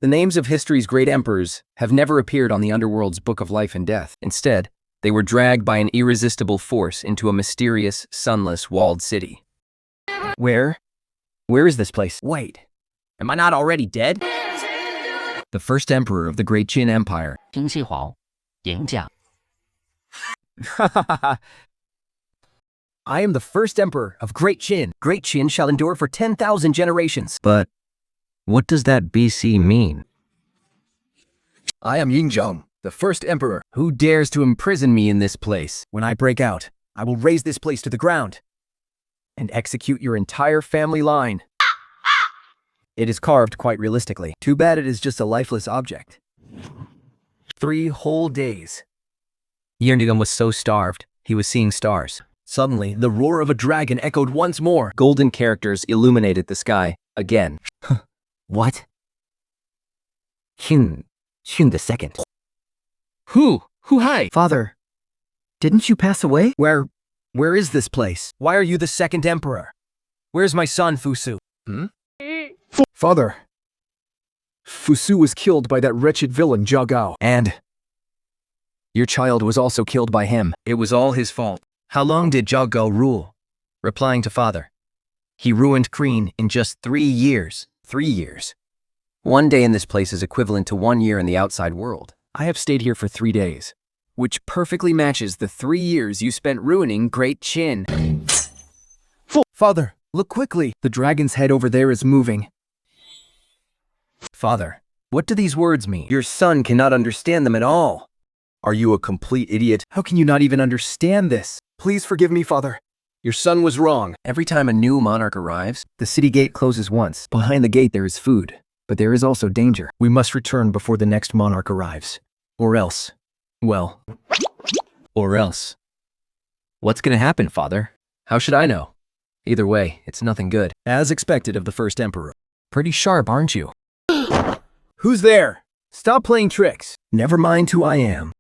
The names of history's great emperors have never appeared on the underworld's book of life and death. Instead, they were dragged by an irresistible force into a mysterious, sunless, walled city. Where is this place? Wait, am I not already dead? The first emperor of the great Qin Empire. Qin Shi Huang, 赢家. I am the first emperor of Great Qin. Great Qin shall endure for 10,000 generations. But what does that BC mean? I am Yingzheng, the first emperor. Who dares to imprison me in this place? When I break out, I will raze this place to the ground And execute your entire family line. It is carved quite realistically. Too bad it is just a lifeless object. 3 whole days. Yernigam was so starved, he was seeing stars. Suddenly, the roar of a dragon echoed once more. Golden characters illuminated the sky again. What? Qin the second. Who hi? Father, didn't you pass away? Where is this place? Why are you the second emperor? Where's my son, Fusu? Father, Fusu was killed by that wretched villain, Zhao Gao. And your child was also killed by him. It was all his fault. How long did Zhao Gao rule? Replying to father, he ruined Qin in just 3 years. 3 years. 1 day in this place is equivalent to 1 year in the outside world. I have stayed here for 3 days, which perfectly matches the 3 years you spent ruining Great Qin. Father, look quickly. The dragon's head over there is moving. Father, what do these words mean? Your son cannot understand them at all. Are you a complete idiot? How can you not even understand this? Please forgive me, Father. Your son was wrong. Every time a new monarch arrives, the city gate closes once. Behind the gate there is food, but there is also danger. We must return before the next monarch arrives. Or else. Well. Or else. What's gonna happen, Father? How should I know? Either way, it's nothing good. As expected of the first emperor. Pretty sharp, aren't you? Who's there? Stop playing tricks. Never mind who I am.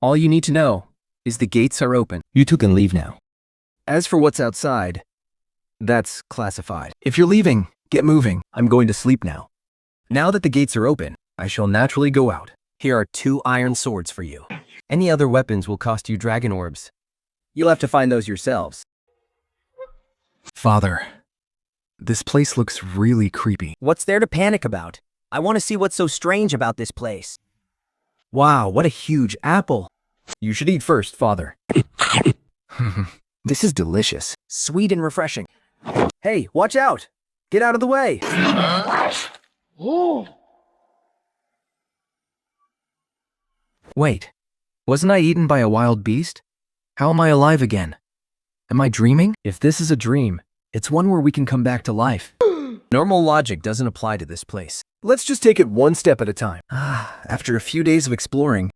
All you need to know is the gates are open. You two can leave now. As for what's outside, that's classified. If you're leaving, get moving. I'm going to sleep now. Now that the gates are open, I shall naturally go out. Here are 2 iron swords for you. Any other weapons will cost you dragon orbs. You'll have to find those yourselves. Father, this place looks really creepy. What's there to panic about? I want to see what's so strange about this place. Wow, what a huge apple. You should eat first, Father. This is delicious. Sweet and refreshing. Hey, watch out! Get out of the way! Wait, wasn't I eaten by a wild beast? How am I alive again? Am I dreaming? If this is a dream, it's one where we can come back to life. Normal logic doesn't apply to this place. Let's just take it one step at a time. After a few days of exploring,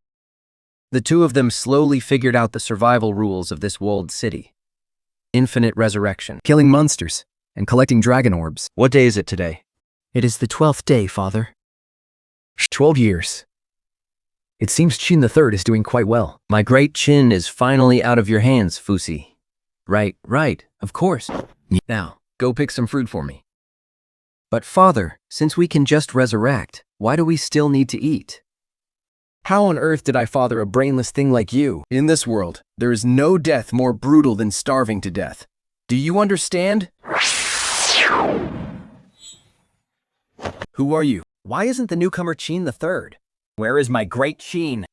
the 2 of them slowly figured out the survival rules of this walled city. Infinite resurrection, killing monsters, and collecting dragon orbs. What day is it today? It is the 12th day, Father. 12 years. It seems Qin III is doing quite well. My great Qin is finally out of your hands, Fusi. Right, of course. Now, go pick some fruit for me. But Father, since we can just resurrect, why do we still need to eat? How on earth did I father a brainless thing like you? In this world, there is no death more brutal than starving to death. Do you understand? Who are you? Why isn't the newcomer Qin III? Where is my great Qin?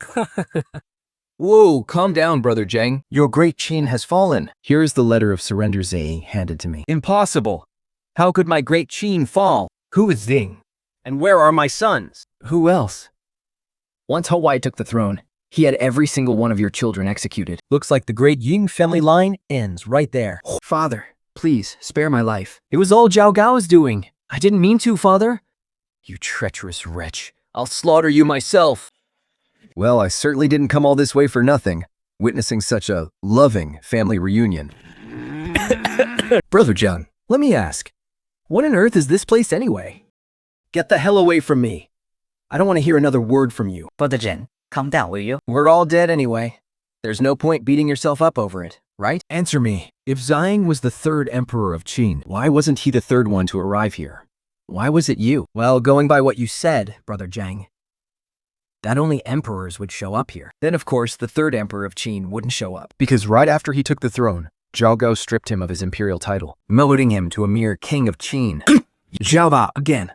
Whoa, calm down, Brother Zhang. Your great Qin has fallen. Here is the letter of surrender Zhe handed to me. Impossible. How could my great Qin fall? Who is Ding? And where are my sons? Who else? Once Hawaii took the throne, he had every single one of your children executed. Looks like the great Ying family line ends right there. Father, please, spare my life. It was all Zhao Gao's doing. I didn't mean to, Father. You treacherous wretch. I'll slaughter you myself. Well, I certainly didn't come all this way for nothing, witnessing such a loving family reunion. Brother John, let me ask, what on earth is this place anyway? Get the hell away from me. I don't want to hear another word from you. Brother Jen, calm down, will you? We're all dead anyway. There's no point beating yourself up over it, right? Answer me. If Zhang was the 3rd emperor of Qin, why wasn't he the 3rd one to arrive here? Why was it you? Well, going by what you said, Brother Zhang, that only emperors would show up here. Then, of course, the third emperor of Qin wouldn't show up. Because right after he took the throne, Zhao Gao stripped him of his imperial title, promoting him to a mere king of Qin. Zhao Ba, again.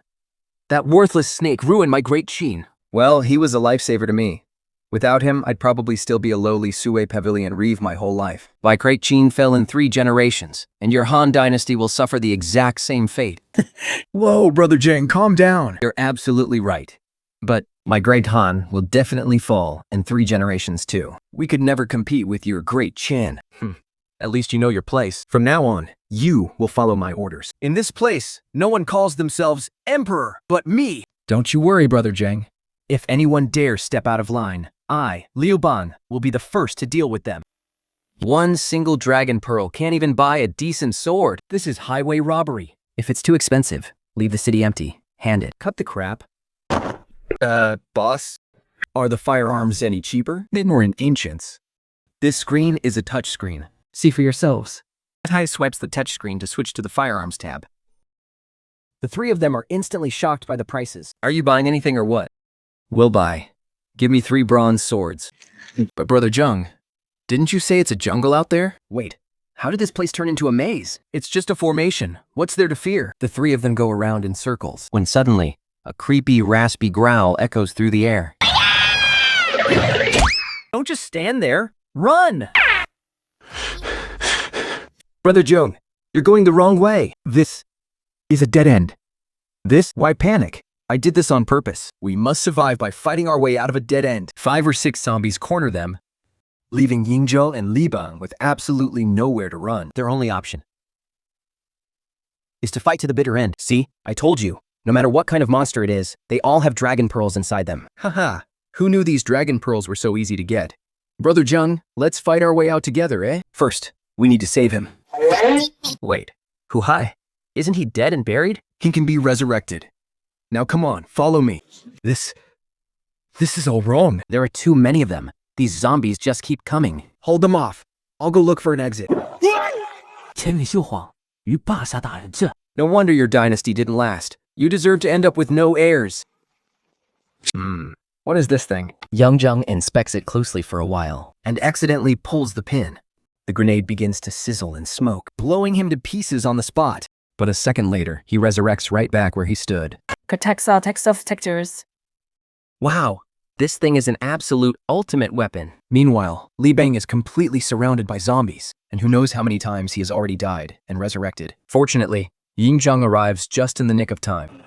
That worthless snake ruined my great Qin. Well, he was a lifesaver to me. Without him, I'd probably still be a lowly Sui Pavilion reeve my whole life. My great Qin fell in 3 generations, and your Han dynasty will suffer the exact same fate. Whoa, Brother Zhang, calm down. You're absolutely right. But my great Han will definitely fall in 3 generations too. We could never compete with your great Qin. At least you know your place. From now on, you will follow my orders. In this place, no one calls themselves emperor but me. Don't you worry, Brother Zhang. If anyone dares step out of line, I, Liu Ban, will be the first to deal with them. 1 single dragon pearl can't even buy a decent sword. This is highway robbery. If it's too expensive, leave the city empty. Hand it. Cut the crap. Boss? Are the firearms any cheaper? They were in ancients. This screen is a touch screen. See for yourselves. Tai swipes the touchscreen to switch to the firearms tab. The 3 of them are instantly shocked by the prices. Are you buying anything or what? Will buy. Give me 3 bronze swords. But Brother Zhang, didn't you say it's a jungle out there? Wait, how did this place turn into a maze? It's just a formation. What's there to fear? The 3 of them go around in circles, when suddenly, a creepy, raspy growl echoes through the air. Don't just stand there. Run! Brother Zhang, you're going the wrong way. This is a dead end. Why panic? I did this on purpose. We must survive by fighting our way out of a dead end. 5 or 6 zombies corner them, leaving Yingzhou and Li Bang with absolutely nowhere to run. Their only option is to fight to the bitter end. See, I told you. No matter what kind of monster it is, they all have dragon pearls inside them. Haha, who knew these dragon pearls were so easy to get? Brother Zhang, let's fight our way out together, eh? First, we need to save him. Wait, Hu Hai? Isn't he dead and buried? He can be resurrected. Now come on, follow me. This is all wrong. There are too many of them. These zombies just keep coming. Hold them off. I'll go look for an exit. Qin Shi Huang, 与霸下大人这 No wonder your dynasty didn't last. You deserve to end up with no heirs. What is this thing? Yang Zhang inspects it closely for a while. And accidentally pulls the pin. The grenade begins to sizzle and smoke, blowing him to pieces on the spot. But a second later, he resurrects right back where he stood. Cortexa Texas Textures. Wow, this thing is an absolute ultimate weapon. Meanwhile, Li Bang is completely surrounded by zombies, and who knows how many times he has already died and resurrected. Fortunately, Yingzhang arrives just in the nick of time.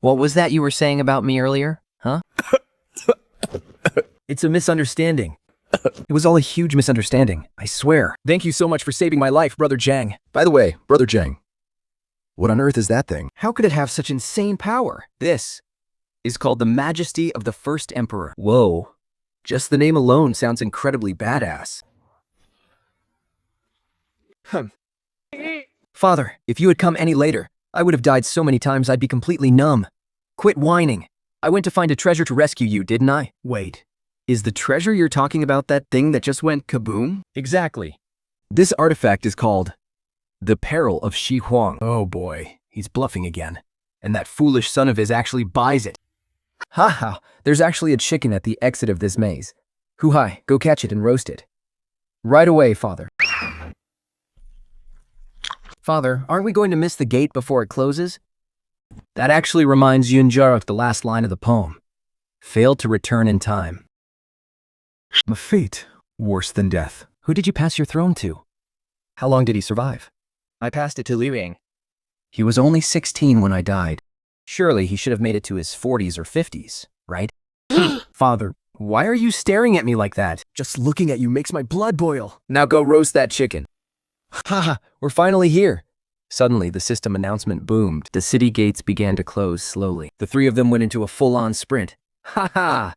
What was that you were saying about me earlier, huh? It's a misunderstanding. It was all a huge misunderstanding, I swear. Thank you so much for saving my life, Brother Zhang. By the way, Brother Zhang, what on earth is that thing? How could it have such insane power? This is called the Majesty of the First Emperor. Whoa. Just the name alone sounds incredibly badass. Father, if you had come any later, I would have died so many times I'd be completely numb. Quit whining. I went to find a treasure to rescue you, didn't I? Wait, is the treasure you're talking about that thing that just went kaboom? Exactly. This artifact is called the Peril of Shi Huang. Oh boy, he's bluffing again. And that foolish son of his actually buys it. Haha, there's actually a chicken at the exit of this maze. Hu Hai, go catch it and roast it. Right away, father. Father, aren't we going to miss the gate before it closes? That actually reminds Yunjaro of the last line of the poem. Failed to return in time. A fate worse than death. Who did you pass your throne to? How long did he survive? I passed it to Liu Ying. He was only 16 when I died. Surely he should have made it to his 40s or 50s, right? Father, why are you staring at me like that? Just looking at you makes my blood boil. Now go roast that chicken. Haha, we're finally here. Suddenly, the system announcement boomed. The city gates began to close slowly. The 3 of them went into a full-on sprint. Haha!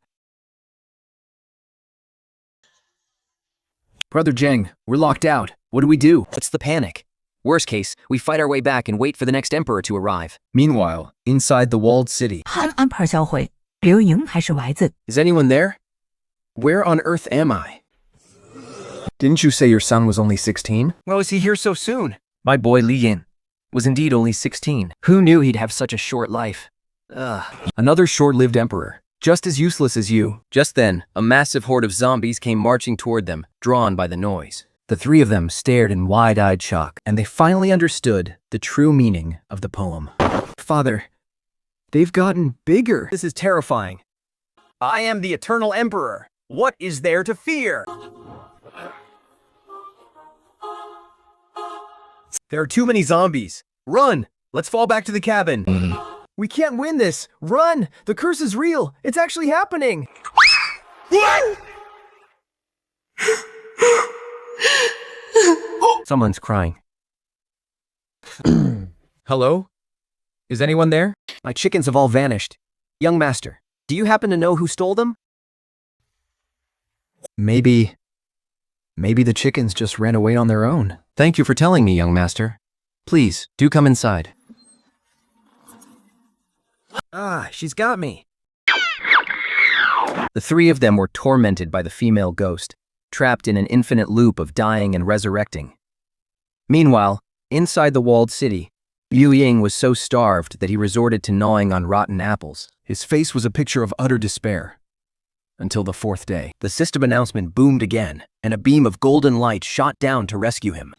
Brother Zhang, we're locked out. What do we do? What's the panic? Worst case, we fight our way back and wait for the next emperor to arrive. Meanwhile, inside the walled city. 汉安排销毁，刘莹还是歪子。 Is anyone there? Where on earth am I? Didn't you say your son was only 16? Well, is he here so soon? My boy Li Yin. was indeed only 16. Who knew he'd have such a short life? Another short-lived emperor, just as useless as you. Just then, a massive horde of zombies came marching toward them, drawn by the noise. The three of them stared in wide-eyed shock, and they finally understood the true meaning of the poem. Father, they've gotten bigger. This is terrifying. I am the eternal emperor. What is there to fear? There are too many zombies. Run! Let's fall back to the cabin. We can't win this. Run! The curse is real. It's actually happening. Someone's crying. Hello? Is anyone there? My chickens have all vanished. Young master, do you happen to know who stole them? Maybe the chickens just ran away on their own. Thank you for telling me, young master. Please, do come inside. She's got me. The three of them were tormented by the female ghost, trapped in an infinite loop of dying and resurrecting. Meanwhile, inside the walled city, Liu Ying was so starved that he resorted to gnawing on rotten apples. His face was a picture of utter despair. Until the fourth day. The system announcement boomed again, and a beam of golden light shot down to rescue him.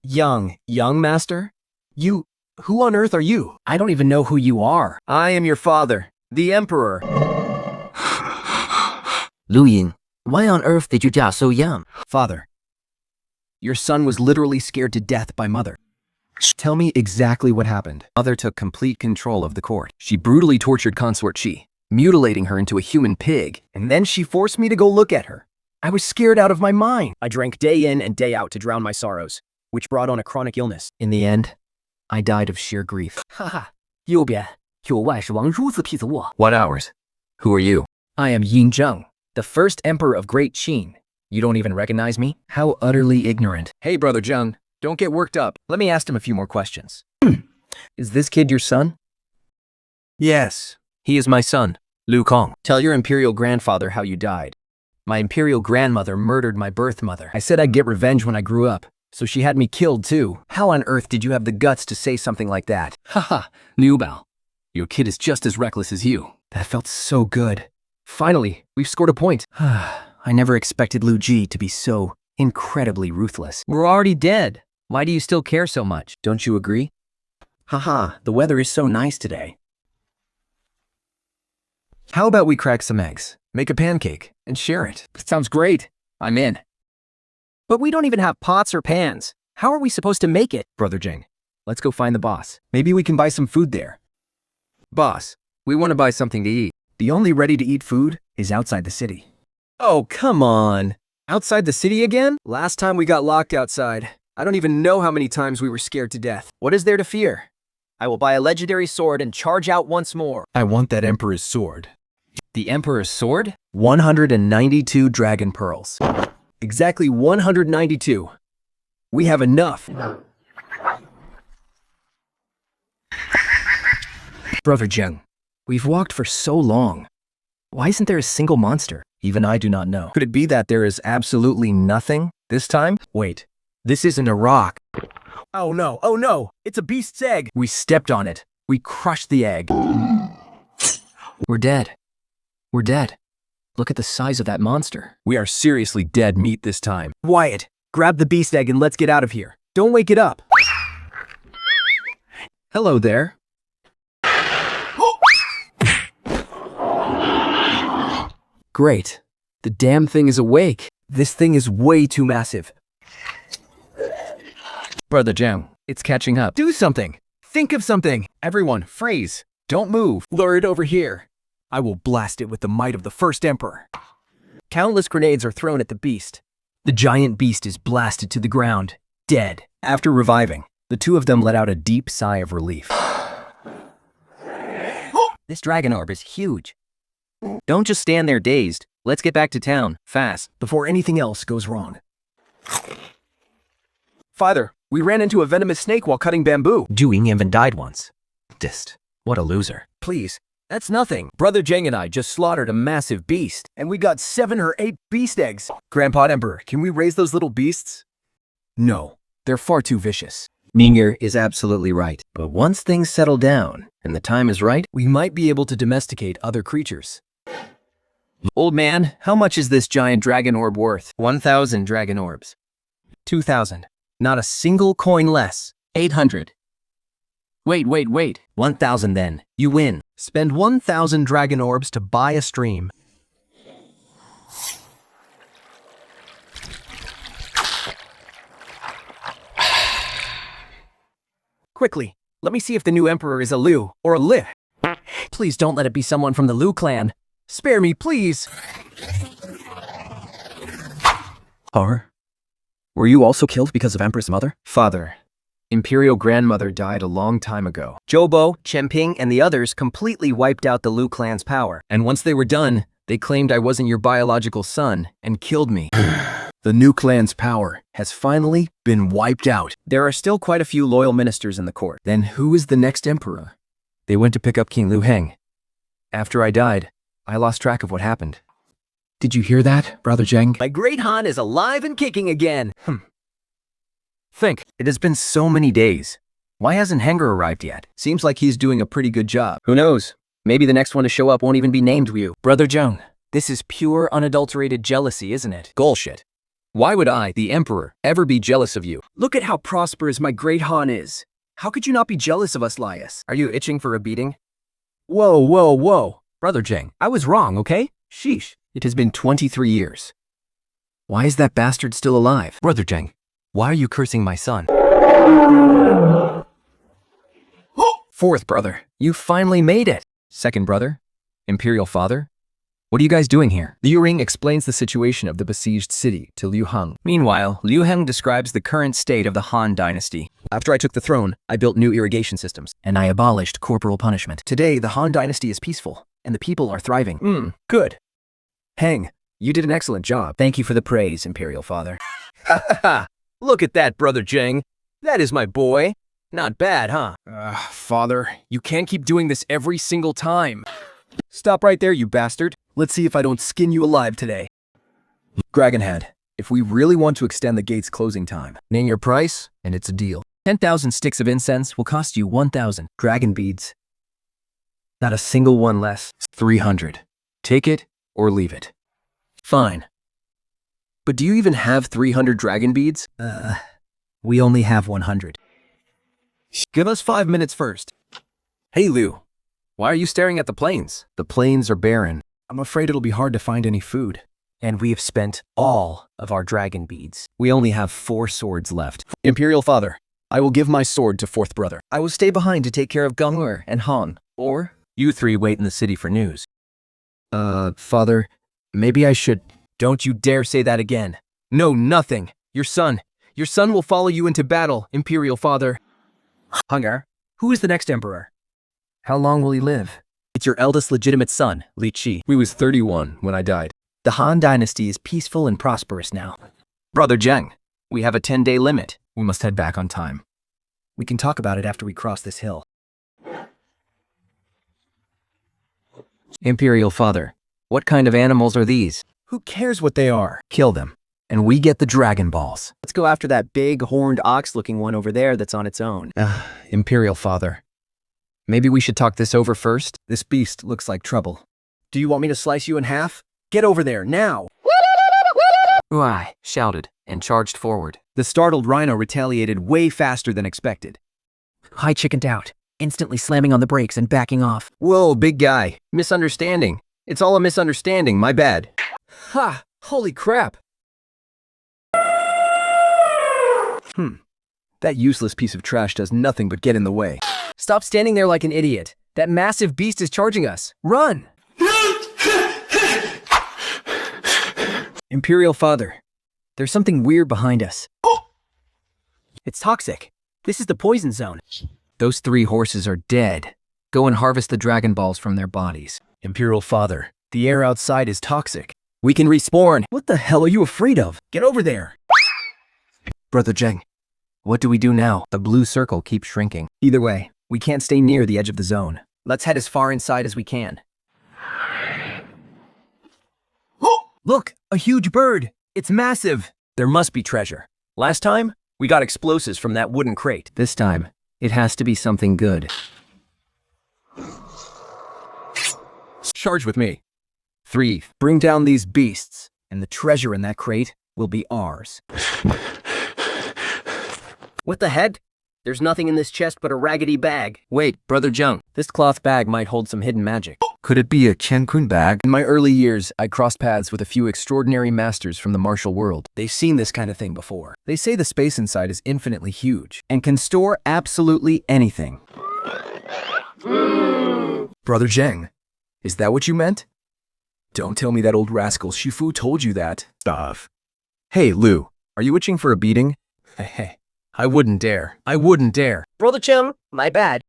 Young master? Who on earth are you? I don't even know who you are. I am your father, the emperor. Liu Ying, why on earth did you die so young? Father, your son was literally scared to death by Mother. Tell me exactly what happened. Mother took complete control of the court. She brutally tortured Consort Qi, mutilating her into a human pig. And then she forced me to go look at her. I was scared out of my mind. I drank day in and day out to drown my sorrows, which brought on a chronic illness. In the end, I died of sheer grief. 哈哈，右边有外事王如此匹兹我。 What hours? Who are you? I am Yin Zheng, the first emperor of Great Qin. You don't even recognize me? How utterly ignorant. Hey, Brother Zheng, don't get worked up. Let me ask him a few more questions. Is this kid your son? Yes. He is my son, Liu Kong. Tell your imperial grandfather how you died. My imperial grandmother murdered my birth mother. I said I'd get revenge when I grew up, so she had me killed too. How on earth did you have the guts to say something like that? Haha, Liu Bao. Your kid is just as reckless as you. That felt so good. Finally, we've scored a point. I never expected Liu Ji to be so incredibly ruthless. We're already dead. Why do you still care so much? Don't you agree? Haha, the weather is so nice today. How about we crack some eggs, make a pancake, and share it? Sounds great. I'm in. But we don't even have pots or pans. How are we supposed to make it? Brother Zheng, Let's go find the boss. maybe we can buy some food there. Boss, we want to buy something to eat. The only ready-to-eat food is outside the city. Oh, come on. Outside the city again? Last time we got locked outside. I don't even know how many times we were scared to death. What is there to fear? I will buy a legendary sword and charge out once more. I want that emperor's sword. The Emperor's sword? 192 dragon pearls. Exactly 192. We have enough. Brother Zheng, we've walked for so long. Why isn't there a single monster? Even I do not know. Could it be that there is absolutely nothing this time? Wait, this isn't a rock. Oh no, it's a beast's egg. We stepped on it. We crushed the egg. We're dead. We're dead. Look at the size of that monster. We are seriously dead meat this time. Wyatt, grab the beast egg and let's get out of here. Don't wake it up. Hello there. Great. The damn thing is awake. This thing is way too massive. Brother Zheng, it's catching up. Do something. Think of something. Everyone, freeze. Don't move. Lure it over here. I will blast it with the might of the first emperor. Countless grenades are thrown at the beast. The giant beast is blasted to the ground, dead. After reviving, the two of them let out a deep sigh of relief. This dragon orb is huge. Don't just stand there dazed. Let's get back to town, fast. Before anything else goes wrong. Father, we ran into a venomous snake while cutting bamboo. Doing even died once. Dist. What a loser. Please, that's nothing. Brother Zheng and I just slaughtered a massive beast, and we got 7 or 8 beast eggs. Grandpa Emperor, can we raise those little beasts? No, they're far too vicious. Ming'er is absolutely right. But once things settle down and the time is right, We might be able to domesticate other creatures. old man, how much is this giant dragon orb worth? 1,000 dragon orbs. 2,000. Not a single coin less. 800. Wait. 1,000 then. You win. Spend 1,000 dragon orbs to buy a stream. Quickly, let me see if the new emperor is a Liu or a Li. Please don't let it be someone from the Liu clan. Spare me, please. Har? Were you also killed because of Empress Mother? Father, Imperial grandmother died a long time ago. Zhoubo, Chenping, and the others completely wiped out the Liu clan's power. And once they were done, they claimed I wasn't your biological son and killed me. The new clan's power has finally been wiped out. There are still quite a few loyal ministers in the court. Then who is the next emperor? They went to pick up King Liu Heng. After I died, I lost track of what happened. Did you hear that, Brother Zheng? My great Han is alive and kicking again. Think. It has been so many days. Why hasn't Henger arrived yet? Seems like he's doing a pretty good job. Who knows? Maybe the next one to show up won't even be named Wu. Brother Zheng, this is pure unadulterated jealousy, isn't it? Bullshit. Why would I, the Emperor, ever be jealous of you? Look at how prosperous my great Han is. How could you not be jealous of us, Lias? Are you itching for a beating? Whoa. Brother Zheng, I was wrong, okay? Sheesh. It has been 23 years. Why is that bastard still alive? Brother Zheng, why are you cursing my son? Fourth brother, you finally made it. Second brother, Imperial father, what are you guys doing here? Liu Ring explains the situation of the besieged city to Liu Heng. Meanwhile, Liu Heng describes the current state of the Han dynasty. After I took the throne, I built new irrigation systems, And I abolished corporal punishment. Today, the Han dynasty is peaceful, and the people are thriving. Good. Heng, you did an excellent job. Thank you for the praise, Imperial Father. Look at that, Brother Zheng. That is my boy. Not bad, huh? Father, you can't keep doing this every single time. Stop right there, you bastard. Let's see if I don't skin you alive today. Dragonhead, if we really want to extend the gate's closing time, name your price, and it's a deal. 10,000 sticks of incense will cost you 1,000 dragon beads. Not a single one less. 300. Take it or leave it. Fine. But do you even have 300 dragon beads? We only have 100. Give us 5 minutes first. Hey, Liu. Why are you staring at the plains? The plains are barren. I'm afraid it'll be hard to find any food. And we have spent all of our dragon beads. We only have 4 swords left. Imperial Father, I will give my sword to fourth brother. I will stay behind to take care of Gong'er and Han. Or you 3 wait in the city for news. Father, maybe I should... Don't you dare say that again. No, nothing. Your son will follow you into battle, Imperial Father. Hunger, who is the next emperor? How long will he live? It's your eldest legitimate son, Li Qi. We was 31 when I died. The Han dynasty is peaceful and prosperous now. Brother Zheng, we have a 10-day limit. We must head back on time. We can talk about it after we cross this hill. Imperial Father, what kind of animals are these? Who cares what they are? Kill them, and we get the Dragon Balls. Let's go after that big horned ox-looking one over there that's on its own. Imperial Father, maybe we should talk this over first? This beast looks like trouble. Do you want me to slice you in half? Get over there, now! Uai shouted and charged forward. The startled rhino retaliated way faster than expected. I chickened out, instantly slamming on the brakes and backing off. Whoa, big guy. Misunderstanding. It's all a misunderstanding, my bad. Ha! Holy crap! That useless piece of trash does nothing but get in the way. Stop standing there like an idiot. That massive beast is charging us. Run! Imperial Father, there's something weird behind us. It's toxic. This is the poison zone. Those 3 horses are dead. Go and harvest the Dragon Balls from their bodies. Imperial Father, the air outside is toxic. We can respawn. What the hell are you afraid of? Get over there. Brother Zheng, what do we do now? The blue circle keeps shrinking. Either way, we can't stay near the edge of the zone. Let's head as far inside as we can. Look, a huge bird. It's massive. There must be treasure. Last time, We got explosives from that wooden crate. This time, it has to be something good. Charge with me. 3. Bring down these beasts, and the treasure in that crate will be ours. What the heck? There's nothing in this chest but a raggedy bag. Wait, Brother Zheng. This cloth bag might hold some hidden magic. Could it be a Qian bag? In my early years, I crossed paths with a few extraordinary masters from the martial world. They've seen this kind of thing before. They say the space inside is infinitely huge and can store absolutely anything. Brother Zheng, is that what you meant? Don't tell me that old rascal Shifu told you that. Stuff. Hey, Lu, are you itching for a beating? Hey, I wouldn't dare. I wouldn't dare. Brother Chung, my bad.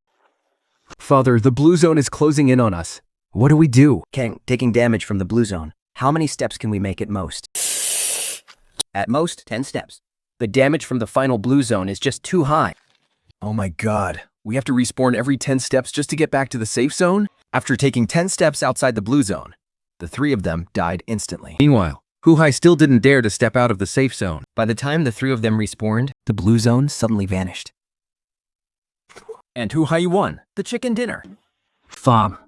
Father, the blue zone is closing in on us. What do we do? Kang, taking damage from the blue zone. How many steps can we make at most? At most, 10 steps. The damage from the final blue zone is just too high. Oh my god, we have to respawn every 10 steps just to get back to the safe zone? After taking 10 steps outside the blue zone, the 3 of them died instantly. Meanwhile, Hu Hai still didn't dare to step out of the safe zone. By the time the 3 of them respawned, the blue zone suddenly vanished. And Hu Hai won the chicken dinner. Fob.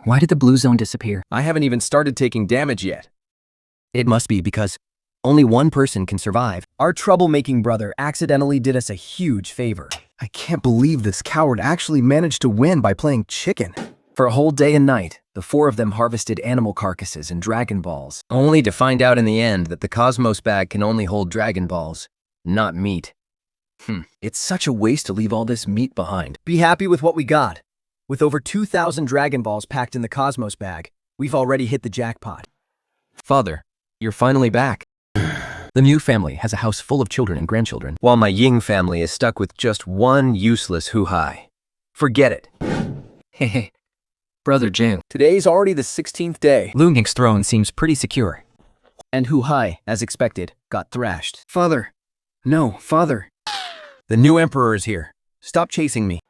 Why did the blue zone disappear? I haven't even started taking damage yet. It must be because only one person can survive. Our troublemaking brother accidentally did us a huge favor. I can't believe this coward actually managed to win by playing chicken. For a whole day and night, the 4 of them harvested animal carcasses and Dragon Balls. Only to find out in the end that the Cosmos bag can only hold Dragon Balls, not meat. It's such a waste to leave all this meat behind. Be happy with what we got. With over 2,000 Dragon Balls packed in the Cosmos bag, we've already hit the jackpot. Father, you're finally back. The Mu family has a house full of children and grandchildren, while my Ying family is stuck with just one useless Hu Hai. Forget it. Hehe. Brother Zheng. Today's already the 16th day. Lu Ying's throne seems pretty secure. And Hu Hai, as expected, got thrashed. Father. No, father. The new emperor is here. Stop chasing me.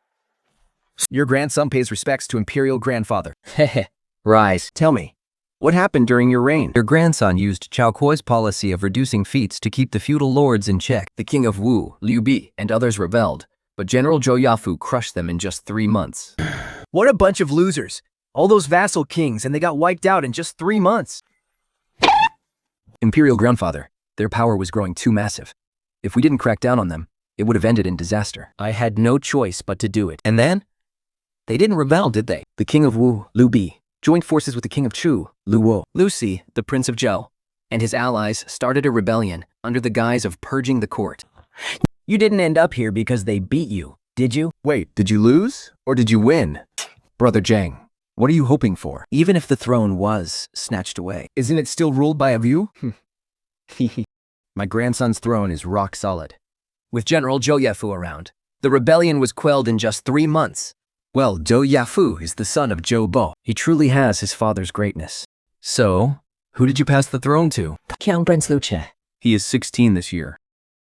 Your grandson pays respects to imperial grandfather. Hehe. Rise. Tell me, what happened during your reign? Your grandson used Chao Kuo's policy of reducing feats to keep the feudal lords in check. The king of Wu, Liu Bi, and others rebelled, but General Zhou Yafu crushed them in just 3 months. What a bunch of losers. All those vassal kings, and they got wiped out in just 3 months. Imperial grandfather, their power was growing too massive. If we didn't crack down on them, it would have ended in disaster. I had no choice but to do it. And then? They didn't rebel, did they? The king of Wu, Liu Bi, joined forces with the king of Chu, Lu Wo. Lucy, the prince of Zhou, and his allies started a rebellion under the guise of purging the court. You didn't end up here because they beat you, did you? Wait, did you lose? Or did you win? Brother Zheng, what are you hoping for? Even if the throne was snatched away, isn't it still ruled by a Vu? My grandson's throne is rock solid. With General Zhou Yafu around, the rebellion was quelled in just 3 months. Well, Zhou Yafu is the son of Zhou Bo. He truly has his father's greatness. So, who did you pass the throne to? King Prince Lu Che. He is 16 this year.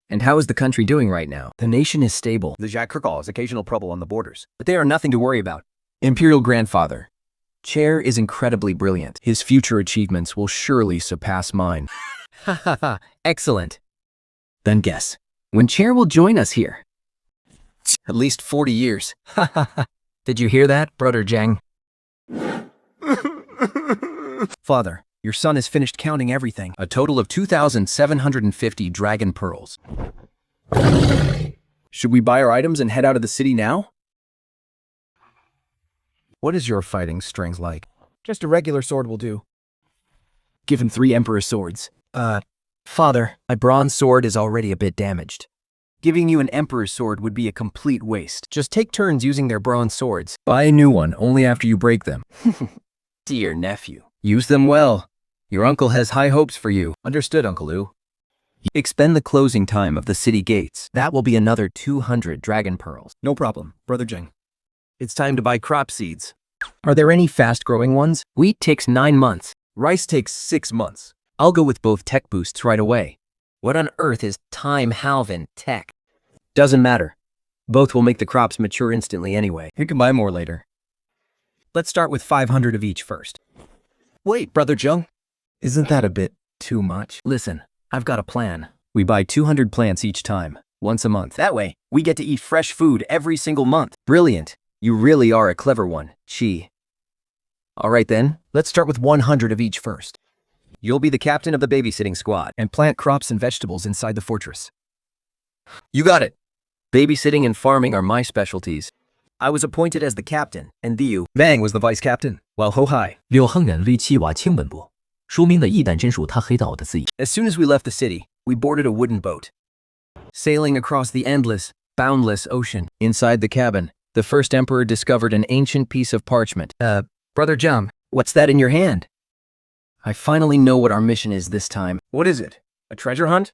And how is the country doing right now? The nation is stable. The Jacques has occasional trouble on the borders, but they are nothing to worry about. Imperial grandfather, Chair is incredibly brilliant. His future achievements will surely surpass mine. Ha ha ha, excellent. Then guess, when Chair will join us here? At least 40 years. Ha ha ha. Did you hear that, Brother Zheng? Father, your son has finished counting everything. A total of 2,750 dragon pearls. Should we buy our items and head out of the city now? What is your fighting strength like? Just a regular sword will do. Give him 3 emperor swords. Father, my bronze sword is already a bit damaged. Giving you an emperor's sword would be a complete waste. Just take turns using their bronze swords. Buy a new one only after you break them. Dear nephew. Use them well. Your uncle has high hopes for you. Understood, Uncle Lu. Expend the closing time of the city gates. That will be another 200 dragon pearls. No problem, Brother Zheng. It's time to buy crop seeds. Are there any fast-growing ones? Wheat takes 9 months. Rice takes 6 months. I'll go with both tech boosts right away. What on earth is time halvin tech? Doesn't matter. Both will make the crops mature instantly anyway. You can buy more later. Let's start with 500 of each first. Wait, Brother Zheng. Isn't that a bit too much? Listen, I've got a plan. We buy 200 plants each time, once a month. That way, we get to eat fresh food every single month. Brilliant. You really are a clever one, Qi. All right then, let's start with 100 of each first. You'll be the captain of the babysitting squad And plant crops and vegetables inside the fortress. You got it. Babysitting and farming are my specialties. I was appointed as the captain, and Liu Bang was the vice captain, while Ho Hai. 柳亨人为七瓦清本部，书名的一旦真属他黑道的字眼。 As soon as we left the city, we boarded a wooden boat, sailing across the endless, boundless ocean. Inside the cabin, the first emperor discovered an ancient piece of parchment. Brother Jiang, What's that in your hand? I finally know what our mission is this time. what is it? A treasure hunt?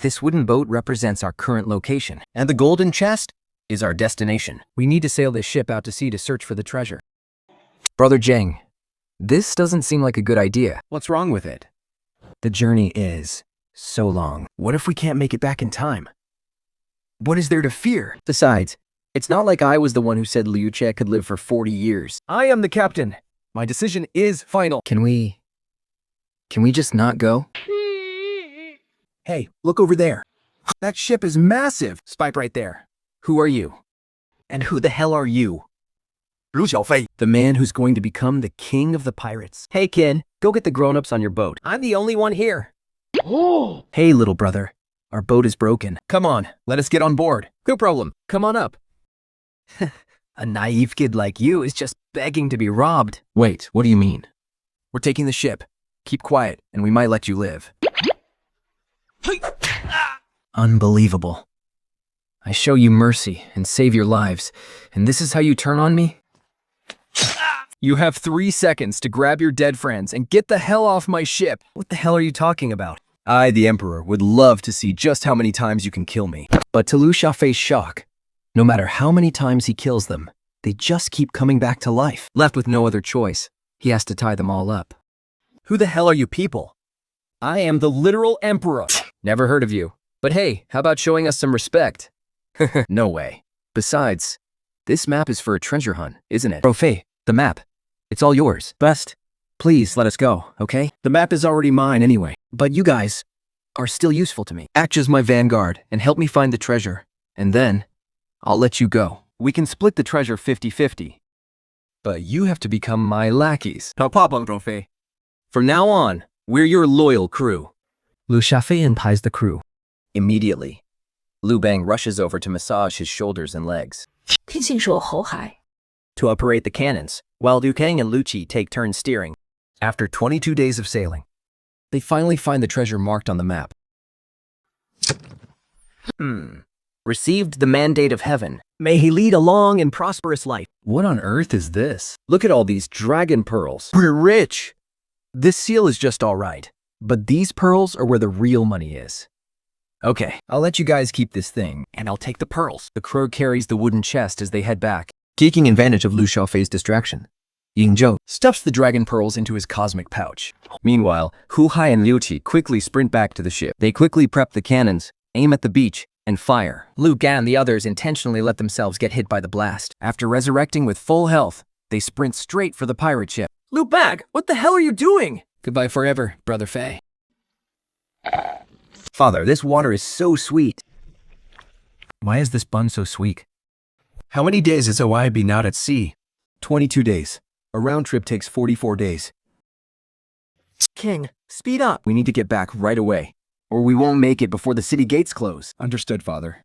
This wooden boat represents our current location, and the golden chest is our destination. We need to sail this ship out to sea to search for the treasure. Brother Zheng, this doesn't seem like a good idea. What's wrong with it? The journey is so long. What if we can't make it back in time? What is there to fear? Besides, it's not like I was the one who said Liu Che could live for 40 years. I am the captain. My decision is final. Can we just not go? Hey, look over there. That ship is massive. Spike right there. Who are you? And who the hell are you? Liu Xiaofei. The man who's going to become the king of the pirates. Hey kid, go get the grown-ups on your boat. I'm the only one here. Hey little brother, our boat is broken. Come on, let us get on board. No problem, come on up. A naive kid like you is just begging to be robbed. Wait, what do you mean? We're taking the ship. Keep quiet, and we might let you live. Unbelievable. I show you mercy and save your lives, and this is how you turn on me? You have 3 seconds to grab your dead friends and get the hell off my ship. What the hell are you talking about? I, the Emperor, would love to see just how many times you can kill me. But to Liu Xiaofei's shock, no matter how many times he kills them, they just keep coming back to life. Left with no other choice, he has to tie them all up. Who the hell are you people? I am the literal Emperor. Never heard of you. But hey, how about showing us some respect? No way. Besides, this map is for a treasure hunt, isn't it? Profei, the map. It's all yours. Best, please let us go, okay? The map is already mine anyway. But you guys are still useful to me. Act as my vanguard and help me find the treasure. And then, I'll let you go. We can split the treasure 50-50. But you have to become my lackeys. No problem, Profei. From now on, we're your loyal crew. Liu Xiaofei unties the crew. Immediately, Liu Bang rushes over to massage his shoulders and legs. 听信说侯海 To operate the cannons, while Liu Kang and Lu Qi take turns steering. After 22 days of sailing, They finally find the treasure marked on the map. Received the mandate of heaven. May he lead a long and prosperous life. what on earth is this? Look at all these dragon pearls. We're rich! This seal is just all right, but these pearls are where the real money is. Okay, I'll let you guys keep this thing, And I'll take the pearls. The crow carries the wooden chest as they head back, taking advantage of Liu Xiaofei's distraction. Ying Zhou stuffs the dragon pearls into his cosmic pouch. Meanwhile, Hu Hai and Liu Qi quickly sprint back to the ship. They quickly prep the cannons, aim at the beach, and fire. Liu Gan and the others intentionally let themselves get hit by the blast. After resurrecting with full health, they sprint straight for the pirate ship. Liu Bag, what the hell are you doing? Goodbye forever, Brother Fei. Father, this water is so sweet. Why is this bun so sweet? How many days has OI been out at sea? 22 days. A round trip takes 44 days. King, speed up. We need to get back right away, or we won't make it before the city gates close. Understood, Father.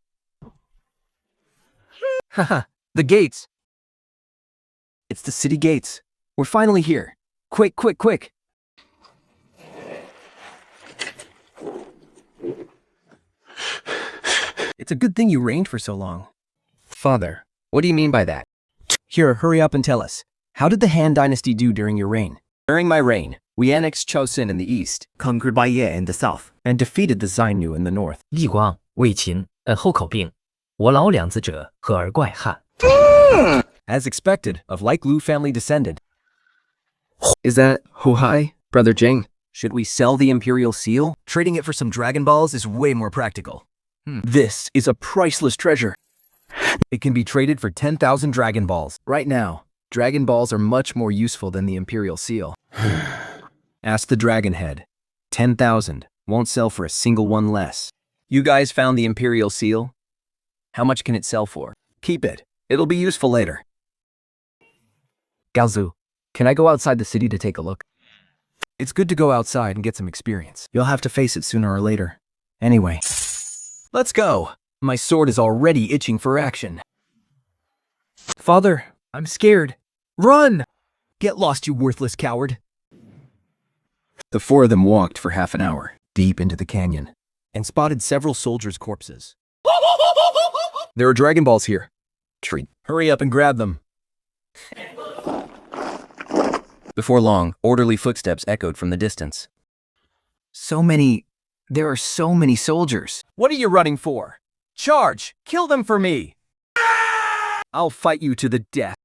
Haha, the gates. It's the city gates. We're finally here. Quick, quick, quick. It's a good thing you reigned for so long. Father, what do you mean by that? Here, hurry up and tell us. How did the Han Dynasty do during your reign? During my reign, we annexed Chosin in the east, Conquered by Ye in the south. and defeated the Zainu in the north. 厉光、魏秦、后口并，我老两子者，和而怪汉。 As expected, of like Lu family descended. Is that Hu Hai, Brother Jing? Should we sell the Imperial Seal? Trading it for some Dragon Balls is way more practical. This is a priceless treasure. It can be traded for 10,000 Dragon Balls. Right now, Dragon Balls are much more useful than the Imperial Seal. Ask the Dragon Head. 10,000 Won't sell for a single one less. You guys found the imperial seal? How much can it sell for? Keep it. It'll be useful later. Gaozu, can I go outside the city to take a look? It's good to go outside and get some experience. You'll have to face it sooner or later. Anyway. Let's go. My sword is already itching for action. Father, I'm scared. Run! Get lost, you worthless coward. The four of them walked for half an hour, deep into the canyon, and spotted several soldiers' corpses. There are Dragon Balls here. Treat. Hurry up and grab them. Before long, orderly footsteps echoed from the distance. There are so many soldiers. What are you running for? Charge! Kill them for me! I'll fight you to the death.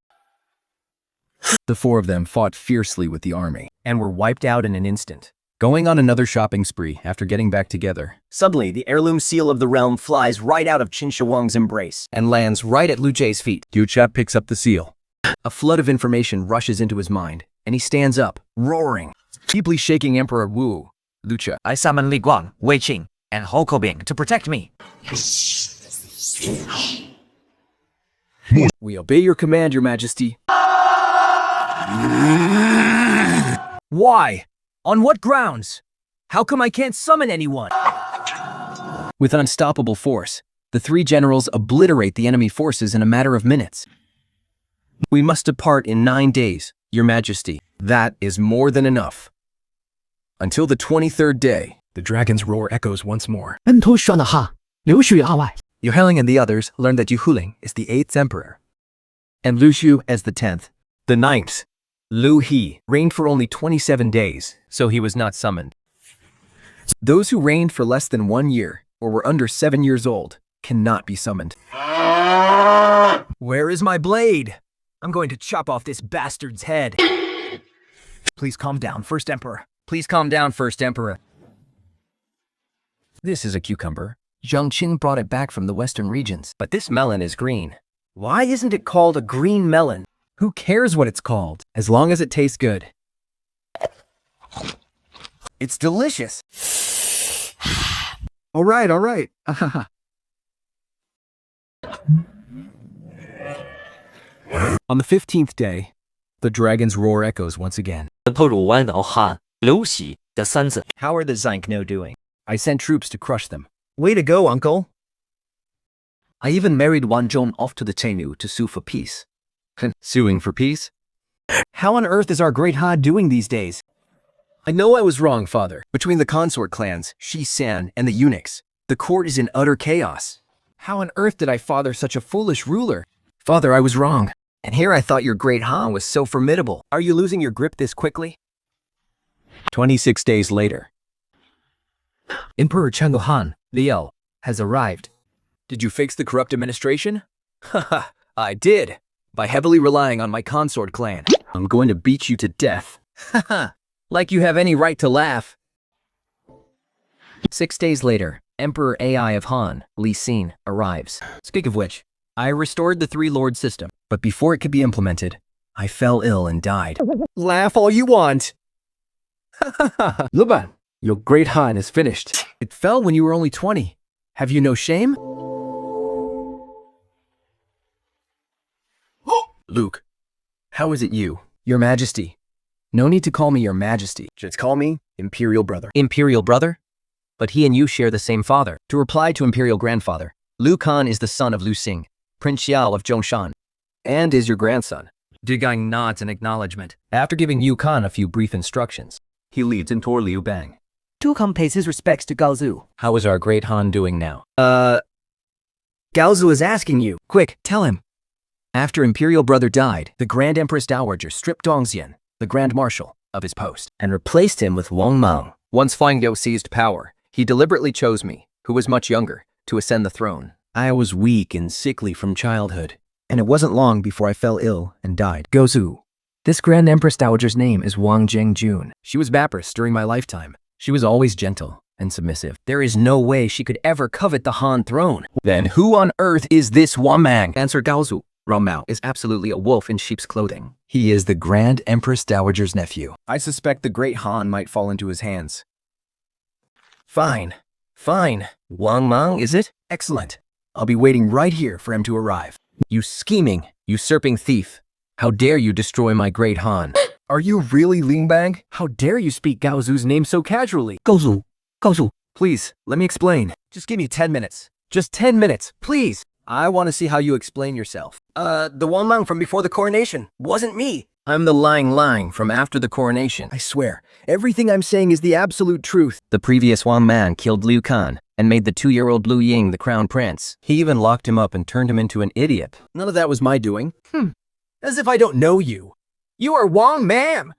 The four of them fought fiercely with the army and were wiped out in an instant, going on another shopping spree after getting back together. Suddenly, the heirloom seal of the realm flies right out of Qin Shi Huang's embrace and lands right at Liu Jie's feet. Yu Chap picks up the seal. A flood of information rushes into his mind, and he stands up, roaring, deeply shaking Emperor Wu. Lucha. I summon Li Guang, Wei Qing, and Hou Koubing to protect me. We obey your command, Your Majesty. Why? On what grounds? How come I can't summon anyone? With unstoppable force, the three generals obliterate the enemy forces in a matter of minutes. We must depart in 9 days, Your Majesty. That is more than enough. Until the 23rd day, The dragon's roar echoes once more. Yu Heling and the others learned that Yu Huling is the 8th emperor, and Lu Xu as the 10th. the 9th, Lu He reigned for only 27 days, so he was not summoned. Those who reigned for less than 1 year, or were under 7 years old, cannot be summoned. Where is my blade? I'm going to chop off this bastard's head. Please calm down, First Emperor. Please calm down, First Emperor. This is a cucumber. Zhang Qin brought it back from the western regions. But this melon is green. Why isn't it called a green melon? Who cares what it's called, as long as it tastes good? It's delicious. All right. On the 15th day, the dragon's roar echoes once again. 破汝湾敖汉刘喜的三子。 How are the Zankno doing? I sent troops to crush them. Way to go, uncle. I even married Wan Zhong off to the Chengnu to sue for peace. Suing for peace? How on earth is our great Han doing these days? I know I was wrong, father. Between the consort clans, Shi San, and the eunuchs, the court is in utter chaos. How on earth did I father such a foolish ruler? Father, I was wrong. And here I thought your great Han was so formidable. Are you losing your grip this quickly? 26 days later. Emperor Chengdu Han, Liu, has arrived. Did you fix the corrupt administration? Haha, I did. By heavily relying on my consort clan. I'm going to beat you to death. Haha, like you have any right to laugh. 6 days later, Emperor Ai of Han, Li Xin, arrives. Speak of which, I restored the Three Lord system, but before it could be implemented, I fell ill and died. Laugh all you want. Luban, your great Han is finished. It fell when you were only 20. Have you no shame? Luke, how is it you? Your Majesty. No need to call me Your Majesty. Just call me Imperial Brother. Imperial Brother? But he and you share the same father. To reply to Imperial Grandfather, Lu Kan is the son of Lu Xing, Prince Xiao of Zhongshan, and is your grandson. Digang nods in acknowledgement. After giving Yu Kan a few brief instructions, he leads in toward Liu Bang. Tukang pays his respects to Gaozu. How is our great Han doing now? Gaozu is asking you. Quick, tell him. After Imperial Brother died, the Grand Empress Dowager stripped Dongxian, the Grand Marshal, of his post, and replaced him with Wang Mang. Once Flying Yo seized power, he deliberately chose me, who was much younger, to ascend the throne. I was weak and sickly from childhood, and it wasn't long before I fell ill and died. Gaozu. This Grand Empress Dowager's name is Wang Zhengjun. She was Bappress during my lifetime. She was always gentle and submissive. There is no way she could ever covet the Han throne. Then who on earth is this Wamang? Answer Gaozu. Ramao is absolutely a wolf in sheep's clothing. He is the Grand Empress Dowager's nephew. I suspect the great Han might fall into his hands. Fine. Fine. Wang Mang, is it? Excellent. I'll be waiting right here for him to arrive. You scheming, usurping thief. How dare you destroy my great Han? Are you really Ling Bang? How dare you speak Gao Zu's name so casually? 告诉，告诉， Please, let me explain. Just give me 10 minutes. Just 10 minutes, please. I want to see how you explain yourself. The Wang Mang from before the coronation wasn't me. I'm the lying from after the coronation. I swear, everything I'm saying is the absolute truth. The previous Wang Man killed Liu Kan and made the 2-year-old Liu Ying the crown prince. He even locked him up and turned him into an idiot. None of that was my doing. As if I don't know you. You are Wang Man.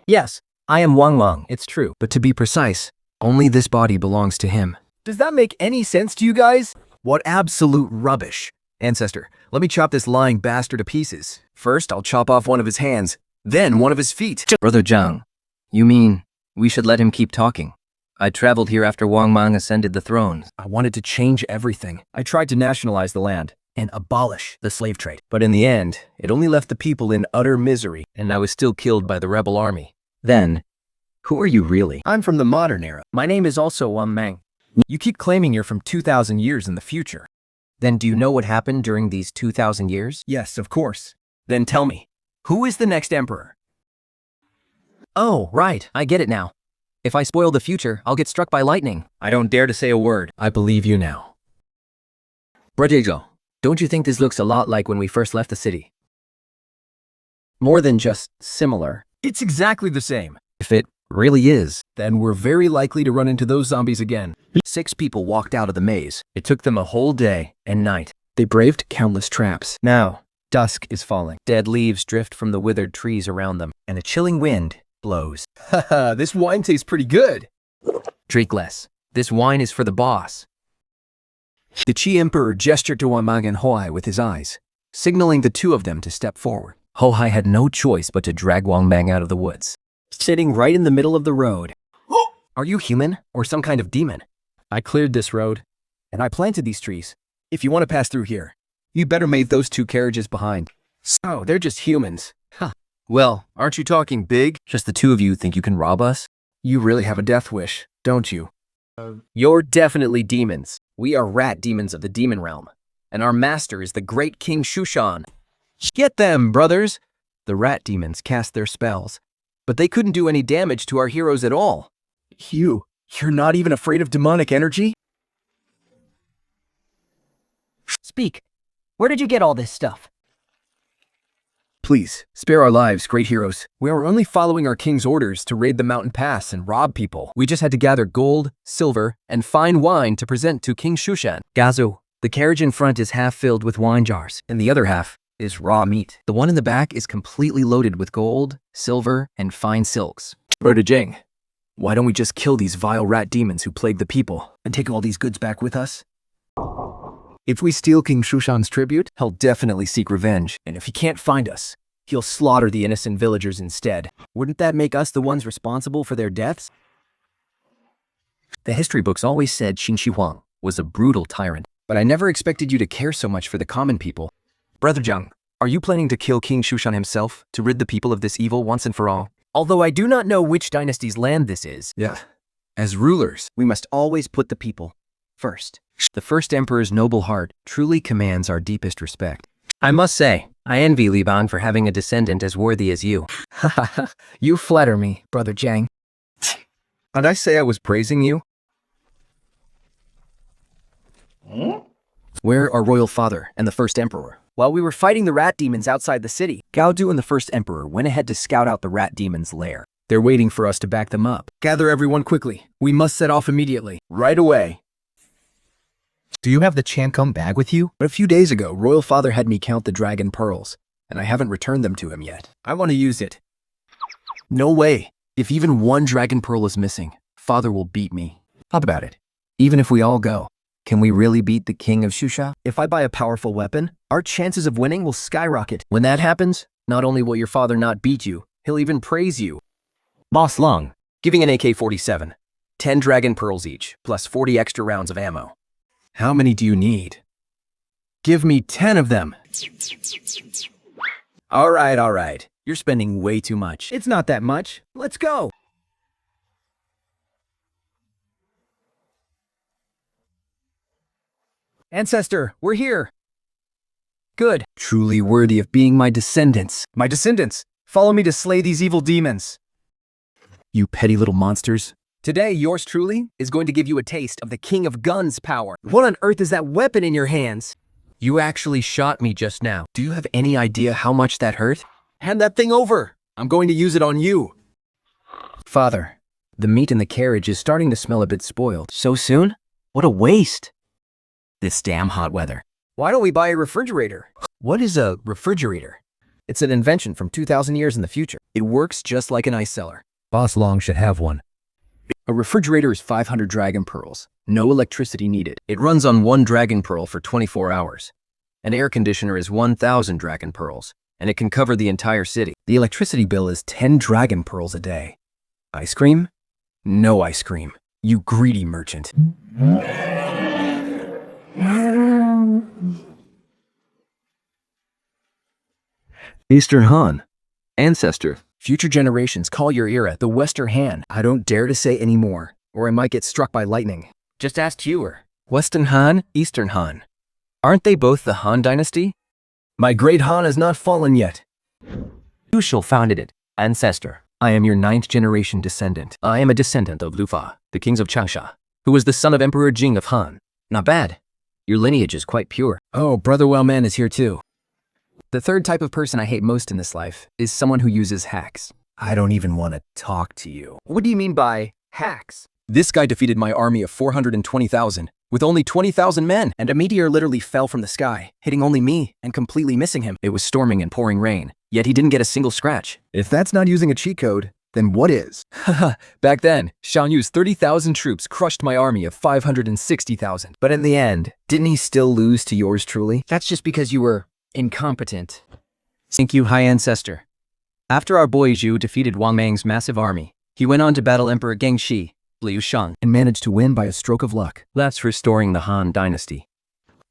Yes, I am Wang Mang, it's true. But to be precise, only this body belongs to him. Does that make any sense to you guys? What absolute rubbish. Ancestor, let me chop this lying bastard to pieces. First, I'll chop off one of his hands, then one of his feet. Brother Zhang, you mean we should let him keep talking? I traveled here after Wang Mang ascended the throne. I wanted to change everything. I tried to nationalize the land and abolish the slave trade. But in the end, it only left the people in utter misery, and I was still killed by the rebel army. Then, who are you really? I'm from the modern era. My name is also Wang Mang. You keep claiming you're from 2,000 years in the future. Then do you know what happened during these 2,000 years? Yes, of course. Then tell me, who is the next emperor? Oh, right, I get it now. If I spoil the future, I'll get struck by lightning. I don't dare to say a word. I believe you now. Brother Zhang, don't you think this looks a lot like when we first left the city? More than just similar. It's exactly the same. If it really is, then we're very likely to run into those zombies again. 6 people walked out of the maze. It took them a whole day and night. They braved countless traps. Now, dusk is falling. dead leaves drift from the withered trees around them, and a chilling wind blows. Haha, this wine tastes pretty good. Drink less. This wine is for the boss. The Qi Emperor gestured to Wang Mang and Hoai with his eyes, signaling the two of them to step forward. Hoai had no choice but to drag Wang Mang out of the woods. Sitting right in the middle of the road. Are you human or some kind of demon? I cleared this road, and I planted these trees. If you want to pass through here, you better make those 2 carriages behind. So, they're just humans. Huh. Well, aren't you talking big? Just the 2 of you think you can rob us? You really have a death wish, don't you? You're definitely demons. We are rat demons of the demon realm, and our master is the great King Shushan. Get them, brothers! The rat demons cast their spells, but they couldn't do any damage to our heroes at all. You're not even afraid of demonic energy? Speak. Where did you get all this stuff? Please, spare our lives, great heroes. We are only following our king's orders to raid the mountain pass and rob people. We just had to gather gold, silver, and fine wine to present to King Shushan. Gazu, the carriage in front is half filled with wine jars, and the other half is raw meat. The one in the back is completely loaded with gold, silver, and fine silks. Brother Zhang, why don't we just kill these vile rat demons who plague the people and take all these goods back with us? If we steal King Shushan's tribute, he'll definitely seek revenge. And if he can't find us, he'll slaughter the innocent villagers instead. Wouldn't that make us the ones responsible for their deaths? The history books always said Qin Shi Huang was a brutal tyrant. But I never expected you to care so much for the common people. Brother Zhang, are you planning to kill King Shushan himself to rid the people of this evil once and for all? Although I do not know which dynasty's land this is. Yeah. As rulers, We must always put the people first. The first emperor's noble heart truly commands our deepest respect. I must say, I envy Li Ban for having a descendant as worthy as you. You flatter me, Brother Zhang. Did I say I was praising you? Where are royal father and the first emperor? While we were fighting the rat demons outside the city, Gao Du and the first emperor went ahead to scout out the rat demons' lair. They're waiting for us to back them up. Gather everyone quickly. We must set off immediately. Right away. Do you have the Chancom bag with you? A few days ago, royal father had me count the dragon pearls, and I haven't returned them to him yet. I want to use it. No way. If even one dragon pearl is missing, father will beat me. How about it? Even if we all go, can we really beat the king of Shusha? If I buy a powerful weapon, our chances of winning will skyrocket. When that happens, not only will your father not beat you, he'll even praise you. Boss Lung, giving an AK-47. 10 dragon pearls each, plus 40 extra rounds of ammo. How many do you need? Give me 10 of them. All right. You're spending way too much. It's not that much. Let's go. Ancestor, we're here. Good. Truly worthy of being my descendants. My descendants, follow me to slay these evil demons. You petty little monsters. Today, yours truly is going to give you a taste of the King of Guns power. What on earth is that weapon in your hands? You actually shot me just now. Do you have any idea how much that hurt? Hand that thing over. I'm going to use it on you. Father, the meat in the carriage is starting to smell a bit spoiled. So soon? What a waste. This damn hot weather. Why don't we buy a refrigerator? What is a refrigerator? It's an invention from 2,000 years in the future. It works just like an ice cellar. Boss Long should have one. A refrigerator is 500 dragon pearls. No electricity needed. It runs on 1 dragon pearl for 24 hours. An air conditioner is 1,000 dragon pearls, and it can cover the entire city. The electricity bill is 10 dragon pearls a day. Ice cream? No ice cream. You greedy merchant. Eastern Han. Ancestor. Future generations call your era the Western Han. I don't dare to say any more, Or I might get struck by lightning. Just ask Hewer. Western Han, Eastern Han. Aren't they both the Han dynasty? My great Han has not fallen yet. You shall founded it, ancestor. I am your 9th generation descendant. I am a descendant of Lufa, the kings of Changsha, who was the son of Emperor Jing of Han. Not bad. Your lineage is quite pure. Oh, Brother Wellman is here too. The third type of person I hate most in this life is someone who uses hacks. I don't even want to talk to you. What do you mean by hacks? This guy defeated my army of 420,000 with only 20,000 men. And a meteor literally fell from the sky, hitting only me and completely missing him. It was storming and pouring rain, yet he didn't get a single scratch. If that's not using a cheat code, then what is? Haha, back then, Shan Yu's 30,000 troops crushed my army of 560,000. But in the end, didn't he still lose to yours truly? That's just because you were incompetent. Thank you, High Ancestor. After our boy Zhu defeated Wang Mang's massive army, he went on to battle Emperor Gengshi, Liu Shang, And managed to win by a stroke of luck. thus restoring the Han dynasty.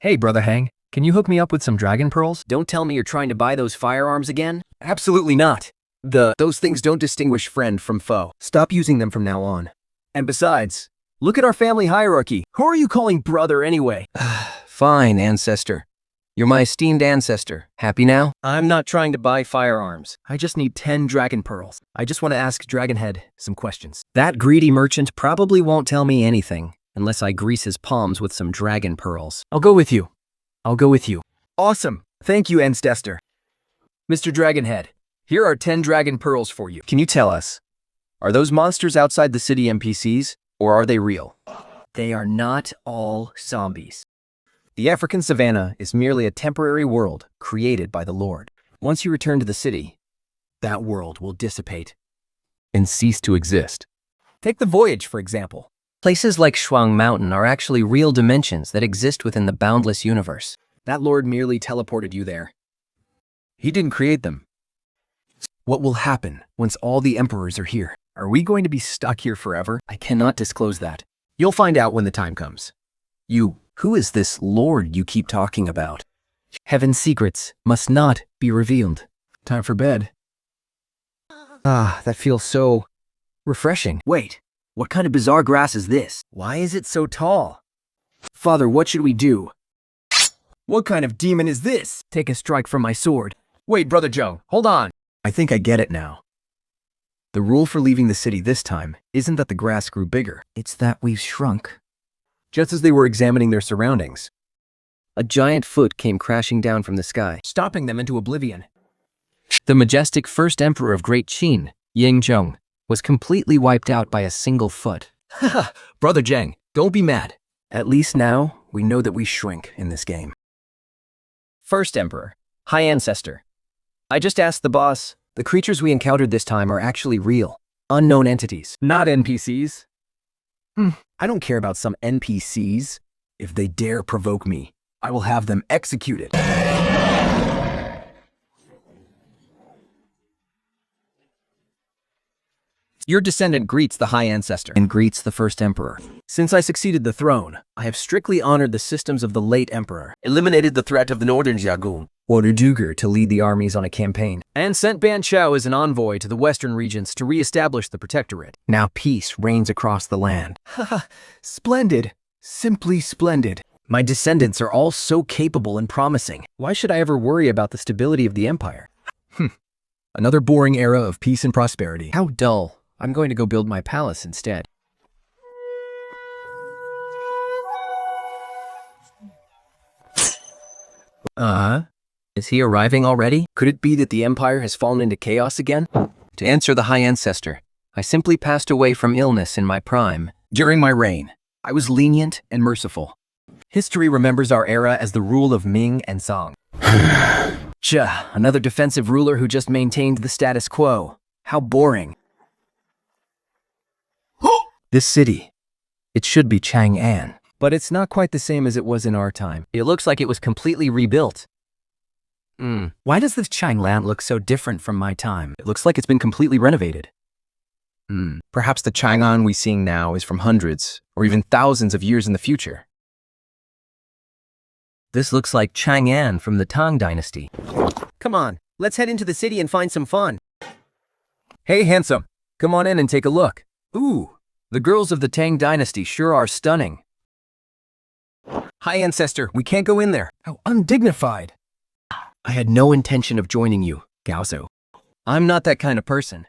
Hey, Brother Hang, can you hook me up with some dragon pearls? Don't tell me you're trying to buy those firearms again. Absolutely not. Those things don't distinguish friend from foe. Stop using them from now on. And besides, look at our family hierarchy. Who are you calling brother anyway? Fine, Ancestor. You're my esteemed ancestor. Happy now? I'm not trying to buy firearms. I just need 10 dragon pearls. I just want to ask Dragonhead some questions. That greedy merchant probably won't tell me anything unless I grease his palms with some dragon pearls. I'll go with you. Awesome. Thank you, Ancestor. Mr. Dragonhead, here are 10 dragon pearls for you. Can you tell us, are those monsters outside the city NPCs, or are they real? They are not all zombies. The African savannah is merely a temporary world created by the Lord. Once you return to the city, that world will dissipate and cease to exist. Take the voyage, for example. Places like Shuang Mountain are actually real dimensions that exist within the boundless universe. That lord merely teleported you there. He didn't create them. What will happen once all the emperors are here? Are we going to be stuck here forever? I cannot disclose that. You'll find out when the time comes. Who is this Lord you keep talking about? Heaven's secrets must not be revealed. Time for bed. Ah, that feels so refreshing. Wait, what kind of bizarre grass is this? Why is it so tall? Father, what should we do? What kind of demon is this? Take a strike from my sword. Wait, Brother Joe, hold on. I think I get it now. The rule for leaving the city this time isn't that the grass grew bigger. It's that we've shrunk. Just as they were examining their surroundings, A giant foot came crashing down from the sky. Stopping them into oblivion. The majestic first emperor of Great Qin, Yingzhong, was completely wiped out by a single foot. Haha, Brother Zheng, don't be mad. at least now we know that we shrink in this game. First Emperor, High Ancestor. I just asked the boss. The creatures we encountered this time are actually real, unknown entities. Not NPCs. I don't care about some NPCs. If they dare provoke me, I will have them executed. Your descendant greets the High Ancestor And greets the first emperor. Since I succeeded the throne, I have strictly honored the systems of the late emperor, eliminated the threat of the Northern Xiaogun, Ordered Duger to lead the armies on a campaign. and sent Ban Chao as an envoy to the western regions to re-establish the protectorate. Now peace reigns across the land. Haha, splendid. Simply splendid. My descendants are all so capable and promising. Why should I ever worry about the stability of the empire? Another boring era of peace and prosperity. How dull. I'm going to go build my palace instead. Is he arriving already? Could it be that the empire has fallen into chaos again? To answer the High Ancestor, I simply passed away from illness in my prime. During my reign, I was lenient and merciful. History remembers our era as the rule of Ming and Song. Another defensive ruler who just maintained the status quo. How boring. This city, it should be Chang'an, but it's not quite the same as it was in our time. It looks like it was completely rebuilt. Why does this Chang'an look so different from my time? It looks like it's been completely renovated. Perhaps the Chang'an we're seeing now is from hundreds or even thousands of years in the future. This looks like Chang'an from the Tang Dynasty. Come on, let's head into the city and find some fun. Hey, handsome. Come on in and take a look. Ooh, the girls of the Tang Dynasty sure are stunning. Hi, Ancestor, we can't go in there. How undignified. I had no intention of joining you, Gaozo. I'm not that kind of person.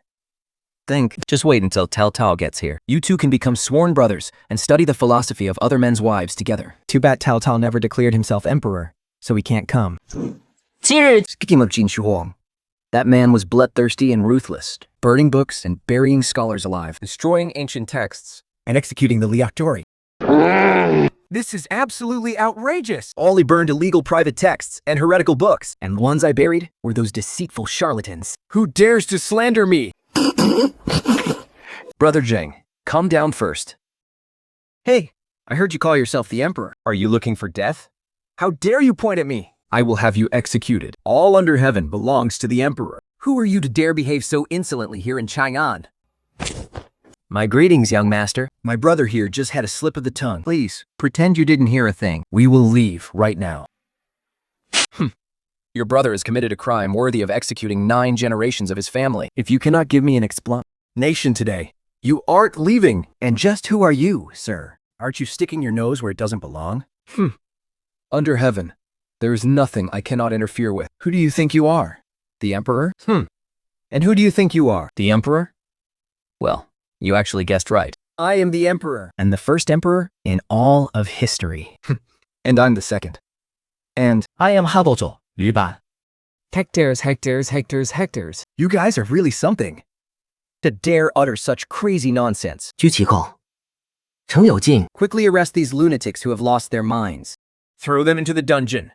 Just wait until Tao Tao gets here. You two can become sworn brothers and study the philosophy of other men's wives together. Too bad Tao Tao never declared himself emperor, so he can't come. Speaking of Qin Shi Huang, that man was bloodthirsty and ruthless, burning books and burying scholars alive, destroying ancient texts, And executing the Liaktori. This is absolutely outrageous. All he burned illegal private texts and heretical books, and the ones I buried were those deceitful charlatans. Who dares to slander me? Brother Zheng, calm down first. Hey, I heard you call yourself the emperor. Are you looking for death? How dare you point at me? I will have you executed. All under heaven belongs to the emperor. Who are you to dare behave so insolently here in Chang'an? My greetings, young master. My brother here just had a slip of the tongue. Please, pretend you didn't hear a thing. We will leave right now. Your brother has committed a crime worthy of executing 9 generations of his family. If you cannot give me an explanation today, you aren't leaving. And just who are you, sir? Aren't you sticking your nose where it doesn't belong? Under heaven, there is nothing I cannot interfere with. Who do you think you are? The emperor? And who do you think you are? The emperor? Well, you actually guessed right. I am the emperor. And the first emperor in all of history. And I'm the second. And I am 哈斗走驴吧 Hectares, hectares, hectares, hectares. you guys are really something. To dare utter such crazy nonsense. 居其后程有进 Quickly arrest these lunatics who have lost their minds. Throw them into the dungeon.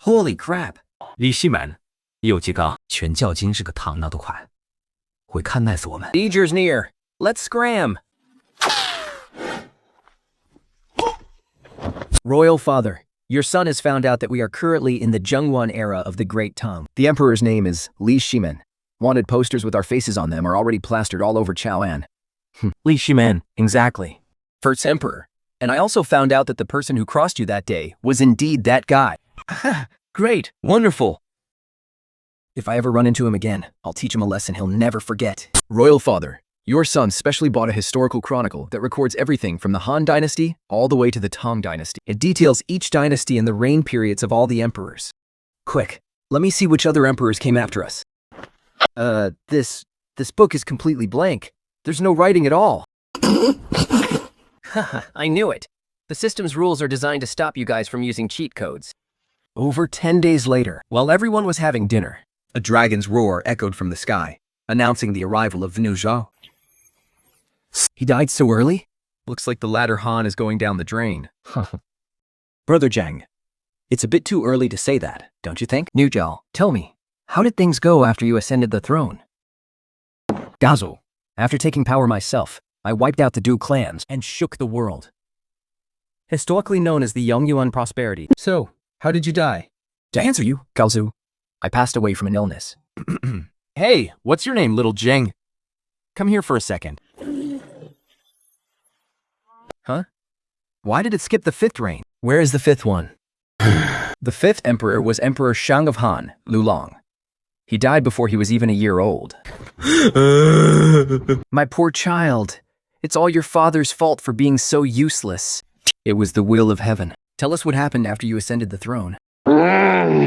Holy crap. 李希满有几个全教经是个唐闹的款，会看耐死我们。 Sieger's near. Let's scram. Royal Father, your son has found out that we are currently in the Zhengwan era of the Great Tang. The emperor's name is Li Shimen. Wanted posters with our faces on them are already plastered all over Chaoan. Li Shimen, exactly. First emperor. And I also found out that the person who crossed you that day was indeed that guy. Great. Wonderful. If I ever run into him again, I'll teach him a lesson he'll never forget. Royal Father, your son specially bought a historical chronicle that records everything from the Han Dynasty all the way to the Tang Dynasty. It details each dynasty and the reign periods of all the emperors. Quick, let me see which other emperors came after us. This book is completely blank. There's no writing at all. Haha, I knew it. The system's rules are designed to stop you guys from using cheat codes. Over 10 days later, while everyone was having dinner, a dragon's roar echoed from the sky, announcing the arrival of Venu Zhao. He died so early? Looks like the latter Han is going down the drain. Brother Zhang, it's a bit too early to say that, don't you think? New Zhao, tell me, how did things go after you ascended the throne? Gazo, after taking power myself, I wiped out the Du clans and shook the world. Historically known as the Yongyuan Prosperity. So, how did you die? To answer you, Gaozu, I passed away from an illness. Hey, what's your name, little Zheng? Come here for a second. Huh? Why did it skip the 5th reign? Where is the 5th one? The 5th emperor was Emperor Shang of Han, Lulong. He died before he was even a year old. My poor child. It's all your father's fault for being so useless. It was the will of heaven. Tell us what happened after you ascended the throne.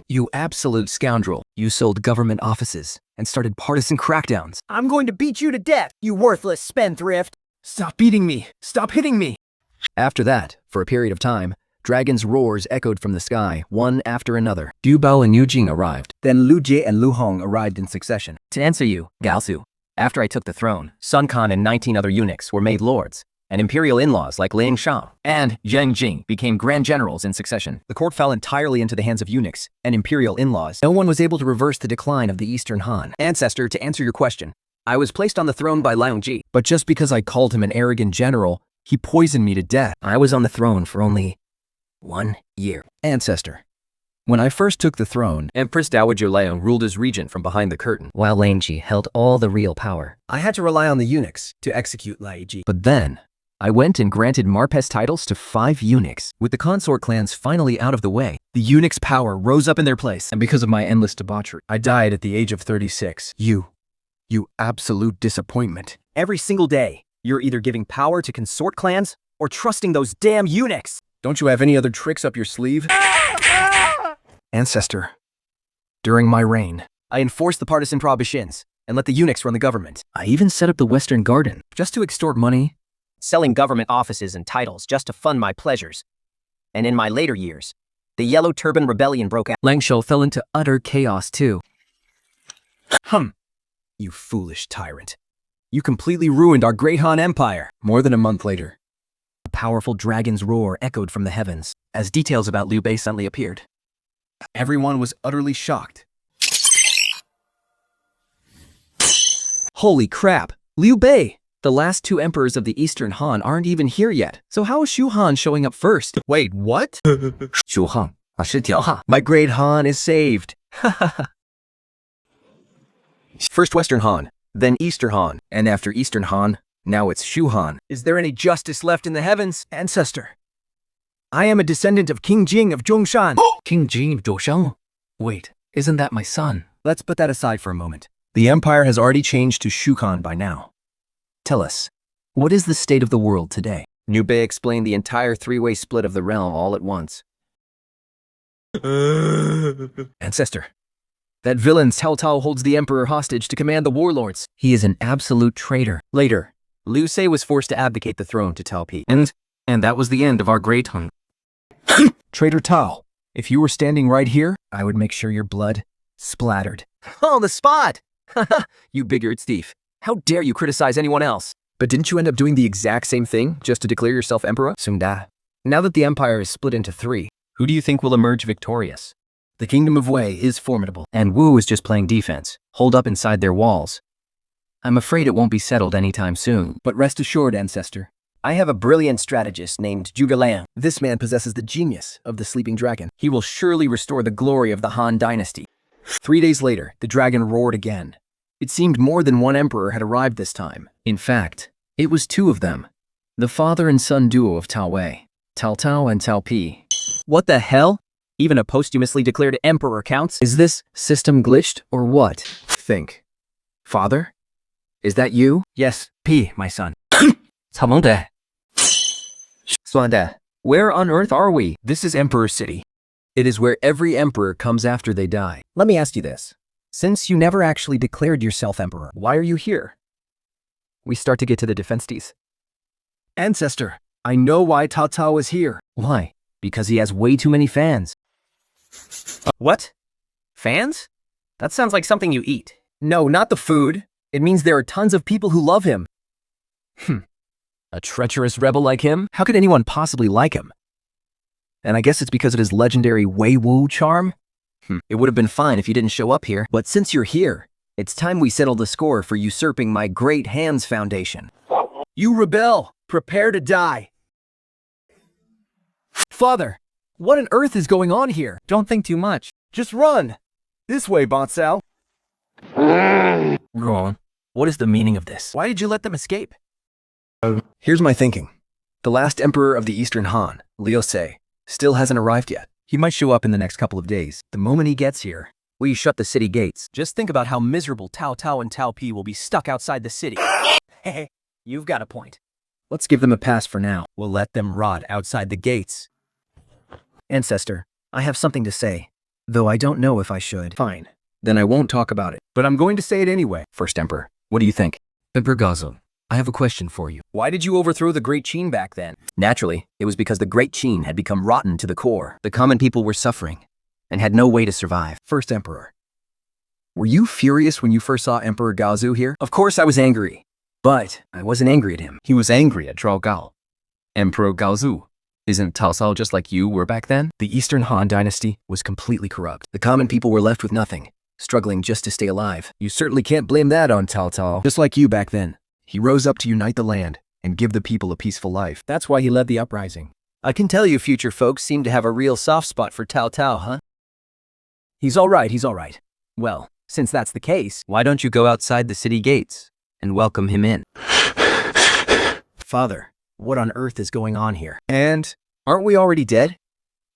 You absolute scoundrel. You sold government offices and started partisan crackdowns. I'm going to beat you to death, you worthless spendthrift. Stop beating me! Stop hitting me! After that, for a period of time, dragons' roars echoed from the sky, one after another. Du Bao and Yu Jing arrived. Then Lu Jie and Lu Hong arrived in succession. To answer you, Gaosu, after I took the throne, Sun Quan and 19 other eunuchs were made lords, and imperial in-laws like Ling Shao and Zheng Jing became grand generals in succession. The court fell entirely into the hands of eunuchs and imperial in-laws. No one was able to reverse the decline of the Eastern Han. Ancestor, to answer your question, I was placed on the throne by Liang Ji. But just because I called him an arrogant general, he poisoned me to death. I was on the throne for only 1 year. Ancestor, when I first took the throne, Empress Dowager Liang ruled as regent from behind the curtain, While Liang Ji held all the real power. I had to rely on the eunuchs to execute Lai Ji. But then, I went and granted Marpes titles to 5 eunuchs. With the consort clans finally out of the way, the eunuchs' power rose up in their place, and because of my endless debauchery, I died at the age of 36. You absolute disappointment. Every single day, you're either giving power to consort clans or trusting those damn eunuchs. Don't you have any other tricks up your sleeve? Ancestor, during my reign, I enforced the partisan prohibitions and let the eunuchs run the government. I even set up the Western Garden just to extort money. Selling government offices and titles just to fund my pleasures. And in my later years, the Yellow Turban Rebellion broke out. Lang Shou fell into utter chaos too. You foolish tyrant. You completely ruined our great Han Empire. More than a month later, a powerful dragon's roar echoed from the heavens as details about Liu Bei suddenly appeared. Everyone was utterly shocked. Holy crap! Liu Bei! The last 2 emperors of the Eastern Han aren't even here yet, so how is Shu Han showing up first? Wait, what? Shu Han, 是条汉. My great Han is saved! First Western Han, then Eastern Han, and after Eastern Han, now it's Shu Han. Is there any justice left in the heavens, ancestor? I am a descendant of King Jing of Zhongshan. King Jing of Zhongshan? Wait, isn't that my son? Let's put that aside for a moment. The empire has already changed to Shu Han by now. Tell us, what is the state of the world today? Liu Bei explained the entire 3-way split of the realm all at once. Ancestor, that villain Cao Cao holds the emperor hostage to command the warlords. He is an absolute traitor. Later, Liu Sei was forced to abdicate the throne to Tao Pi. And that was the end of our great Han. Traitor Tao, if you were standing right here, I would make sure your blood splattered. On the spot! You big-eared thief. How dare you criticize anyone else? But didn't you end up doing the exact same thing just to declare yourself emperor? Sunda. Now that the empire is split into 3, who do you think will emerge victorious? The kingdom of Wei is formidable, and Wu is just playing defense, holed up inside their walls. I'm afraid it won't be settled anytime soon. But rest assured, ancestor, I have a brilliant strategist named Zhuge Liang. This man possesses the genius of the sleeping dragon. He will surely restore the glory of the Han dynasty. 3 days later, the dragon roared again. It seemed more than 1 emperor had arrived this time. In fact, it was 2 of them. The father and son duo of Tao Wei, Tao Tao and Tao Pi. What the hell? Even a posthumously declared emperor counts? Is this system glitched or what? Think. Father? Is that you? Yes, Pi, my son. 草蒙的. Swanda, where on earth are we? This is Emperor City. It is where every emperor comes after they die. Let me ask you this. Since you never actually declared yourself emperor, why are you here? We start to get to the dynasties. Ancestor, I know why Cao Cao is here. Why? Because he has way too many fans. What? Fans? That sounds like something you eat. No, not the food. It means there are tons of people who love him. A treacherous rebel like him? How could anyone possibly like him? And I guess it's because of his legendary Wei Wu charm? It would have been fine if you didn't show up here. But since you're here, it's time we settle the score for usurping my great Han's foundation. You rebel! Prepare to die! Father, what on earth is going on here? Don't think too much. Just run! This way, Bonsal. Wrong. What is the meaning of this? Why did you let them escape? Here's my thinking. The last emperor of the Eastern Han, Liu Sei, still hasn't arrived yet. He might show up in the next couple of days. The moment he gets here, we shut the city gates. Just think about how miserable Tao Tao and Tao Pi will be stuck outside the city. Hey, you've got a point. Let's give them a pass for now. We'll let them rot outside the gates. Ancestor, I have something to say, though I don't know if I should. Fine. Then I won't talk about it, but I'm going to say it anyway. First Emperor, what do you think? Emperor Gaozu, I have a question for you. Why did you overthrow the Great Qin back then? Naturally, it was because the Great Qin had become rotten to the core. The common people were suffering and had no way to survive. First Emperor, were you furious when you first saw Emperor Gaozu here? Of course I was angry, but I wasn't angry at him. He was angry at Zhao Gao. Emperor Gaozu. Isn't Cao Cao just like you were back then? The Eastern Han dynasty was completely corrupt. The common people were left with nothing, struggling just to stay alive. You certainly can't blame that on Cao Cao. Just like you back then. He rose up to unite the land and give the people a peaceful life. That's why he led the uprising. I can tell you future folks seem to have a real soft spot for Cao Cao, huh? He's all right. Well, since that's the case, why don't you go outside the city gates and welcome him in? Father, what on earth is going on here? And aren't we already dead?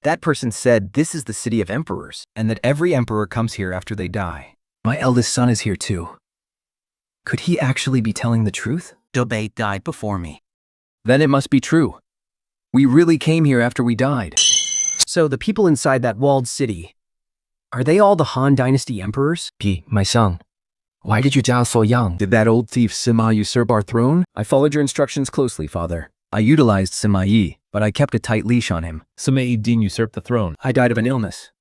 That person said this is the city of emperors, and that every emperor comes here after they die. My eldest son is here too. Could he actually be telling the truth? Dobei died before me. Then it must be true. We really came here after we died. So the people inside that walled city, are they all the Han Dynasty emperors? My son, why did you die so young? Did that old thief Sima usurp our throne? I followed your instructions closely, Father. I utilized Sima Yi, but I kept a tight leash on him. Sima Yi didn't usurp the throne. I died of an illness.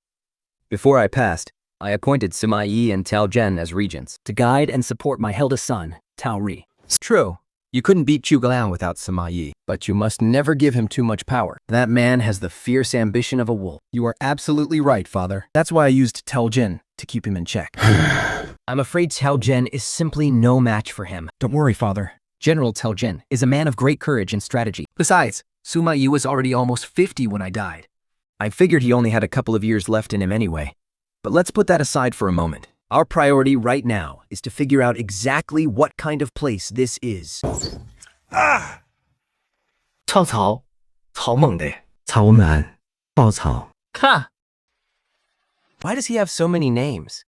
Before I passed, I appointed Sima Yi and Tao Zhen as regents to guide and support my eldest son, Tao Ri. True, you couldn't beat Zhuge Liang without Sima Yi, but you must never give him too much power. That man has the fierce ambition of a wolf. You are absolutely right, Father. That's why I used Tao Zhen to keep him in check. I'm afraid Tao Zhen is simply no match for him. Don't worry, Father. General Tao Zhen is a man of great courage and strategy. Besides, Sima Yi was already almost 50 when I died. I figured he only had a couple of years left in him anyway. But let's put that aside for a moment. Our priority right now is to figure out exactly what kind of place this is. 超曹，曹猛的，曹南，暴曹。 Ha! Why does he have so many names?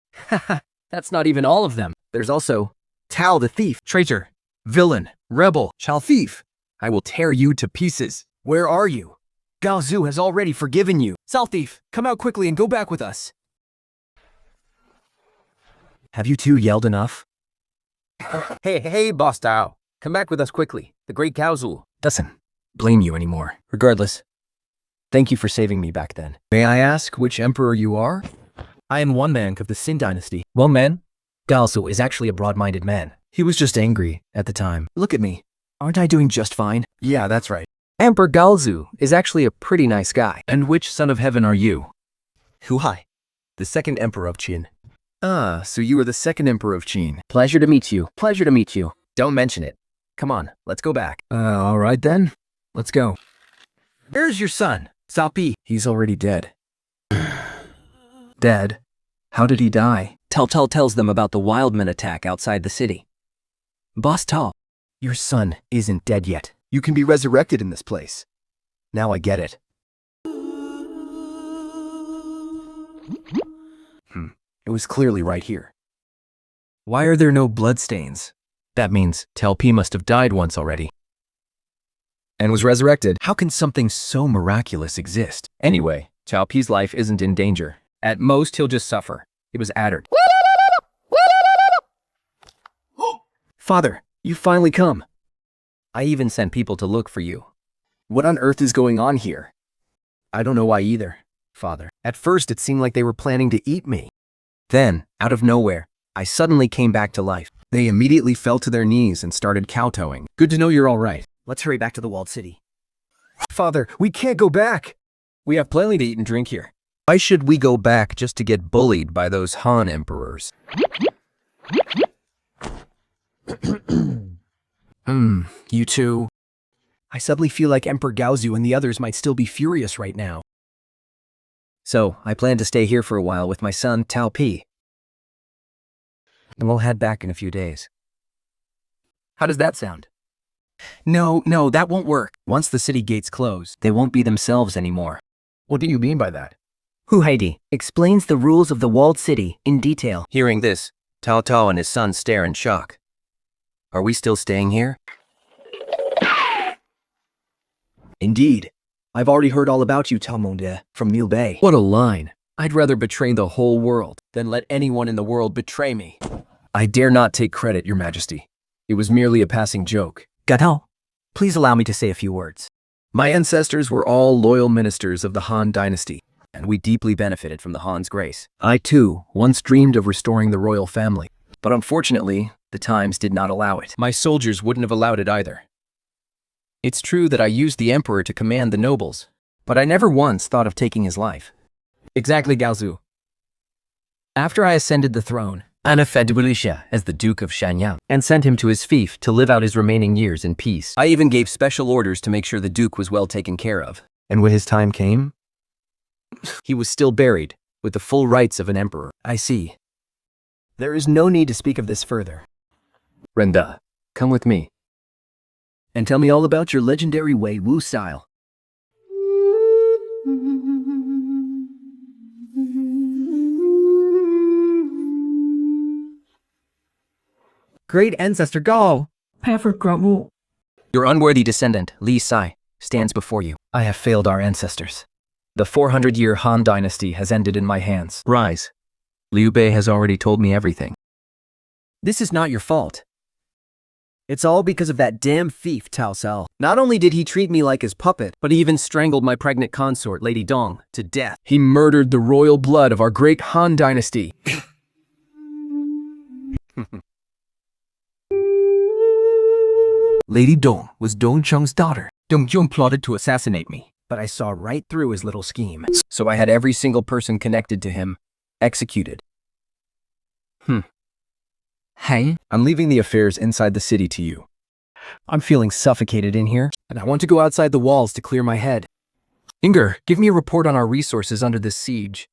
That's not even all of them. There's also Tao the thief, traitor, villain, rebel, Chao thief. I will tear you to pieces. Where are you? Gaozu has already forgiven you. Cao thief, come out quickly and go back with us. Have you two yelled enough? Hey, Boss Tao. Come back with us quickly. The great Gaozu doesn't blame you anymore. Regardless, thank you for saving me back then. May I ask which emperor you are? I am one man of the Qin dynasty. One man? Gaozu is actually a broad-minded man. He was just angry at the time. Look at me. Aren't I doing just fine? Yeah, that's right. Emperor Gaozu is actually a pretty nice guy. And which son of heaven are you? Hu Hai, the second emperor of Qin. Ah, so you are the second emperor of Qin. Pleasure to meet you. Pleasure to meet you. Don't mention it. Come on, let's go back. All right then. Let's go. Where's your son, Cao Pi? He's already dead. Dead? How did he die? Tao tells them about the Wildman attack outside the city. Boss Tao, your son isn't dead yet. You can be resurrected in this place. Now I get it. It was clearly right here. Why are there no bloodstains? That means Tao Pi must have died once already. And was resurrected. How can something so miraculous exist? Anyway, Cao Pi's life isn't in danger. At most, he'll just suffer. It was Addered. Father, you finally come. I even sent people to look for you. What on earth is going on here? I don't know why either, Father. At first, it seemed like they were planning to eat me. Then, out of nowhere, I suddenly came back to life. They immediately fell to their knees and started kowtowing. Good to know you're all right. Let's hurry back to the walled city. Father, we can't go back. We have plenty to eat and drink here. Why should we go back just to get bullied by those Han emperors? You two. I suddenly feel like Emperor Gaozu and the others might still be furious right now. So, I plan to stay here for a while with my son, Tao Pi. And we'll head back in a few days. How does that sound? No, that won't work. Once the city gates close, they won't be themselves anymore. What do you mean by that? Hu Haidi explains the rules of the walled city in detail. Hearing this, Tao Tao and his son stare in shock. Are we still staying here? Indeed. I've already heard all about you, Cao Mengde, from Liu Bei. What a line. I'd rather betray the whole world than let anyone in the world betray me. I dare not take credit, Your Majesty. It was merely a passing joke. Gatao, please allow me to say a few words. My ancestors were all loyal ministers of the Han dynasty, And we deeply benefited from the Han's grace. I too once dreamed of restoring the royal family, but unfortunately, the times did not allow it. My soldiers wouldn't have allowed it either. It's true that I used the emperor to command the nobles, but I never once thought of taking his life. Exactly, Gaozu. After I ascended the throne, Anna fed Wulisha as the Duke of Shanyang and sent him to his fief to live out his remaining years in peace. I even gave special orders to make sure the Duke was well taken care of. And when his time came, he was still buried with the full rights of an emperor. I see. There is no need to speak of this further. Renda, come with me. And tell me all about your legendary Wei Wu style. Great ancestor Gao. Your unworthy descendant, Li Sai, stands before you. I have failed our ancestors. The 400-year Han dynasty has ended in my hands. Rise. Liu Bei has already told me everything. This is not your fault. It's all because of that damn thief, Cao Cao. Not only did he treat me like his puppet, but he even strangled my pregnant consort, Lady Dong, to death. He murdered the royal blood of our great Han dynasty. Lady Dong was Dong Cheng's daughter. Dong Zhong plotted to assassinate me. But I saw right through his little scheme. So I had every single person connected to him executed. Hey, I'm leaving the affairs inside the city to you. I'm feeling suffocated in here, and I want to go outside the walls to clear my head. Inger, give me a report on our resources under this siege.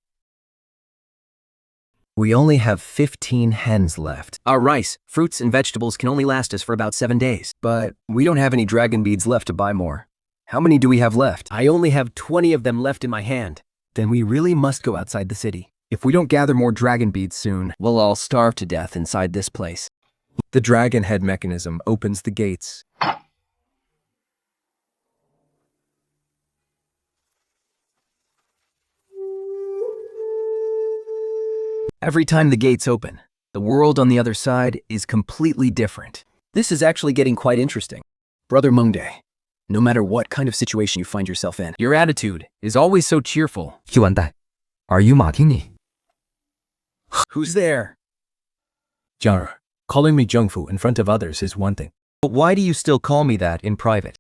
We only have 15 hens left. Our rice, fruits, and vegetables can only last us for about 7 days. But we don't have any dragon beads left to buy more. How many do we have left? I only have 20 of them left in my hand. Then we really must go outside the city. If we don't gather more dragon beads soon, We'll all starve to death inside this place. the dragon head mechanism opens the gates. Every time the gates open, the world on the other side is completely different. This is actually getting quite interesting. Brother Mengde, No matter what kind of situation you find yourself in, your attitude is always so cheerful. 玉完代，Are you 马丁尼？ Who's there? Jiang, calling me Zhengfu in front of others is one thing. But why do you still call me that in private?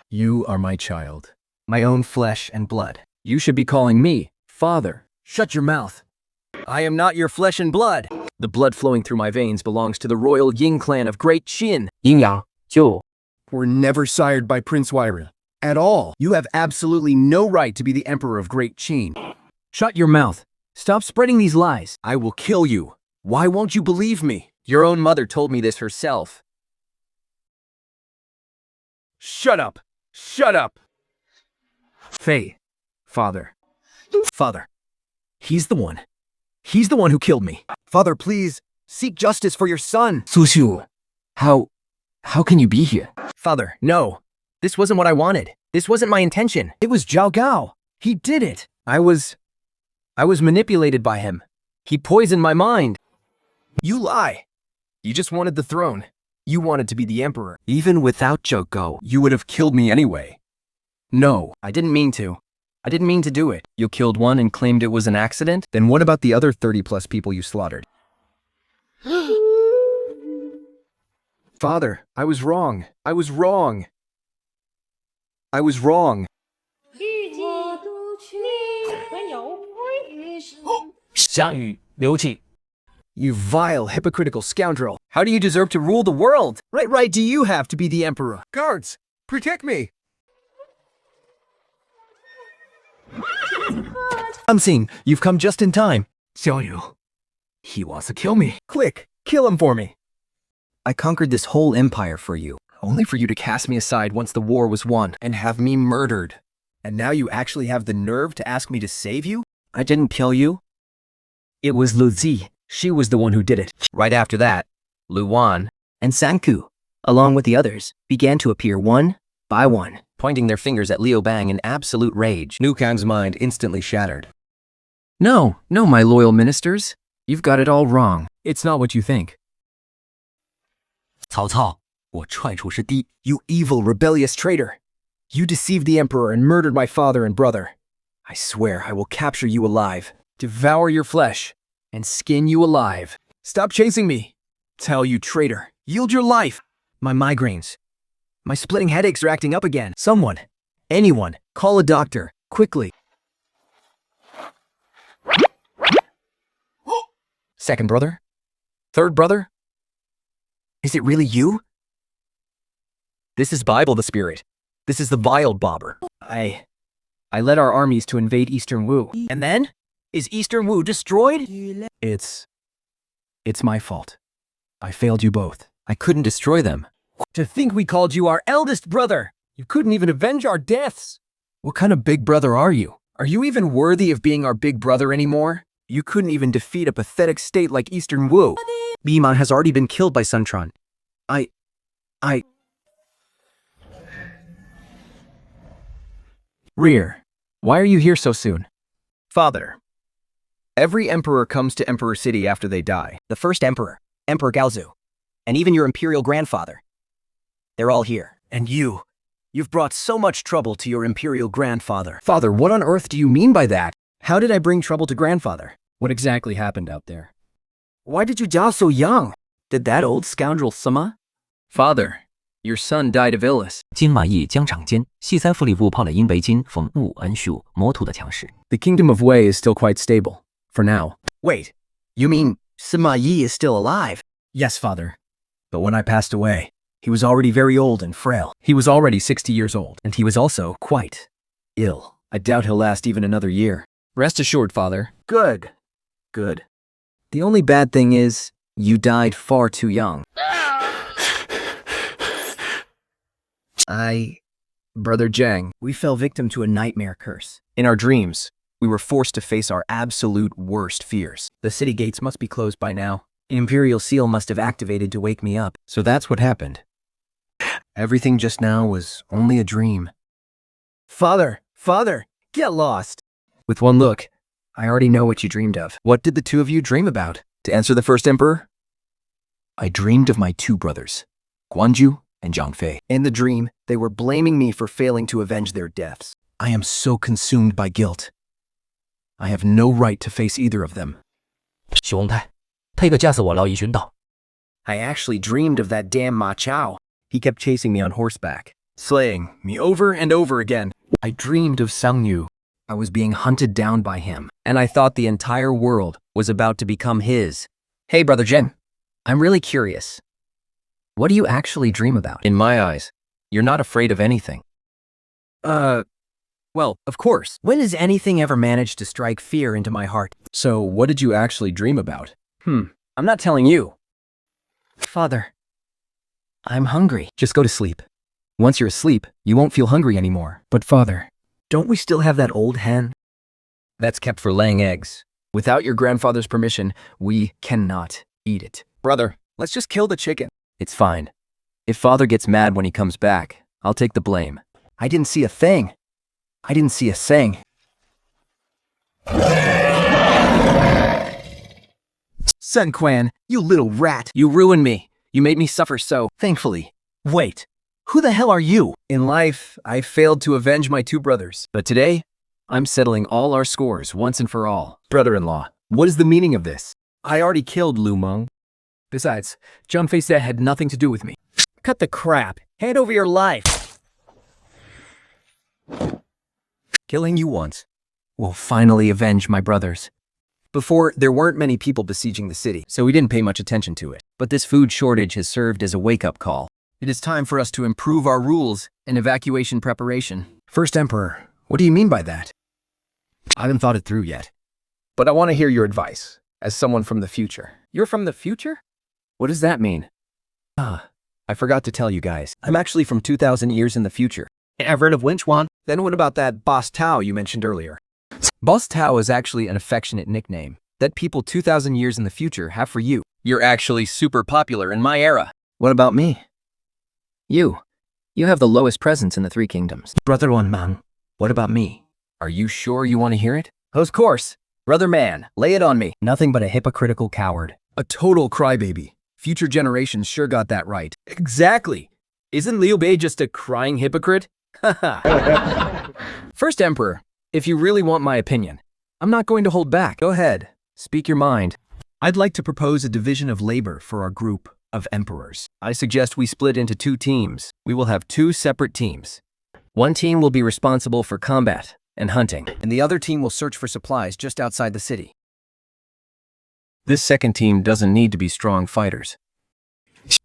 You are my child. My own flesh and blood. You should be calling me Father. Shut your mouth. I am not your flesh and blood. The blood flowing through my veins belongs to the royal Ying clan of Great Qin. 阴阳就 Were never sired by Prince Waira. At all. You have absolutely no right to be the Emperor of Great Qin. Shut your mouth. Stop spreading these lies. I will kill you. Why won't you believe me? Your own mother told me this herself. Shut up. Shut up. Fei. Father. Father. He's the one. He's the one who killed me. Father, please, seek justice for your son. 苏秀, how can you be here? Father, no. This wasn't what I wanted. This wasn't my intention. It was Zhao Gao. He did it. I was manipulated by him. He poisoned my mind. You lie. You just wanted the throne. You wanted to be the emperor. Even without Zhao Gao, you would have killed me anyway. No. I didn't mean to. I didn't mean to do it. You killed one and claimed it was an accident? Then what about the other 30+ people you slaughtered? Father, I was wrong. I was wrong. I was wrong. 项羽、刘启 You vile, hypocritical scoundrel. How do you deserve to rule the world? What right do you have to be the emperor? Guards, protect me. Unseen, you've come just in time. 小友, he wants to kill me. Quick, kill him for me. I conquered this whole empire for you. Only for you to cast me aside once the war was won and have me murdered. And now you actually have the nerve to ask me to save you? I didn't kill you. It was Lu Zi. She was the one who did it. Right after that, Lu Wan and Sanku, along with the others, began to appear one by one. pointing their fingers at Liu Bang in absolute rage. Liu Kang's mind instantly shattered. No, no, my loyal ministers. You've got it all wrong. It's not what you think. 曹操，我踹出师弟。 You evil, rebellious traitor! You deceived the emperor and murdered my father and brother. I swear I will capture you alive, Devour your flesh and skin you alive. stop chasing me. Tell you traitor, yield your life. My migraines. My splitting headaches are acting up again. Someone, anyone, call a doctor, quickly. Second brother? Third brother? Is it really you? This is Bible the Spirit. This is the vile bobber. I led our armies to invade Eastern Wu. And then? Is Eastern Wu destroyed? It's my fault. I failed you both. I couldn't destroy them. To think we called you our eldest brother! You couldn't even avenge our deaths! What kind of big brother are you? Are you even worthy of being our big brother anymore? You couldn't even defeat a pathetic state like Eastern Wu. Bima has already been killed by Suntron. Rear, why are you here so soon? Father. Every emperor comes to Emperor City after they die. The first emperor, Emperor Gaozu, and even your imperial grandfather. They're all here. And you've brought so much trouble to your imperial grandfather. Father, what on earth do you mean by that? How did I bring trouble to grandfather? What exactly happened out there? Why did you die so young? Did that old scoundrel Sima? Father, your son died of illness. 金马邑疆场间，西塞弗里vụ炮了因为金冯兀恩树魔土的强势。 The kingdom of Wei is still quite stable. For now. Wait, you mean Sima Yi is still alive? Yes, father. But when I passed away, he was already very old and frail. He was already 60 years old, and he was also quite ill. I doubt he'll last even another year. Rest assured, Father. Good. The only bad thing is, you died far too young. Brother Zhang, We fell victim to a nightmare curse. in our dreams, we were forced to face our absolute worst fears. The city gates must be closed by now. An imperial seal must have activated to wake me up. So that's what happened. Everything just now was only a dream. Father, get lost. With one look, I already know what you dreamed of. What did the two of you dream about? To answer the first emperor, I dreamed of my two brothers, Guanju and Zhang Fei. In the dream, they were blaming me for failing to avenge their deaths. I am so consumed by guilt. I have no right to face either of them. 许宏泰，他一个架死我劳役军道。 I actually dreamed of that damn Ma Chao. He kept chasing me on horseback, slaying me over and over again. I dreamed of Sang Yu. I was being hunted down by him. And I thought the entire world was about to become his. Hey, Brother Jen, I'm really curious. What do you actually dream about? In my eyes, you're not afraid of anything. Well, of course. When has anything ever managed to strike fear into my heart? So what did you actually dream about? I'm not telling you. Father, I'm hungry. Just go to sleep. Once you're asleep, you won't feel hungry anymore. But Father, Don't we still have that old hen? That's kept for laying eggs. Without your grandfather's permission, we cannot eat it. Brother, let's just kill the chicken. It's fine. If father gets mad when he comes back, I'll take the blame. I didn't see a thing. I didn't see a thing. Sun Quan, you little rat. You ruined me. You made me suffer so, thankfully. Wait, who the hell are you? In life, I failed to avenge my two brothers. But today, I'm settling all our scores once and for all. Brother-in-law, what is the meaning of this? I already killed Lu Meng. besides, Zhang Fei said had nothing to do with me. Cut the crap. Hand over your life. Killing you once will finally avenge my brothers. Before, there weren't many people besieging the city, so we didn't pay much attention to it. But this food shortage has served as a wake-up call. It is time for us to improve our rules and evacuation preparation. First Emperor, what do you mean by that? I haven't thought it through yet. But I want to hear your advice, as someone from the future. You're from the future? What does that mean? I forgot to tell you guys. I'm actually from 2,000 years in the future. Ever heard of Winchwan? Then what about that Boss Tao you mentioned earlier? Boss Tao is actually an affectionate nickname that people 2,000 years in the future have for you. You're actually super popular in my era. What about me? You. You have the lowest presence in the three kingdoms. Brother One Man, what about me? Are you sure you want to hear it? Of course. Brother man, lay it on me. Nothing but a hypocritical coward. A total crybaby. Future generations sure got that right. Exactly. Isn't Liu Bei just a crying hypocrite? First Emperor, if you really want my opinion, I'm not going to hold back. Go ahead. Speak your mind. I'd like to propose a division of labor for our group of emperors. I suggest we split into 2 teams. We will have 2 separate teams. One team will be responsible for combat and hunting, And the other team will search for supplies just outside the city. this second team doesn't need to be strong fighters.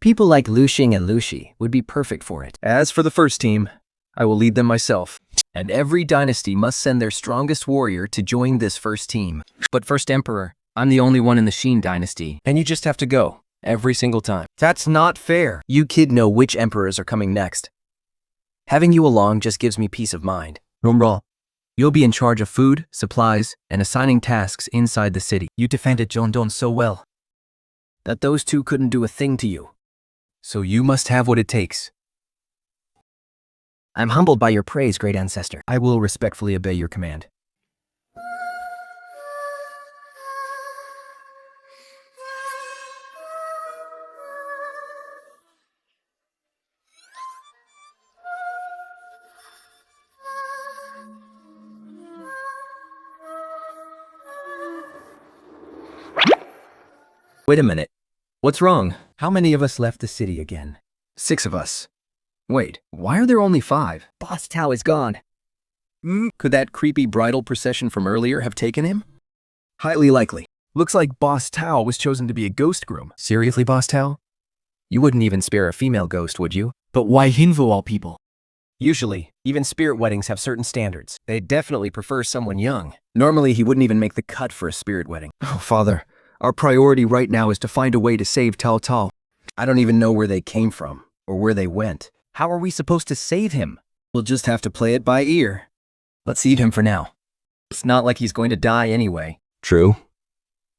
People like Lu Xing and Lu Shi would be perfect for it. As for the first team, I will lead them myself. And every dynasty must send their strongest warrior to join this first team. But First Emperor, I'm the only one in the Qin dynasty, and you just have to go every single time. That's not fair. You kid know which emperors are coming next. Having you along just gives me peace of mind. Rumble. You'll be in charge of food, supplies, and assigning tasks inside the city. You defended Zhongdong so well. That those 2 couldn't do a thing to you. So you must have what it takes. I'm humbled by your praise, great ancestor. I will respectfully obey your command. Wait a minute. What's wrong? How many of us left the city again? 6 of us. Wait, why are there only 5? Boss Tao is gone. Could that creepy bridal procession from earlier have taken him? Highly likely. Looks like Boss Tao was chosen to be a ghost groom. Seriously, Boss Tao? You wouldn't even spare a female ghost, would you? But why Hinvu all people? Usually, even spirit weddings have certain standards. They definitely prefer someone young. Normally, he wouldn't even make the cut for a spirit wedding. Oh, Father, our priority right now is to find a way to save Tao Tao. I don't even know where they came from or where they went. How are we supposed to save him? We'll just have to play it by ear. Let's eat him for now. It's not like he's going to die anyway. True.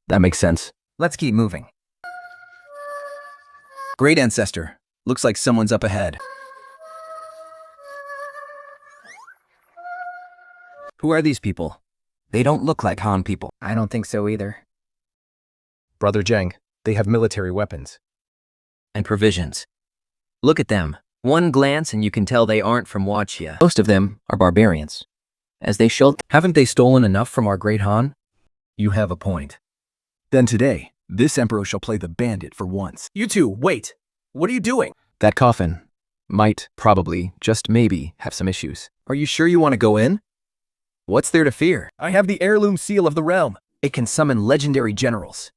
That makes sense. Let's keep moving. Great ancestor. Looks like someone's up ahead. Who are these people? They don't look like Han people. I don't think so either. Brother Zheng, they have military weapons. And provisions. Look at them. One glance and you can tell they aren't from Huaxia. Most of them are barbarians. As they should. Haven't they stolen enough from our great Han? You have a point. Then today, this emperor shall play the bandit for once. You 2, wait. What are you doing? That coffin might, probably, just maybe, have some issues. Are you sure you want to go in? What's there to fear? I have the heirloom seal of the realm. It can summon legendary generals.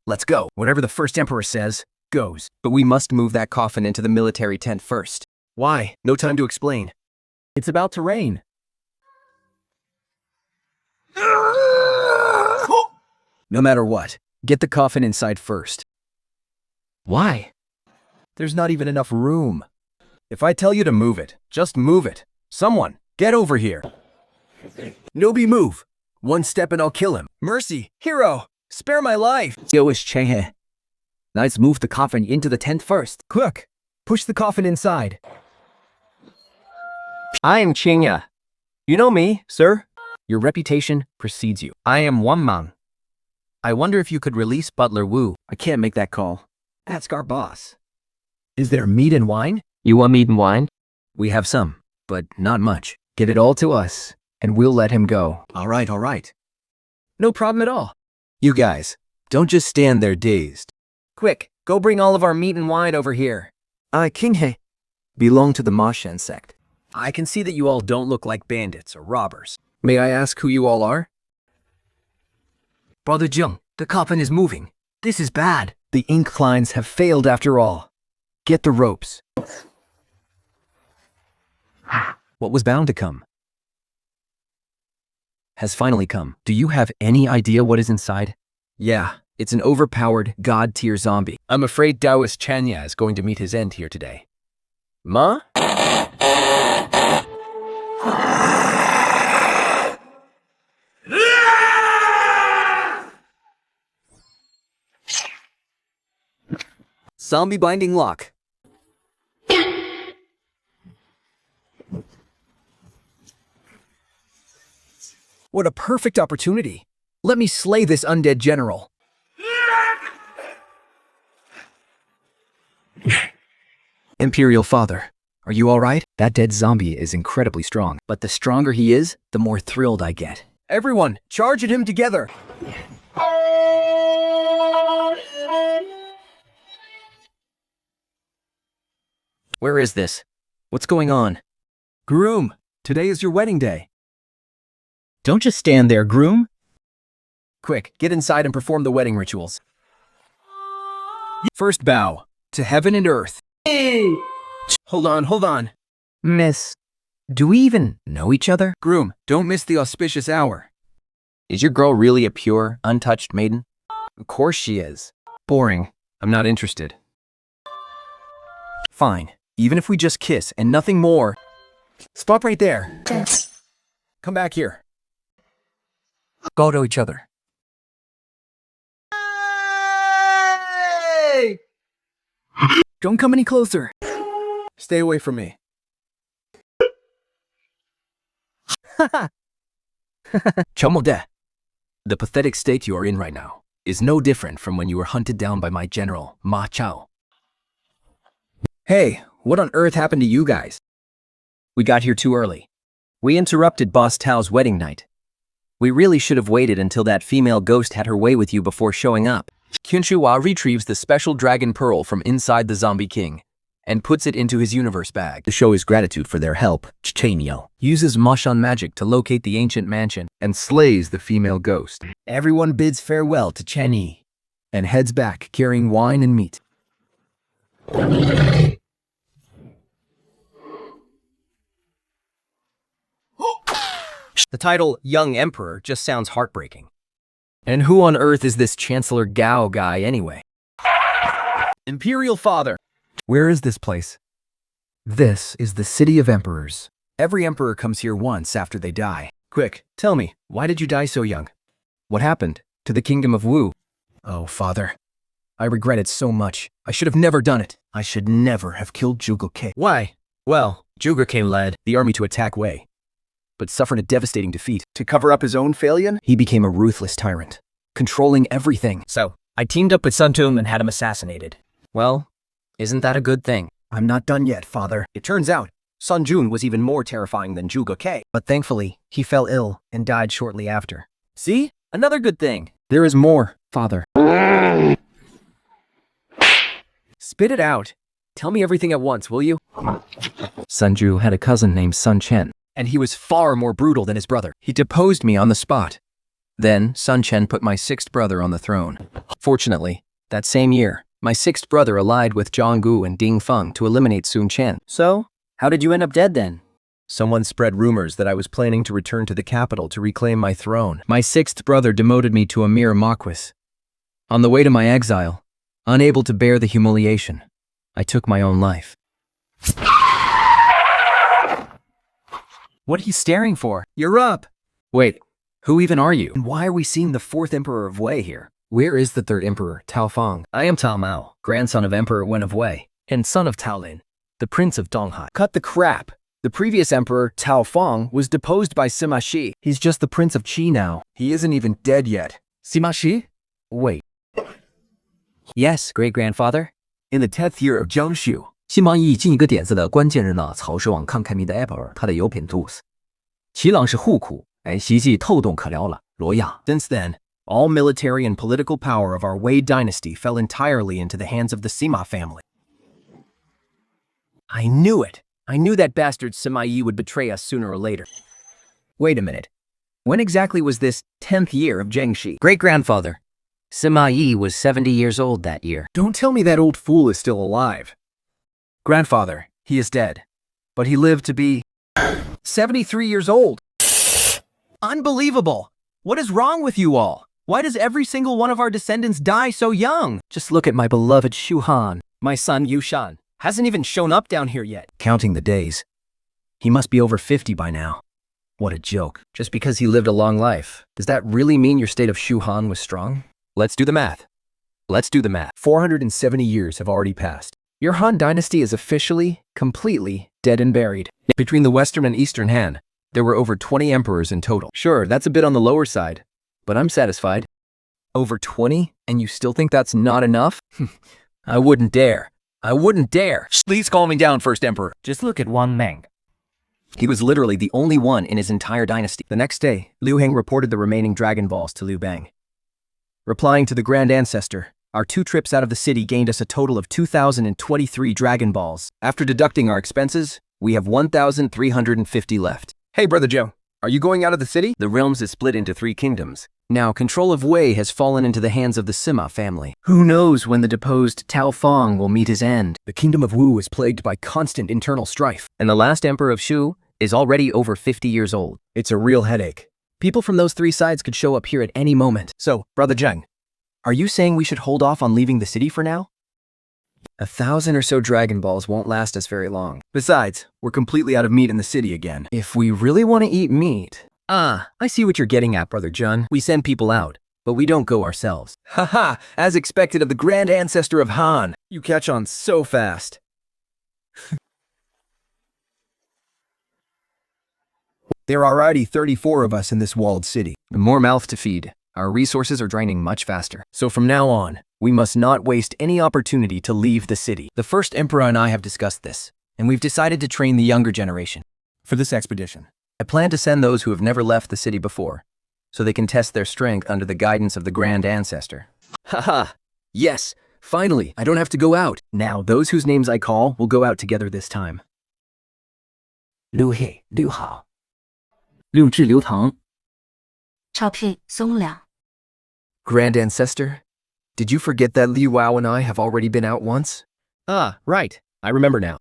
Let's go. Whatever the first emperor says, goes. But we must move that coffin into the military tent first. Why? No time to explain. It's about to rain. No matter what, get the coffin inside first. Why? There's not even enough room. If I tell you to move it, just move it. Someone, get over here. Nobi, move. 1 step and I'll kill him. Mercy, hero, spare my life. Yo is Chehe. Let's move the coffin into the tent first. Quick, push the coffin inside. I am Qingya. You know me, sir? Your reputation precedes you. I am One Man. I wonder if you could release Butler Wu. I can't make that call. Ask our boss. Is there meat and wine? You want meat and wine? We have some, but not much. Give it all to us, and we'll let him go. All right. No problem at all. You guys, don't just stand there dazed. Quick, go bring all of our meat and wine over here. I, King He, belong to the Ma Shen sect. I can see that you all don't look like bandits or robbers. May I ask who you all are? Brother Zheng, the coffin is moving. This is bad. The inclines have failed after all. Get the ropes. What was bound to come has finally come. Do you have any idea what is inside? Yeah, it's an overpowered god-tier zombie. I'm afraid Taoist Chanya is going to meet his end here today. Ma? Zombie binding lock. What a perfect opportunity. Let me slay this undead general. Imperial Father, are you all right? That dead zombie is incredibly strong, but the stronger he is, the more thrilled I get. Everyone, charge at him together. Where is this? What's going on? Groom, today is your wedding day. Don't just stand there, groom. Quick, get inside and perform the wedding rituals. First bow, to heaven and earth. Hold on. Miss, do we even know each other? Groom, don't miss the auspicious hour. Is your girl really a pure, untouched maiden? Of course she is. Boring. I'm not interested. Fine, even if we just kiss and nothing more. Stop right there. Come back here. Go to each other. Don't come any closer. Stay away from me. Chomode. The pathetic state you are in right now is no different from when you were hunted down by my general, Ma Chao. Hey, what on earth happened to you guys? We got here too early. We interrupted Boss Tao's wedding night. We really should have waited until that female ghost had her way with you before showing up. Qin Shi Huang retrieves the special dragon pearl from inside the zombie king and puts it into his universe bag. To show his gratitude for their help, Chenyo Uses Mashan magic to locate the ancient mansion and slays the female ghost. Everyone bids farewell to Chen Yi and heads back carrying wine and meat. The title Young Emperor just sounds heartbreaking. And who on earth is this Chancellor Gao guy anyway? Imperial Father. Where is this place? This is the City of Emperors. Every emperor comes here once after they die. Quick, tell me, why did you die so young? What happened to the kingdom of Wu? Oh, Father. I regret it so much. I should have never done it. I should never have killed Zhuge Ke. Why? Well, Zhuge Ke led the army to attack Wei, but suffered a devastating defeat. To cover up his own failure? He became a ruthless tyrant, controlling everything. So, I teamed up with Sun Tum and had him assassinated. Well, isn't that a good thing? I'm not done yet, Father. It turns out, Sun Jun was even more terrifying than Zhuge Ke. But thankfully, he fell ill and died shortly after. See? Another good thing. There is more, Father. Spit it out. Tell me everything at once, will you? Sun Ju had a cousin named Sun Chen, and he was far more brutal than his brother. He deposed me on the spot. Then, Sun Chen put my sixth brother on the throne. Fortunately, that same year, my sixth brother allied with Zhang Gu and Ding Feng to eliminate Sun Chen. So, how did you end up dead then? Someone spread rumors that I was planning to return to the capital to reclaim my throne. My sixth brother demoted me to a mere marquis. On the way to my exile, unable to bear the humiliation, I took my own life. What are you staring for? You're up! Wait, who even are you? And why are we seeing the fourth emperor of Wei here? Where is the third emperor, Tao Fang? I am Tao Mao, grandson of Emperor Wen of Wei, and son of Tao Lin, the prince of Donghai. Cut the crap! The previous emperor, Tao Fang, was deposed by Sima Shi. He's just the prince of Qi now. He isn't even dead yet. Sima Shi? Wait. Yes, great-grandfather. In the 10th year of Zhongshu, 新王一进一个点子的关键人呢，曹氏王看开明的 Emperor， 他的有品 tools。齐朗是户库，习气透洞可撩了，罗亚。Since then, all military and political power of our Wei dynasty fell entirely into the hands of the Sima family. I knew it. I knew that bastard Sima Yi would betray us sooner or later. Wait a minute. When exactly was this 10th year of Zhengxi? Great-grandfather. Sima Yi was 70 years old that year. Don't tell me that old fool is still alive. Grandfather, he is dead. But he lived to be 73 years old. Unbelievable! What is wrong with you all? Why does every single one of our descendants die so young? Just look at my beloved Shu Han. My son Yushan hasn't even shown up down here yet. Counting the days. He must be over 50 by now. What a joke. Just because he lived a long life, does that really mean your state of Shu Han was strong? Let's do the math. 470 years have already passed. Your Han dynasty is officially, completely dead and buried. Between the Western and Eastern Han, There were over 20 emperors in total. Sure, that's a bit on the lower side, but I'm satisfied. Over 20? And you still think that's not enough? I wouldn't dare. I wouldn't dare. Please calm me down, First Emperor. Just look at Wang Meng. He was literally the only one in his entire dynasty. The next day, Liu Heng reported the remaining Dragon Balls to Liu Bang. Replying to the Grand Ancestor, our 2 trips out of the city gained us a total of 2,023 Dragon Balls. After deducting our expenses, we have 1,350 left. Hey, Brother Joe, are you going out of the city? The realms is split into 3 kingdoms. Now, control of Wei has fallen into the hands of the Sima family. Who knows when the deposed Tao Fong will meet his end? The kingdom of Wu is plagued by constant internal strife. And the last emperor of Shu is already over 50 years old. It's a real headache. People from those 3 sides could show up here at any moment. So, Brother Zheng, Are you saying we should hold off on leaving the city for now? 1,000 or so Dragon Balls won't last us very long. Besides, we're completely out of meat in the city again. If we really want to eat meat... I see what you're getting at, Brother Jun. We send people out, but we don't go ourselves. Haha, as expected of the Grand Ancestor of Han. You catch on so fast. There are already 34 of us in this walled city. More mouth to feed. Our resources are draining much faster. So from now on, we must not waste any opportunity to leave the city. The first emperor and I have discussed this, and we've decided to train the younger generation For this expedition. I plan to send those who have never left the city before, so they can test their strength under the guidance of the Grand Ancestor. Haha, yes, finally, I don't have to go out. Now, those whose names I call will go out together this time. Liu He, Liu Hao. Liu Zhi, Liu Tang. 赵聘、松良。 Grand Ancestor, did you forget that Liu Wao and I have already been out once? Ah, right, I remember now.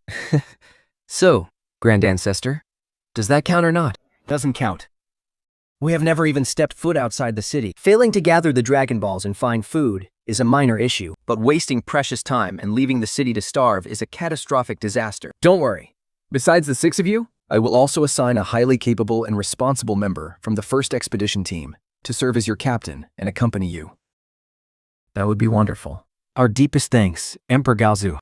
So, Grand Ancestor, does that count or not? Doesn't count. We have never even stepped foot outside the city. Failing to gather the Dragon Balls and find food is a minor issue, but wasting precious time and leaving the city to starve is a catastrophic disaster. Don't worry. Besides the 6 of you, I will also assign a highly capable and responsible member from the first expedition team to serve as your captain and accompany you. That would be wonderful. Our deepest thanks, Emperor Gaozu.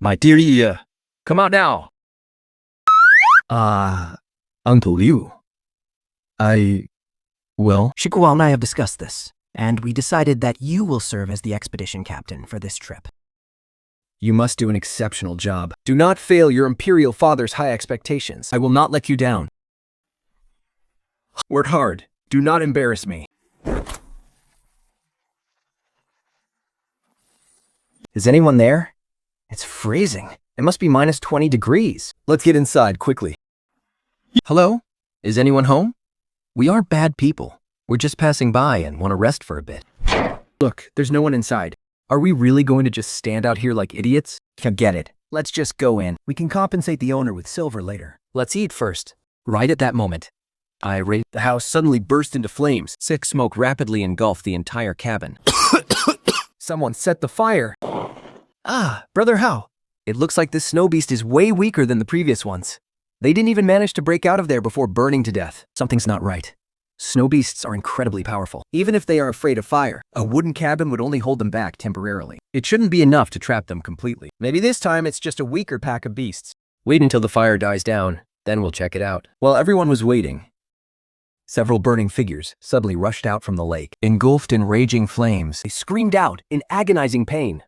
My dear Yi, come out now. Uncle Liu. Well, Shi Huang and I have discussed this, and we decided that you will serve as the expedition captain for this trip. you must do an exceptional job. Do not fail your imperial father's high expectations. I will not let you down. Work hard. Do not embarrass me. Is anyone there? It's freezing. It must be minus 20 degrees. Let's get inside quickly. Hello? Is anyone home? We aren't bad people. We're just passing by and want to rest for a bit. Look, there's no one inside. Are we really going to just stand out here like idiots? Forget it. Let's just go in. We can compensate the owner with silver later. Let's eat first. Right at that moment, The house suddenly burst into flames. thick smoke rapidly engulfed the entire cabin. Someone set the fire. Brother Hao. It looks like this snow beast is way weaker than the previous ones. They didn't even manage to break out of there before burning to death. Something's not right. Snow beasts are incredibly powerful. Even if they are afraid of fire, a wooden cabin would only hold them back temporarily. It shouldn't be enough to trap them completely. Maybe this time it's just a weaker pack of beasts. Wait until the fire dies down, then we'll check it out. While everyone was waiting, several burning figures suddenly rushed out from the lake. Engulfed in raging flames, they screamed out in agonizing pain.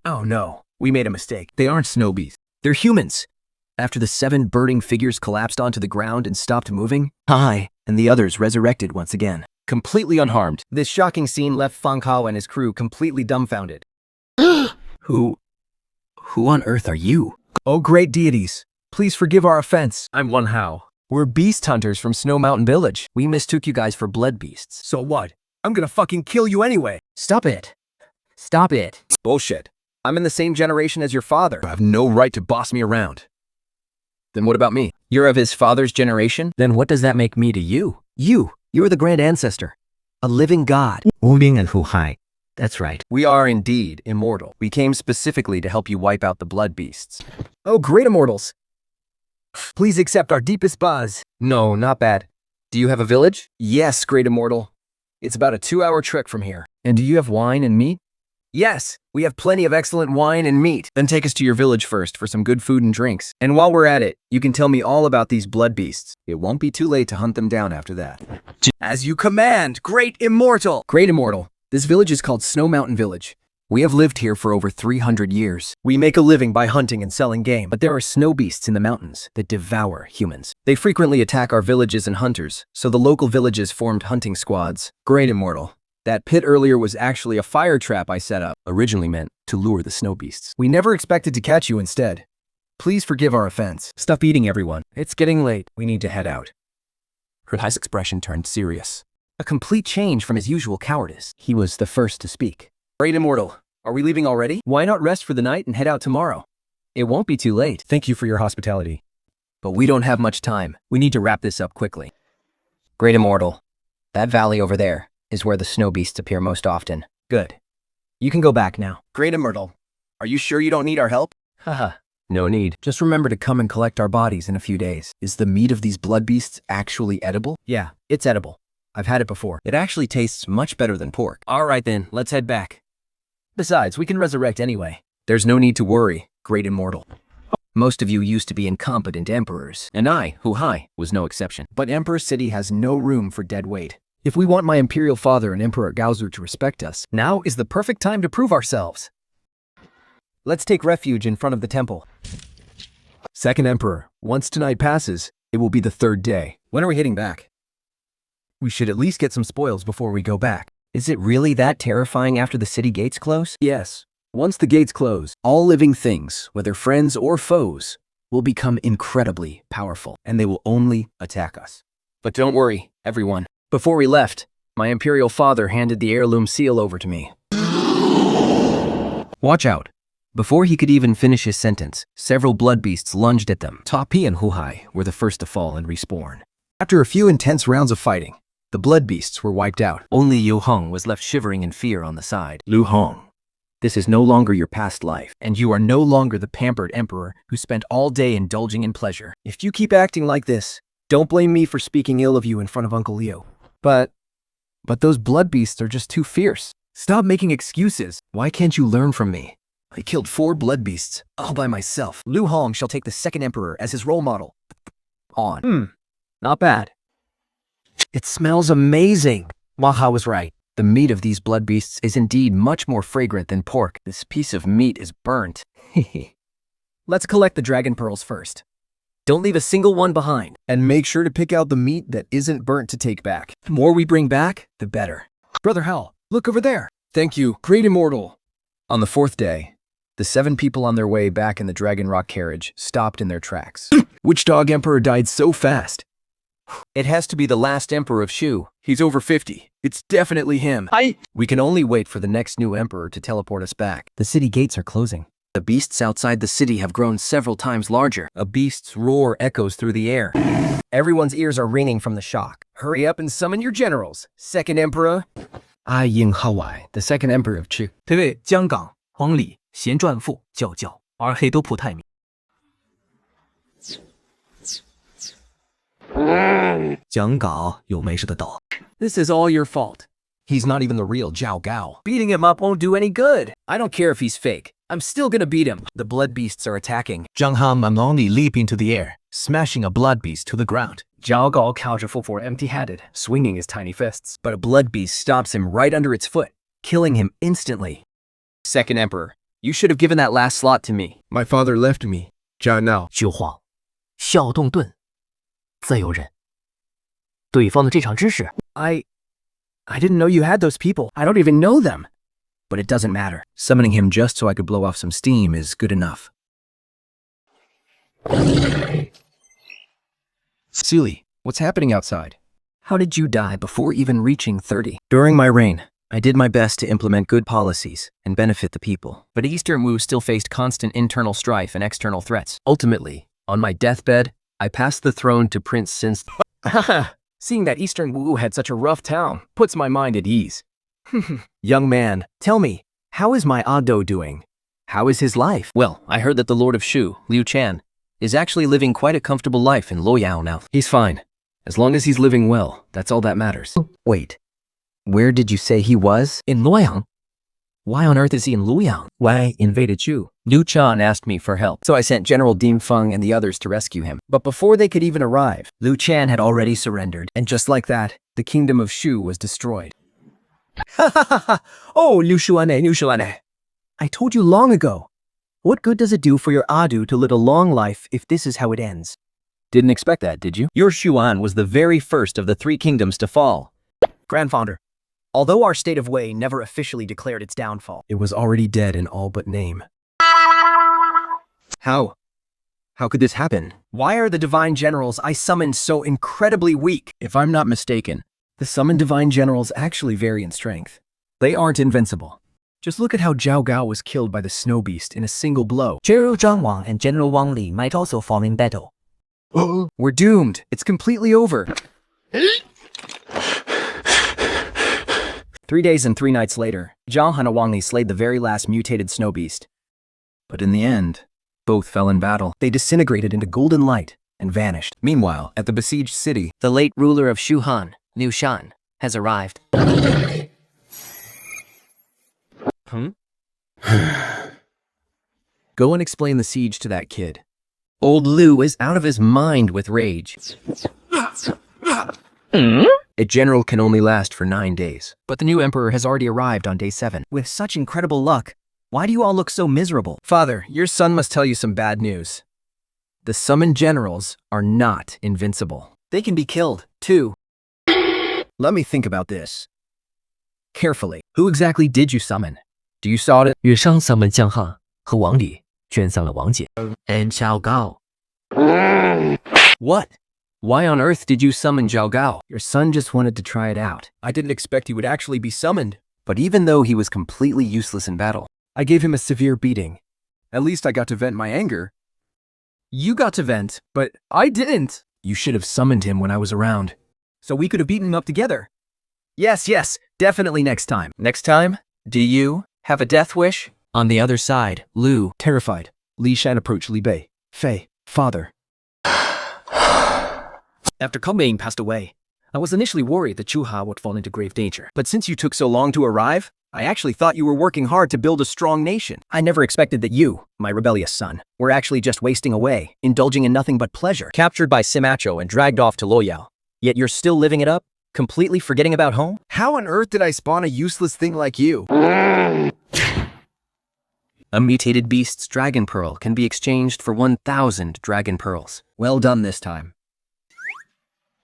Oh no, we made a mistake. They aren't snow beasts. They're humans. After the 7 burning figures collapsed onto the ground and stopped moving, I and the others resurrected once again, completely unharmed. This shocking scene left Fang Hao and his crew completely dumbfounded. Who on earth are you? Oh great deities, please forgive our offense. I'm Wan Hao. We're beast hunters from Snow Mountain Village. We mistook you guys for blood beasts. So what? I'm gonna fucking kill you anyway. Stop it. Stop it. Bullshit. I'm in the same generation as your father. You have no right to boss me around. Then what about me? You're of his father's generation? Then what does that make me to you? You're the Grand Ancestor. A living god. Wu Bing and Hu Hai. That's right. We are indeed immortal. We came specifically to help you wipe out the blood beasts. Oh, great immortals. Please accept our deepest bows. No, not bad. Do you have a village? Yes, great immortal. It's about a 2-hour trek from here. And do you have wine and meat? Yes, we have plenty of excellent wine and meat. Then take us to your village first for some good food and drinks. And while we're at it, you can tell me all about these blood beasts. It won't be too late to hunt them down after that. As you command, Great Immortal! Great Immortal, this village is called Snow Mountain Village. We have lived here for over 300 years. We make a living by hunting and selling game, but there are snow beasts in the mountains that devour humans. They frequently attack our villages and hunters, so the local villages formed hunting squads. Great Immortal, that pit earlier was actually a fire trap I set up, originally meant to lure the snow beasts. We never expected to catch you instead. Please forgive our offense. Stop eating, everyone. It's getting late. We need to head out. Kurtai's expression turned serious. A complete change from his usual cowardice. He was the first to speak. Great Immortal, are we leaving already? Why not rest for the night and head out tomorrow? It won't be too late. Thank you for your hospitality. But we don't have much time. We need to wrap this up quickly. Great Immortal, that valley over there is where the snow beasts appear most often. Good. You can go back now. Great Immortal, are you sure you don't need our help? Haha. No need. Just remember to come and collect our bodies in a few days. Is the meat of these blood beasts actually edible? Yeah, it's edible. I've had it before. It actually tastes much better than pork. All right then, let's head back. Besides, we can resurrect anyway. There's no need to worry, Great Immortal. Most of you used to be incompetent emperors, and I, Huhai, was no exception. But Emperor City has no room for dead weight. If we want my imperial father and Emperor Gaozu to respect us, now is the perfect time to prove ourselves. Let's take refuge in front of the temple. Second Emperor, once tonight passes, it will be the third day. When are we heading back? We should at least get some spoils before we go back. Is it really that terrifying after the city gates close? Yes. Once the gates close, all living things, whether friends or foes, will become incredibly powerful, and they will only attack us. But don't worry, everyone. Before we left, my imperial father handed the heirloom seal over to me. Watch out. Before he could even finish his sentence, several blood beasts lunged at them. Tapi and Huhai were the first to fall and respawn. After a few intense rounds of fighting, the blood beasts were wiped out. Only Yu Hong was left shivering in fear on the side. Lu Hong, this is no longer your past life, and you are no longer the pampered emperor who spent all day indulging in pleasure. If you keep acting like this, don't blame me for speaking ill of you in front of Uncle Leo. But those blood beasts are just too fierce. Stop making excuses. Why can't you learn from me? I killed 4 blood beasts, all by myself. Lu Hong shall take the second emperor as his role model. Not bad. It smells amazing. Maha was right. The meat of these blood beasts is indeed much more fragrant than pork. This piece of meat is burnt. Let's collect the dragon pearls first. Don't leave a single one behind. And make sure to pick out the meat that isn't burnt to take back. The more we bring back, the better. Brother Hal, look over there. Thank you, Great Immortal. On the 4th day, the 7 people on their way back in the Dragon Rock carriage stopped in their tracks. Which dog emperor died so fast? It has to be the last emperor of Shu. He's over 50. It's definitely him. We can only wait for the next new emperor to teleport us back. The city gates are closing. The beasts outside the city have grown several times larger. A beast's roar echoes through the air. Everyone's ears are ringing from the shock. Hurry up and summon your generals. Second emperor, I Ying Hawai, the second emperor of Chu. 这位江港黄里贤传父教教而黑都普太明。讲稿有没事的抖。 This is all your fault. He's not even the real Zhao Gao. Beating him up won't do any good. I don't care if he's fake. I'm still gonna beat him. The blood beasts are attacking. Zhang Han only leap into the air, smashing a blood beast to the ground. Zhao Gao counterful for empty-handed, swinging his tiny fists. But a blood beast stops him right under its foot, killing him instantly. Second Emperor, you should have given that last slot to me. My father left me. Zhao Nao. 九晃，笑动盾，自由人。对方的这场知识， I didn't know you had those people. I don't even know them. But it doesn't matter. Summoning him just so I could blow off some steam is good enough. Seely, what's happening outside? How did you die before even reaching 30? During my reign, I did my best to implement good policies and benefit the people. But Eastern Wu still faced constant internal strife and external threats. Ultimately, on my deathbed, I passed the throne to Prince Sin's. Seeing that Eastern Wu had such a rough town puts my mind at ease. Young man, tell me, how is my Ado doing? How is his life? Well, I heard that the Lord of Shu, Liu Chan, is actually living quite a comfortable life in Luoyao now. He's fine. As long as he's living well, that's all that matters. Wait, where did you say he was? In Luoyang， Why on earth is he in Luoyang? Wei invaded Chu. Liu Chan asked me for help, so I sent General Ding Feng and the others to rescue him. But before they could even arrive, Liu Chan had already surrendered, and just like that, the kingdom of Shu was destroyed. Ha ha ha ha! Oh, Liu Shuane. I told you long ago. What good does it do for your Adu to live a long life if this is how it ends? Didn't expect that, did you? Your Xuan was the very first of the 3 kingdoms to fall. Grandfather, although our state of Wei never officially declared its downfall, It was already dead in all but name. How? How could this happen? why are the divine generals I summoned so incredibly weak? If I'm not mistaken, the summoned divine generals actually vary in strength. They aren't invincible. Just look at how Zhao Gao was killed by the snow beast in a single blow. General Zhang Wang and General Wang Li might also fall in battle. We're doomed. It's completely over. 3 days and 3 nights later, Zhao Han and Wang Li slayed the very last mutated snow beast. But in the end, both fell in battle. They disintegrated into golden light and vanished. Meanwhile, at the besieged city, The late ruler of Shu Han, Liu Shan, has arrived. go and explain the siege to that kid. Old Liu is out of his mind with rage. A general can only last for 9 days. But the new emperor has already arrived on day 7. With such incredible luck, why do you all look so miserable? Father, your son must tell you some bad news. The summoned generals are not invincible. They can be killed, too. Let me think about this carefully. Who exactly did you summon? Do you saw it? 羽商summoned 江汉和王李圈散了王姐 and Xiao Gao. What? Why on earth did you summon Zhao Gao? Your son just wanted to try it out. I didn't expect he would actually be summoned. But even though he was completely useless in battle, I gave him a severe beating. At least I got to vent my anger. You got to vent, but I didn't. You should have summoned him when I was around. So we could have beaten him up together. Yes, definitely next time. Next time, do you have a death wish? On the other side, Liu, Terrified, Li Shan approached Li Bei. Fei, father. after Kong Ming passed away, I was initially worried that Chu Ha would fall into grave danger. But since you took so long to arrive, I actually thought you were working hard to build a strong nation. I never expected that you, my rebellious son, were actually just wasting away, indulging in nothing but pleasure. Captured by Simacho and dragged off to Luoyao. Yet you're still living it up, completely forgetting about home? How on earth did I spawn a useless thing like you? A mutated beast's dragon pearl can be exchanged for 1,000 dragon pearls. Well done this time.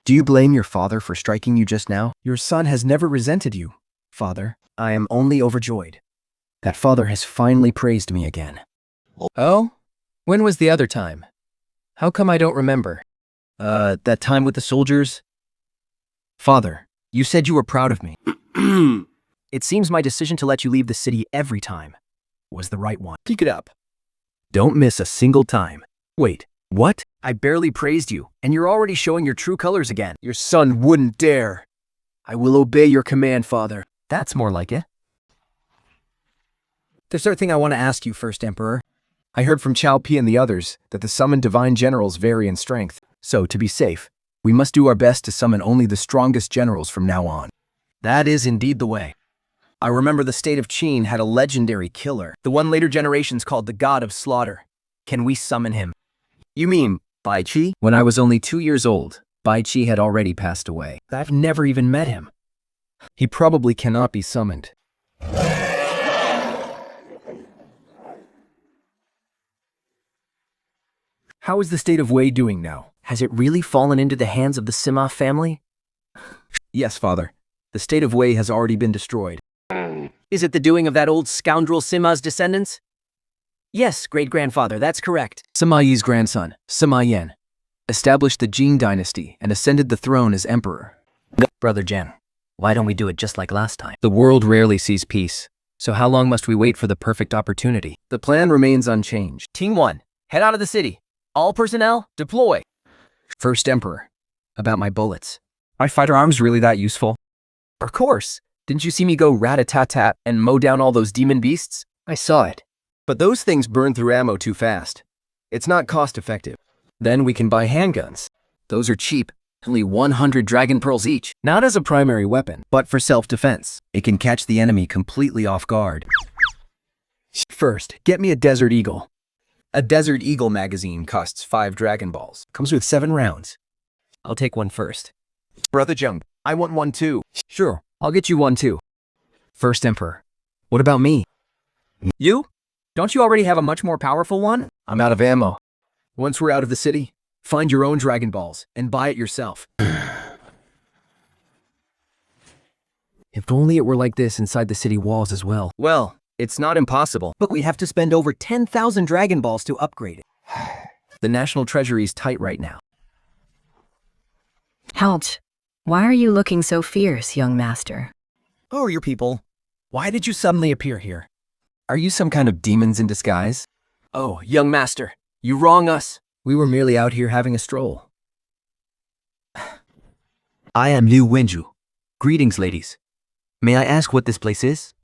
Do you blame your father for striking you just now? Your son has never resented you, father. I am only overjoyed. That father has finally praised me again. Oh? When was the other time? How come I don't remember? That time with the soldiers? Father, you said you were proud of me. It seems my decision to let you leave the city every time was the right one. Keep it up. Don't miss a single time. Wait, what? I barely praised you, and you're already showing your true colors again. Your son wouldn't dare. I will obey your command, father. That's more like it. There's a thing I want to ask you first, Emperor. I heard from Chao Pi and the others that the summoned divine generals vary in strength. So, to be safe, we must do our best to summon only the strongest generals from now on. That is indeed the way. I remember the state of Qin had a legendary killer, the one later generations called the God of Slaughter. Can we summon him? You mean Bai Qi? When I was only 2 years old, Bai Qi had already passed away. I've never even met him. He probably cannot be summoned. How is the state of Wei doing now? Has it really fallen into the hands of the Sima family? Yes, father. The state of Wei has already been destroyed. Is it the doing of that old scoundrel Sima's descendants? Yes, great-grandfather, that's correct. Sima Yi's grandson, Sima Yan, established the Qin dynasty and ascended the throne as emperor. Brother Jen, why don't we do it just like last time? The world rarely sees peace, so how long must we wait for the perfect opportunity? The plan remains unchanged. Team 1, head out of the city. All personnel, deploy. First Emperor, about my bullets. Are firearms really that useful? Of course. Didn't you see me go rat-a-tat-tat and mow down all those demon beasts? I saw it. But those things burn through ammo too fast. It's not cost-effective. Then we can buy handguns. Those are cheap, only 100 dragon pearls each. Not as a primary weapon, but for self-defense. It can catch the enemy completely off guard. First, get me a Desert Eagle. A Desert Eagle magazine costs 5 Dragon Balls. Comes with 7 rounds. I'll take one first. Brother Jung, I want one too. Sure, I'll get you one too. First Emperor. What about me? You? Don't you already have a much more powerful one? I'm out of ammo. Once we're out of the city, find your own Dragon Balls and buy it yourself. If only it were like this inside the city walls as well. Well, it's not impossible, but we have to spend over 10,000 Dragon Balls to upgrade it. The national treasury's tight right now. Ouch. Why are you looking so fierce, young master? Who are your people? Why did you suddenly appear here? Are you some kind of demons in disguise? Oh, young master, you wrong us. We were merely out here having a stroll. I am Liu Wenju. Greetings, ladies. May I ask what this place is?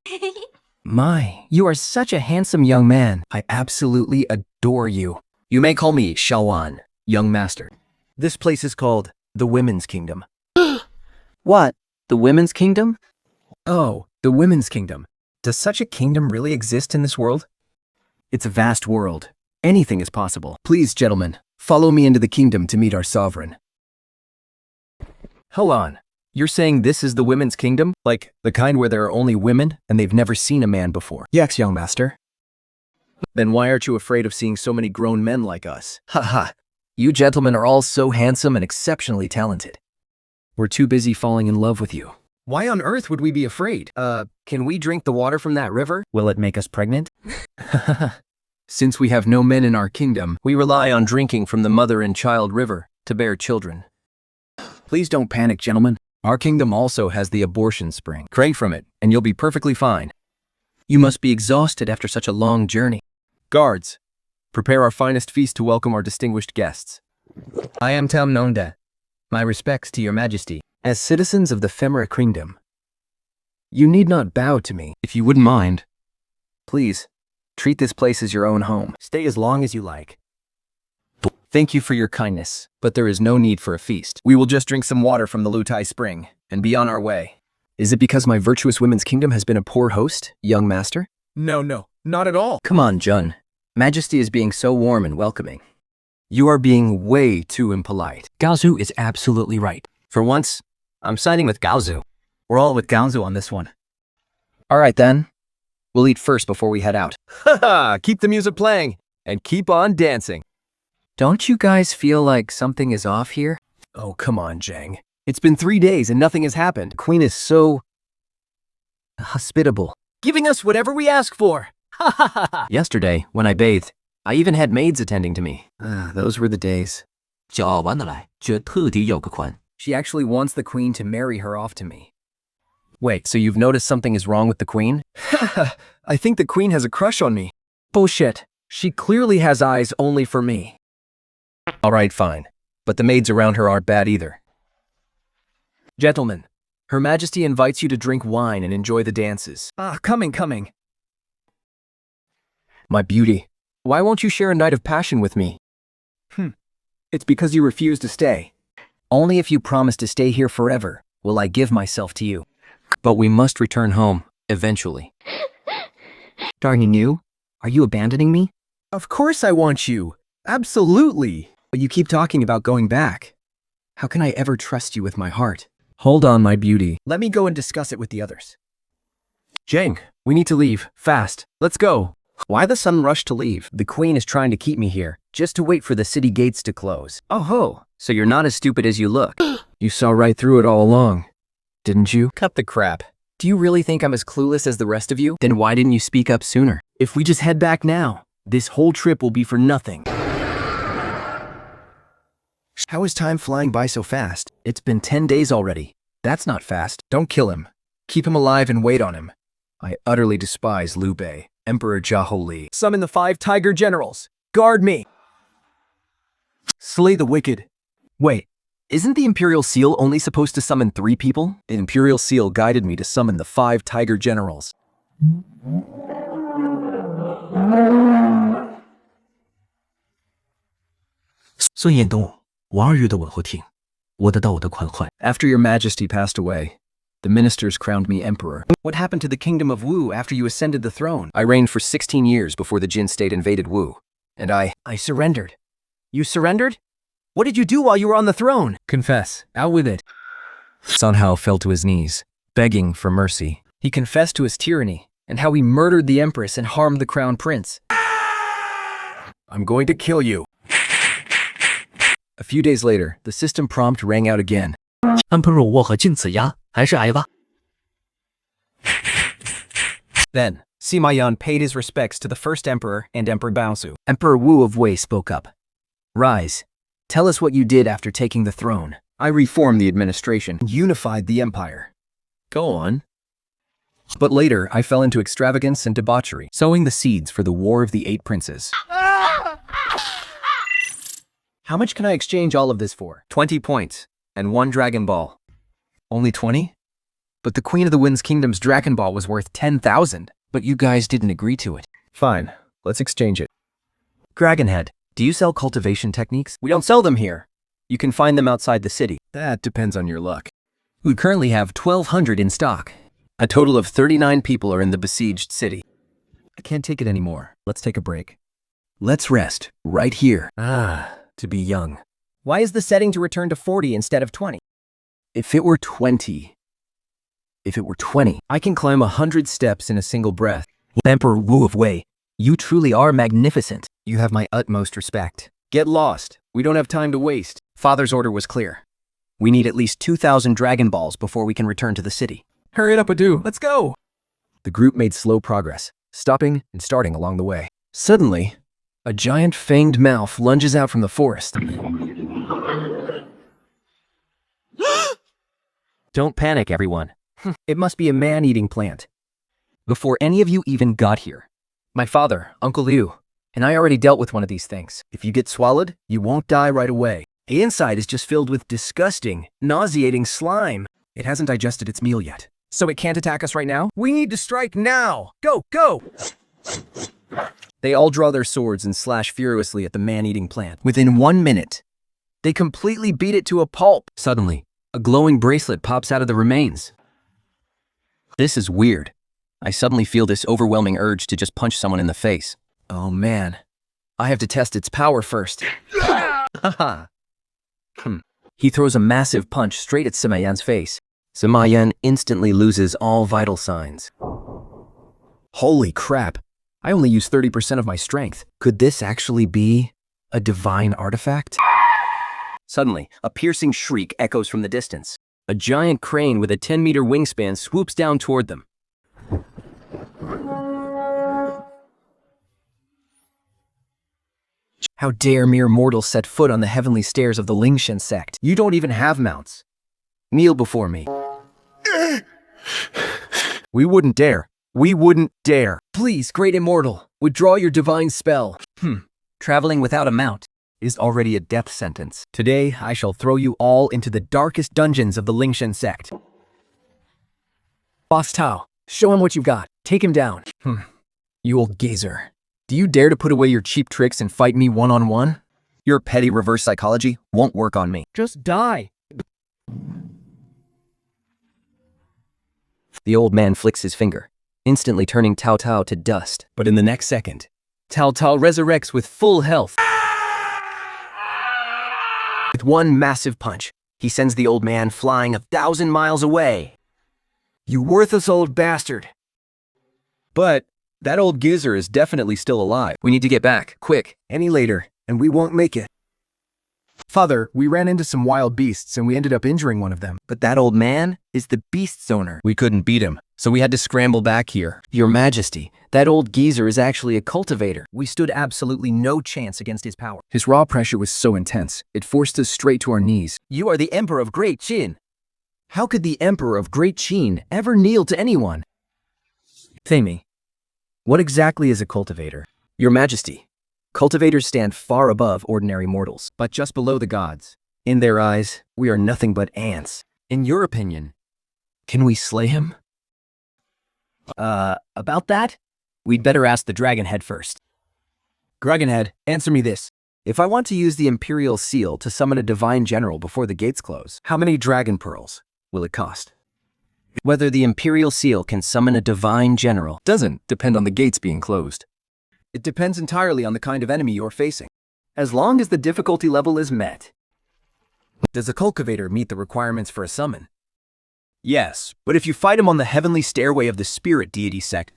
My, you are such a handsome young man. I absolutely adore you. You may call me Shaowan, young master. This place is called the Women's Kingdom. What? The Women's Kingdom? Oh, the Women's Kingdom. Does such a kingdom really exist in this world? It's a vast world. Anything is possible. Please, gentlemen, follow me into the kingdom to meet our sovereign. Hold on. You're saying this is the Women's Kingdom? Like, the kind where there are only women and they've never seen a man before? Yes, young master. Then why aren't you afraid of seeing so many grown men like us? Haha. You gentlemen are all so handsome and exceptionally talented. We're too busy falling in love with you. Why on earth would we be afraid? Can we drink the water from that river? Will it make us pregnant? Since we have no men in our kingdom, we rely on drinking from the mother and child river to bear children. Please don't panic, gentlemen. Our kingdom also has the abortion spring. Drink from it, and you'll be perfectly fine. You must be exhausted after such a long journey. Guards, prepare our finest feast to welcome our distinguished guests. I am Tam Nonda. My respects to your majesty. As citizens of the Femera Kingdom, you need not bow to me. If you wouldn't mind, please, treat this place as your own home. Stay as long as you like. Thank you for your kindness, but there is no need for a feast. We will just drink some water from the Lutai Spring and be on our way. Is it because my virtuous women's kingdom has been a poor host, young master? No, not at all. Come on, Jun. Majesty is being so warm and welcoming. You are being way too impolite. Gaozu is absolutely right. For once, I'm siding with Gaozu. We're all with Gaozu on this one. All right, then. We'll eat first before we head out. Haha, keep the music playing and keep on dancing. Don't you guys feel like something is off here? Oh, come on, Zhang. It's been 3 days and nothing has happened. The Queen is so hospitable, Giving us whatever we ask for. Ha ha ha ha. Yesterday, when I bathed, I even had maids attending to me. Those were the days. 骄傲玩得来，却特地要个款。 She actually wants the Queen to marry her off to me. Wait, so you've noticed something is wrong with the Queen? I think the Queen has a crush on me. Bullshit. She clearly has eyes only for me. Alright, fine. But the maids around her aren't bad either. Gentlemen, Her Majesty invites you to drink wine and enjoy the dances. Coming. My beauty, why won't you share a night of passion with me? It's because you refuse to stay. Only if you promise to stay here forever will I give myself to you. But we must return home, eventually. Darn you, are you abandoning me? Of course I want you. Absolutely. But you keep talking about going back. How can I ever trust you with my heart? Hold on, my beauty. Let me go and discuss it with the others. Zhang, we need to leave, fast. Let's go. Why the sudden rush to leave? The Queen is trying to keep me here, just to wait for the city gates to close. Oh ho, so you're not as stupid as you look. You saw right through it all along, didn't you? Cut the crap. Do you really think I'm as clueless as the rest of you? Then why didn't you speak up sooner? If we just head back now, this whole trip will be for nothing. How is time flying by so fast? It's been 10 days already. That's not fast. Don't kill him. Keep him alive and wait on him. I utterly despise Liu Bei, Emperor Jiahou Li. Summon the 5 tiger generals. Guard me. Slay the wicked. Wait, isn't the Imperial Seal only supposed to summon 3 people? The Imperial Seal guided me to summon the 5 tiger generals. 孙彦东，王二月的吻后听，我得到我的款款。 After your majesty passed away, The ministers crowned me emperor. What happened to the kingdom of Wu after you ascended the throne? I reigned for 16 years before the Qin state invaded Wu. And I surrendered. You surrendered? What did you do while you were on the throne? Confess. Out with it. Sun Hao fell to his knees, begging for mercy. He confessed to his tyranny and how he murdered the empress and harmed the crown prince. I'm going to kill you. A few days later, the system prompt rang out again. Emperor Wu 和君子牙还是挨吧。 Then, Sima Yan paid his respects to the first emperor and Emperor Baozu. Emperor Wu of Wei spoke up. Rise. Tell us what you did after taking the throne. I reformed the administration. Unified the empire. Go on. But later, I fell into extravagance and debauchery, sowing the seeds for the War of the Eight Princes. How much can I exchange all of this for? 20 points, and 1 Dragon Ball. Only 20? But the Queen of the Wind's Kingdom's Dragon Ball was worth 10,000, but you guys didn't agree to it. Fine, let's exchange it. Dragonhead, do you sell cultivation techniques? We don't sell them here. You can find them outside the city. That depends on your luck. We currently have 1,200 in stock. A total of 39 people are in the besieged city. I can't take it anymore. Let's take a break. Let's rest, right here. To be young. Why is the setting to return to 40 instead of 20? If it were 20, I can climb 100 steps in a single breath. Emperor Wu of Wei, you truly are magnificent. You have my utmost respect. Get lost. We don't have time to waste. Father's order was clear. We need at least 2,000 Dragon Balls before we can return to the city. Hurry it up, Adu. Let's go. The group made slow progress, stopping and starting along the way. Suddenly, a giant fanged mouth lunges out from the forest. Don't panic, everyone. It must be a man-eating plant. Before any of you even got here, my father, Uncle Liu, and I already dealt with one of these things. If you get swallowed, you won't die right away. The inside is just filled with disgusting, nauseating slime. It hasn't digested its meal yet. So it can't attack us right now? We need to strike now! Go, go! They all draw their swords and slash furiously at the man-eating plant. Within 1 minute, they completely beat it to a pulp. Suddenly, a glowing bracelet pops out of the remains. This is weird. I suddenly feel this overwhelming urge to just punch someone in the face. Oh man, I have to test its power first. Haha. He throws a massive punch straight at Sima Yan's face. Sima Yan instantly loses all vital signs. Holy crap, I only use 30% of my strength. Could this actually be a divine artifact? Suddenly, a piercing shriek echoes from the distance. A giant crane with a 10-meter wingspan swoops down toward them. How dare mere mortals set foot on the heavenly stairs of the Lingshen sect? You don't even have mounts. Kneel before me. We wouldn't dare. We wouldn't dare. Please, great immortal, withdraw your divine spell. Traveling without a mount is already a death sentence. Today, I shall throw you all into the darkest dungeons of the Lingshen sect. Boss Tao, show him what you've got. Take him down. You old gazer. Do you dare to put away your cheap tricks and fight me one-on-one? Your petty reverse psychology won't work on me. Just die. The old man flicks his finger, instantly turning Tao Tao to dust. But in the next second, Tao Tao resurrects with full health. With one massive punch, he sends the old man flying 1,000 miles away. You worthless old bastard. But that old geezer is definitely still alive. We need to get back, quick. Any later, and we won't make it. Father, we ran into some wild beasts and we ended up injuring one of them. But that old man is the beast's owner. We couldn't beat him, so we had to scramble back here. Your Majesty, that old geezer is actually a cultivator. We stood absolutely no chance against his power. His raw pressure was so intense, it forced us straight to our knees. You are the Emperor of Great Qin. How could the Emperor of Great Qin ever kneel to anyone? Fei, what exactly is a cultivator? Your Majesty, cultivators stand far above ordinary mortals, but just below the gods. In their eyes, we are nothing but ants. In your opinion, can we slay him? About that? We'd better ask the Dragonhead first. Dragonhead, answer me this. If I want to use the Imperial Seal to summon a Divine General before the gates close, how many Dragon Pearls will it cost? Whether the Imperial Seal can summon a divine general Doesn't depend on the gates being closed. It depends entirely on the kind of enemy you're facing. As long as the difficulty level is met. Does a cultivator meet the requirements for a summon? Yes, but if you fight him on the heavenly stairway of the spirit deity sect,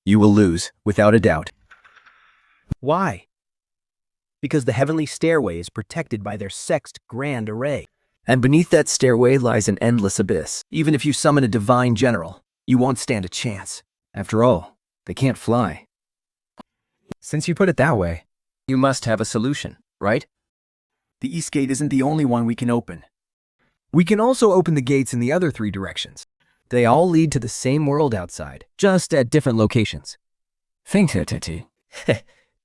You will lose, without a doubt. why? Because the heavenly stairway is protected by their sect's grand array. And beneath that stairway lies an endless abyss. Even if you summon a divine general, you won't stand a chance. After all, they can't fly. Since you put it that way, You must have a solution, right? the east gate isn't the only one we can open. We can also open the gates in the other 3 directions. They all lead to the same world outside, just at different locations.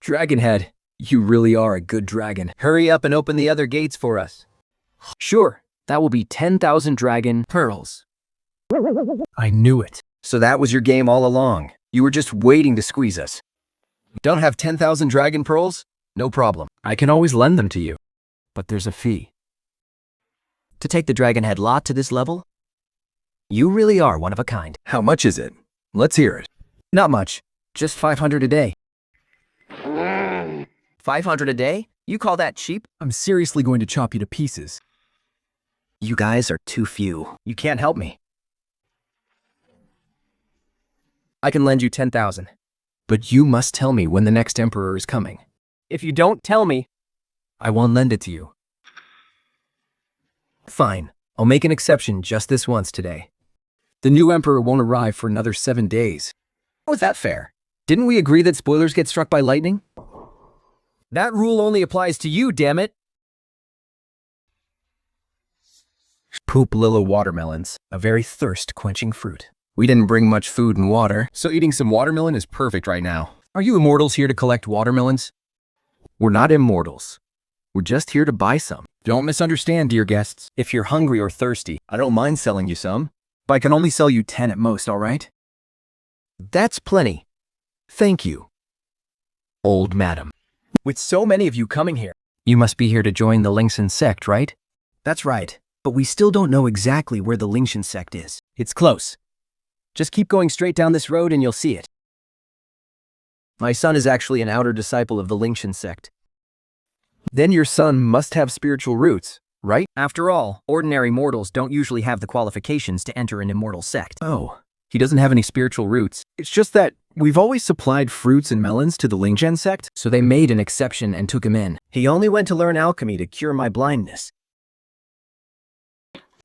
Dragonhead, you really are a good dragon. Hurry up and open the other gates for us. Sure, that will be 10,000 dragon pearls. I knew it. So that was your game all along. You were just waiting to squeeze us. Don't have 10,000 dragon pearls? No problem. I can always lend them to you, but there's a fee. To take the Dragonhead lot to this level, you really are one of a kind. How much is it? Let's hear it. Not much, just 500 a day. 500 a day? You call that cheap? I'm seriously going to chop you to pieces. You guys are too few. You can't help me. I can lend you 10,000. But you must tell me when the next emperor is coming. If you don't tell me, I won't lend it to you. fine. I'll make an exception just this once today. The new emperor won't arrive for another 7 days. How is that fair? Didn't we agree that spoilers get struck by lightning? That rule only applies to you, damn it. Poop Lilla watermelons, a very thirst-quenching fruit. We didn't bring much food and water, so eating some watermelon is perfect right now. Are you immortals here to collect watermelons? We're not immortals. We're just here to buy some. Don't misunderstand, dear guests. If you're hungry or thirsty, I don't mind selling you some. But I can only sell you 10 at most, all right? That's plenty. Thank you, old madam. With so many of you coming here. You must be here to join the Lingshan sect, right? That's right, but we still don't know exactly where the Lingshan sect is. It's close. Just keep going straight down this road and you'll see it. My son is actually an outer disciple of the Lingshan sect. Then your son must have spiritual roots, right? After all, ordinary mortals don't usually have the qualifications to enter an immortal sect. Oh, he doesn't have any spiritual roots. It's just that we've always supplied fruits and melons to the Lingshan sect. So they made an exception and took him in. He only went to learn alchemy to cure my blindness.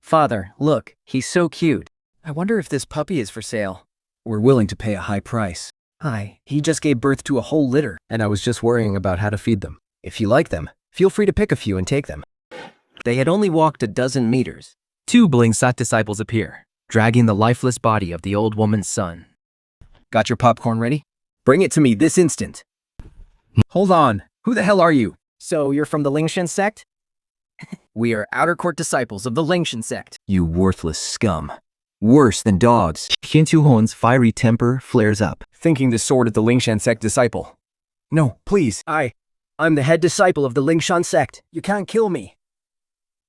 Father, look, he's so cute. I wonder if this puppy is for sale. We're willing to pay a high price. Hi, he just gave birth to a whole litter. And I was just worrying about how to feed them. If you like them, feel free to pick a few and take them. They had only walked a dozen meters. 2 Blingsat disciples appear, dragging the lifeless body of the old woman's son. Got your popcorn ready? Bring it to me this instant. Hold on, who the hell are you? So you're from the Lingshan sect? We are outer court disciples of the Lingshan sect. You worthless scum. Worse than dogs. Qin Shi Huang's fiery temper flares up. Thinking the sword of the Lingshan sect disciple. No, please. I'm the head disciple of the Lingshan sect. You can't kill me.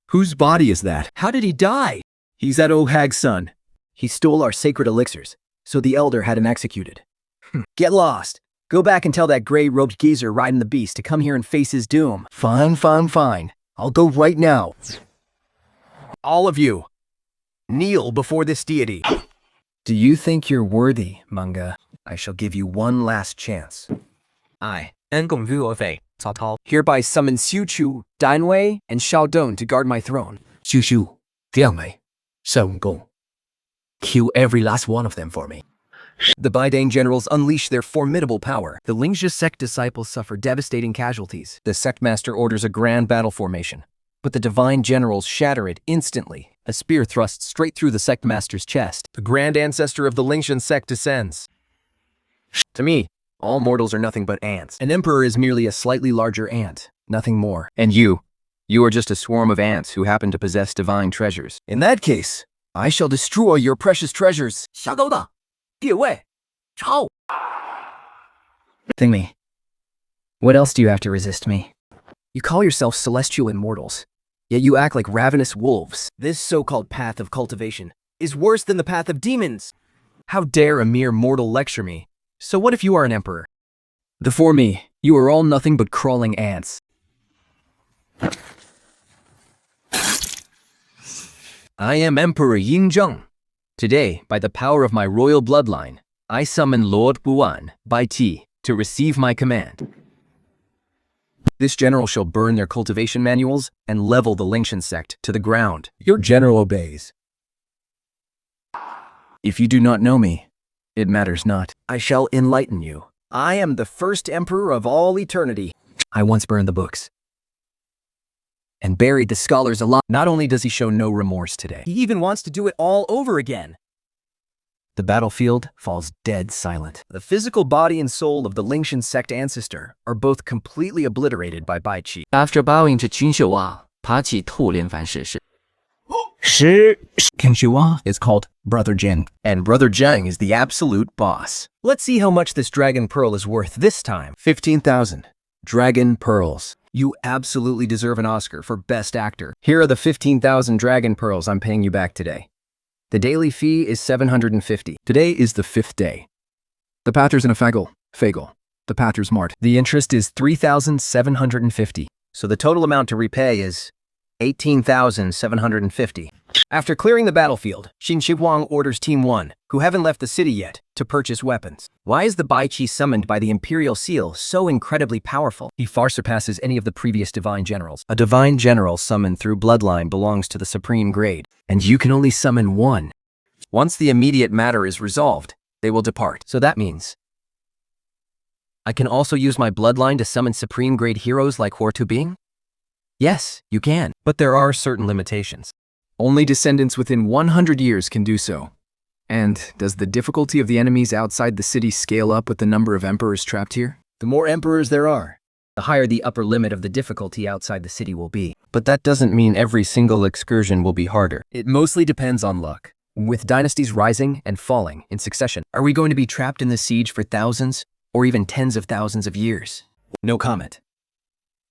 Whose body is that? How did he die? He's that old hag's son. He stole our sacred elixirs, so the elder had him executed. Get lost. Go back and tell that gray-robed geezer riding the beast to come here and face his doom. Fine. I'll go right now. All of you, kneel before this deity. Do you think you're worthy, Manga? I shall give you one last chance. I, hereby summon Xiu Chu, Danwei, and Xiao Dong to guard my throne. Xiu, Diangmei, Xiao Gong. Kill every last one of them for me. The Baidang generals unleash their formidable power. The Lingshan sect disciples suffer devastating casualties. The sect master orders a grand battle formation, but the divine generals shatter it instantly. A spear thrusts straight through the sect master's chest. The grand ancestor of the Lingshan sect descends. To me, all mortals are nothing but ants. An emperor is merely a slightly larger ant, nothing more. And you are just a swarm of ants who happen to possess divine treasures. In that case, I shall destroy your precious treasures. 下钩的，列位，抄。 Thingme, what else do you have to resist me? You call yourself celestial immortals, yet you act like ravenous wolves. This so-called path of cultivation is worse than the path of demons. How dare a mere mortal lecture me? So what if you are an emperor? Before me, you are all nothing but crawling ants. I am Emperor Yin Zheng. Today, by the power of my royal bloodline, I summon Lord Buan, Bai Ti, to receive my command. This general shall burn their cultivation manuals and level the Lingshan sect to the ground. Your general obeys. If you do not know me, it matters not. I shall enlighten you. I am the first emperor of all eternity. I once burned the books and buried the scholars alive. Not only does he show no remorse today, He even wants to do it all over again. the battlefield falls dead silent. The physical body and soul of the Lingshan sect ancestor are both completely obliterated by Bai Qi. After bowing to Qin Shi Huang, 爬起兔连环式是 Qin Shi Huang is called Brother Jin, and Brother Zhang is the absolute boss. Let's see how much this dragon pearl is worth this time. 15,000 dragon pearls. You absolutely deserve an Oscar for Best Actor. Here are the 15,000 dragon pearls I'm paying you back today. The daily fee is 750. Today is the 5th day. The pathers in a fagel. The pathers mart. The interest is 3,750. So the total amount to repay is 18,750. After clearing the battlefield, Qin Shi Huang orders Team 1, who haven't left the city yet, to purchase weapons. Why is the Bai Qi summoned by the Imperial Seal so incredibly powerful? He far surpasses any of the previous divine generals. A divine general summoned through bloodline belongs to the supreme grade, and you can only summon one. Once the immediate matter is resolved, they will depart. So that means I can also use my bloodline to summon supreme grade heroes like Huo Tubing? Yes, you can, but there are certain limitations. Only descendants within 100 years can do so. And does the difficulty of the enemies outside the city scale up with the number of emperors trapped here? The more emperors there are, the higher the upper limit of the difficulty outside the city will be. But that doesn't mean every single excursion will be harder. It mostly depends on luck. With dynasties rising and falling in succession, are we going to be trapped in the siege for thousands or even tens of thousands of years? No comment.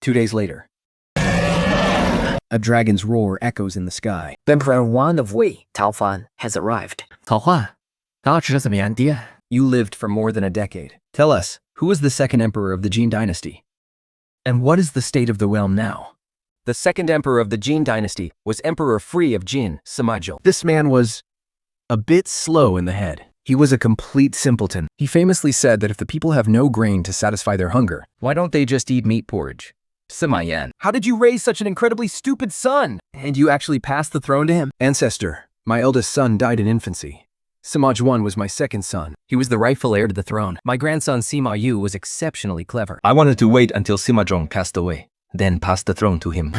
2 days later, a dragon's roar echoes in the sky. Emperor Wan of Wei, Cao Fan, has arrived. 曹焕，刚吃的怎么样，爹？ You lived for more than a decade. Tell us, who was the second emperor of the Qin dynasty? And what is the state of the realm now? The second emperor of the Qin dynasty was Emperor Free of Qin, Sima Zhong. This man was a bit slow in the head. He was a complete simpleton. He famously said that if the people have no grain to satisfy their hunger, Why don't they just eat meat porridge? Sima Yan, how did you raise such an incredibly stupid son? And you actually passed the throne to him? Ancestor, my eldest son died in infancy. Sima Zhuan was my second son. He was the rightful heir to the throne. My grandson Sima Yu was exceptionally clever. I wanted to wait until Sima Zhong passed away, then pass the throne to him.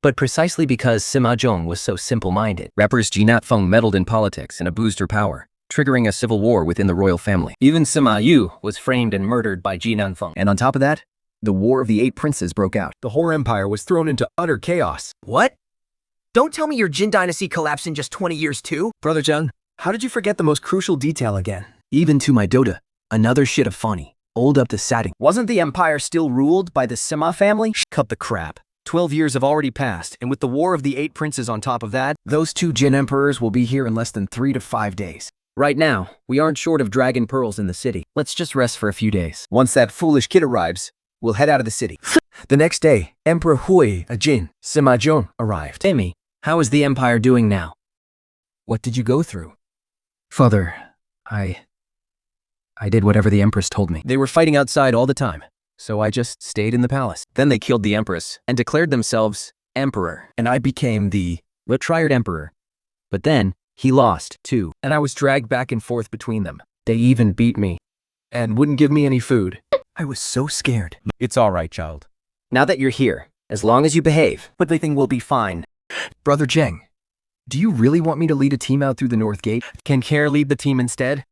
But precisely because Sima Zhong was so simple-minded, rappers Jinat Feng meddled in politics and abused her power, triggering a civil war within the royal family. Even Sima Yu was framed and murdered by Jinan Feng. And on top of that, the War of the Eight Princes broke out. The whole empire was thrown into utter chaos. What? Don't tell me your Jin dynasty collapsed in just 20 years too? Brother Zheng, how did you forget the most crucial detail again? Even to my Dota, another shit of funny, old up to satting. Wasn't the empire still ruled by the Sima family? Cut the crap. 12 years have already passed, and with the War of the Eight Princes on top of that, Those 2 Jin emperors will be here in less than 3 to 5 days. right now, we aren't short of dragon pearls in the city. Let's just rest for a few days. Once that foolish kid arrives, we'll head out of the city. The next day, Emperor Hui, a Jin, Sima Zhong, arrived. Amy, how is the empire doing now? What did you go through? Father, I did whatever the Empress told me. They were fighting outside all the time, so I just stayed in the palace. Then they killed the Empress and declared themselves Emperor, and I became the retired Emperor. But then, he lost, too, and I was dragged back and forth between them. They even beat me and wouldn't give me any food. I was so scared. It's all right, child. Now that you're here, as long as you behave, everything will be fine. Brother Zheng, do you really want me to lead a team out through the North Gate? Can Care lead the team instead?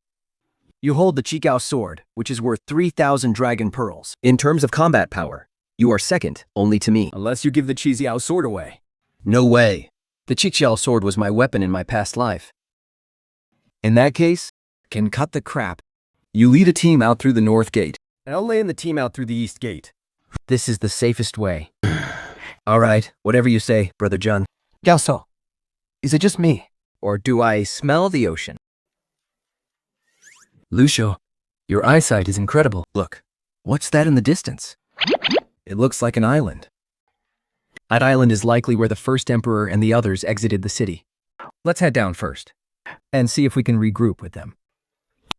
You hold the Chigao sword, which is worth 3,000 dragon pearls. In terms of combat power, you are second only to me. Unless you give the Chixiao sword away. No way. The Chixiao sword was my weapon in my past life. In that case, can cut the crap. You lead a team out through the North Gate. And I'll land the team out through the East Gate. This is the safest way. All right, whatever you say, Brother Jun. Gao So, is it just me? Or do I smell the ocean? Lucio, your eyesight is incredible. Look, what's that in the distance? It looks like an island. That island is likely where the first emperor and the others exited the city. Let's head down first and see if we can regroup with them.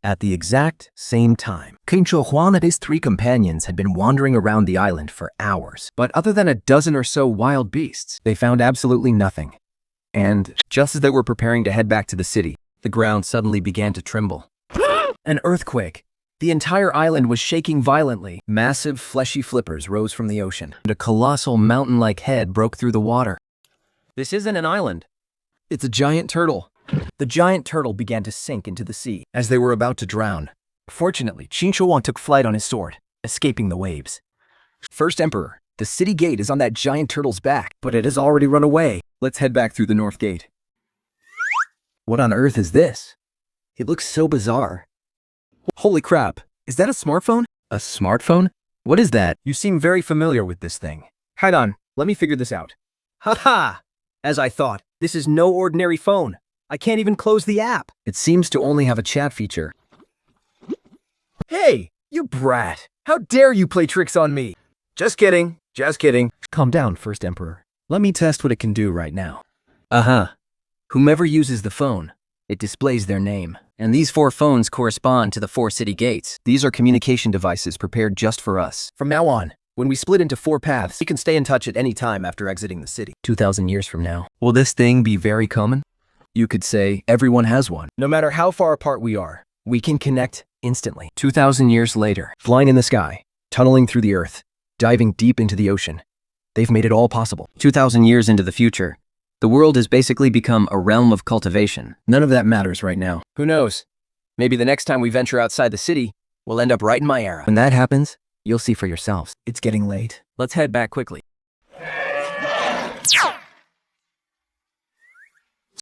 At the exact same time, Qin Shi Huang and his 3 companions had been wandering around the island for hours. But other than a dozen or so wild beasts, they found absolutely nothing. And just as they were preparing to head back to the city, the ground suddenly began to tremble. An earthquake. The entire island was shaking violently. Massive fleshy flippers rose from the ocean, and a colossal mountain-like head broke through the water. This isn't an island. It's a giant turtle. The giant turtle began to sink into the sea as they were about to drown. Fortunately, Qin Shi Huang took flight on his sword, escaping the waves. First Emperor, the city gate is on that giant turtle's back, but it has already run away. Let's head back through the north gate. What on earth is this? It looks so bizarre. Holy crap, is that a smartphone? A smartphone? What is that? You seem very familiar with this thing. Hold on, let me figure this out. Ha! As I thought, this is no ordinary phone. I can't even close the app. It seems to only have a chat feature. Hey, you brat. How dare you play tricks on me? Just kidding. Just kidding. Calm down, First Emperor. Let me test what it can do right now. Whomever uses the phone, it displays their name. And these 4 phones correspond to the 4 city gates. These are communication devices prepared just for us. From now on, when we split into 4 paths, we can stay in touch at any time after exiting the city. 2,000 years from now. Will this thing be very common? You could say everyone has one. No matter how far apart we are, we can connect instantly. 2,000 years later. Flying in the sky, tunneling through the earth, diving deep into the ocean. They've made it all possible. 2,000 years into the future, the world has basically become a realm of cultivation. None of that matters right now. Who knows? Maybe the next time we venture outside the city, we'll end up right in my era. When that happens, you'll see for yourselves. It's getting late. Let's head back quickly.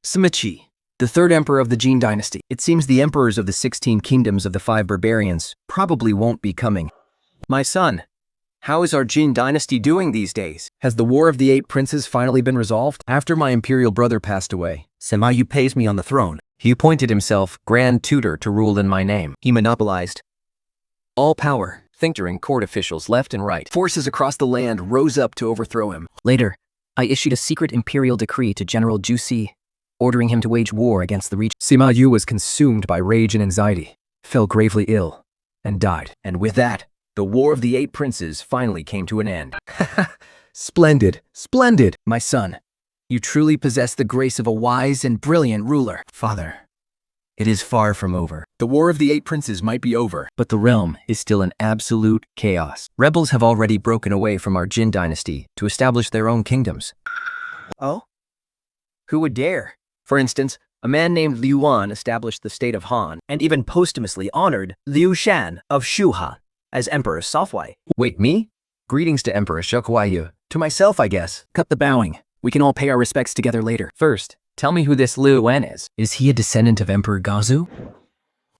Sima Qi, the 3rd emperor of the Qin dynasty. It seems the emperors of the 16 kingdoms of the 5 barbarians probably won't be coming. My son, how is our Qin dynasty doing these days? Has the War of the 8 Princes finally been resolved? After my imperial brother passed away, Sima Yu placed me on the throne. He appointed himself Grand Tutor to rule in my name. He monopolized all power. Think during court officials left and right. Forces across the land rose up to overthrow him. Later, I issued a secret imperial decree to General Zhu Si, ordering him to wage war against the region. Sima Yu was consumed by rage and anxiety, fell gravely ill, and died. And with that, the War of the 8 Princes finally came to an end. Splendid, splendid. My son, you truly possess the grace of a wise and brilliant ruler. Father, it is far from over. The War of the 8 Princes might be over, but the realm is still in absolute chaos. Rebels have already broken away from our Qin dynasty to establish their own kingdoms. Oh? Who would dare? For instance, a man named Liu Wan established the state of Han and even posthumously honored Liu Shan of Shu Han as Emperor Sofwai. Wait, me? Greetings to Emperor Shukwaiyu. To myself, I guess. Cut the bowing. We can all pay our respects together later. First, tell me who this Liu Wan is. Is he a descendant of Emperor Gazu?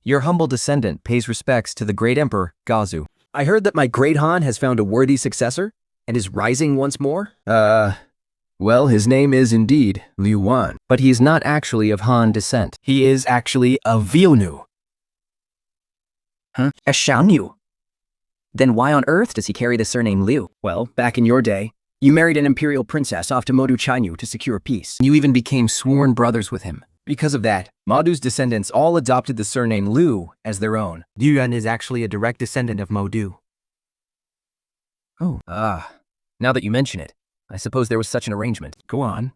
Your humble descendant pays respects to the great Emperor Gazu. I heard that my great Han has found a worthy successor and is rising once more? Well, his name is indeed Liu Wan. But he is not actually of Han descent. He is actually a Vilnu. A Xiaonu? Then why on earth does he carry the surname Liu? Well, back in your day, you married an imperial princess off to Modu Chanyu to secure peace. You even became sworn brothers with him. Because of that, Modu's descendants all adopted the surname Liu as their own. Liu Yuan is actually a direct descendant of Modu. Oh. Now that you mention it, I suppose there was such an arrangement. Go on.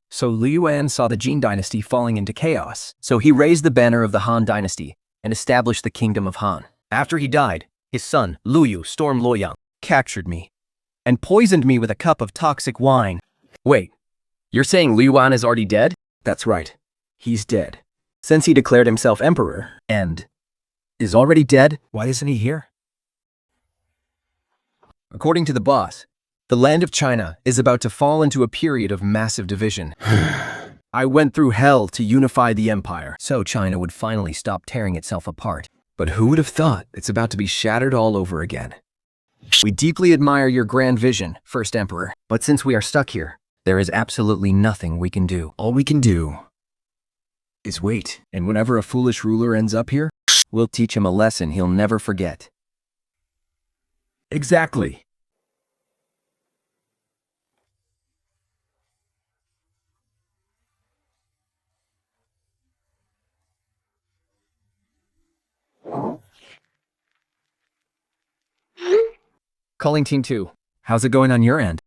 So Liu Yuan saw the Qin dynasty falling into chaos. So he raised the banner of the Han dynasty and established the kingdom of Han. After he died, his son, Liu Yu, stormed Luoyang, captured me, and poisoned me with a cup of toxic wine. Wait, you're saying Liu Yuan is already dead? That's right. He's dead. Since he declared himself emperor and is already dead, why isn't he here? According to the boss, the land of China is about to fall into a period of massive division. I went through hell to unify the empire, so China would finally stop tearing itself apart. But who would have thought it's about to be shattered all over again? We deeply admire your grand vision, First Emperor, but since we are stuck here, there is absolutely nothing we can do. All we can do is wait, and whenever a foolish ruler ends up here, we'll teach him a lesson he'll never forget. Exactly. Calling Team 2. How's it going on your end?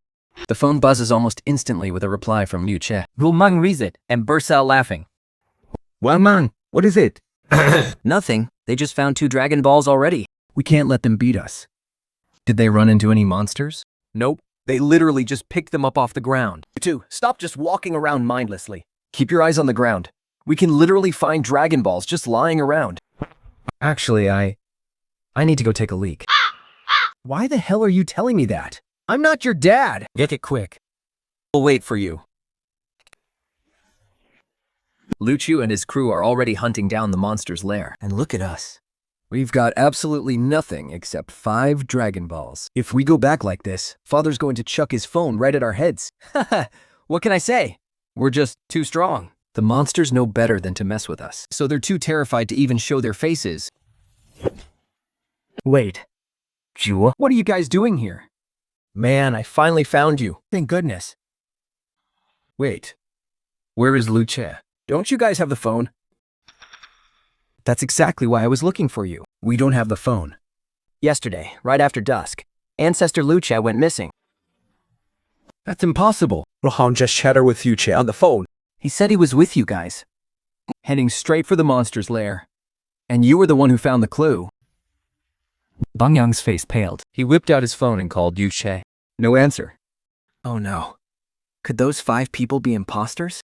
The phone buzzes almost instantly with a reply from Liu Che. Rumang reads it and bursts out laughing. Wang Mang, what is it? Nothing. They just found 2 Dragon Balls already. We can't let them beat us. Did they run into any monsters? Nope. They literally just picked them up off the ground. You two, stop just walking around mindlessly. Keep your eyes on the ground. We can literally find Dragon Balls just lying around. Actually, I need to go take a leak. Why the hell are you telling me that? I'm not your dad. Get it quick. We'll wait for you. Lu Chu and his crew are already hunting down the monster's lair. And look at us. We've got absolutely nothing except 5 Dragon Balls. If we go back like this, Father's going to chuck his phone right at our heads. What can I say? We're just too strong. The monsters know better than to mess with us, so they're too terrified to even show their faces. Wait. Zhuo? What are you guys doing here? Man, I finally found you. Thank goodness. Wait. Where is Lu Che? Don't you guys have the phone? That's exactly why I was looking for you. We don't have the phone. Yesterday, right after dusk, Ancestor Liu Che went missing. That's impossible. Rohan just chatted with Liu Che on the phone. He said he was with you guys. Heading straight for the monster's lair. And you were the one who found the clue. Bang Yang's face paled. He whipped out his phone and called Liu Che. No answer. Oh no. Could those 5 people be imposters?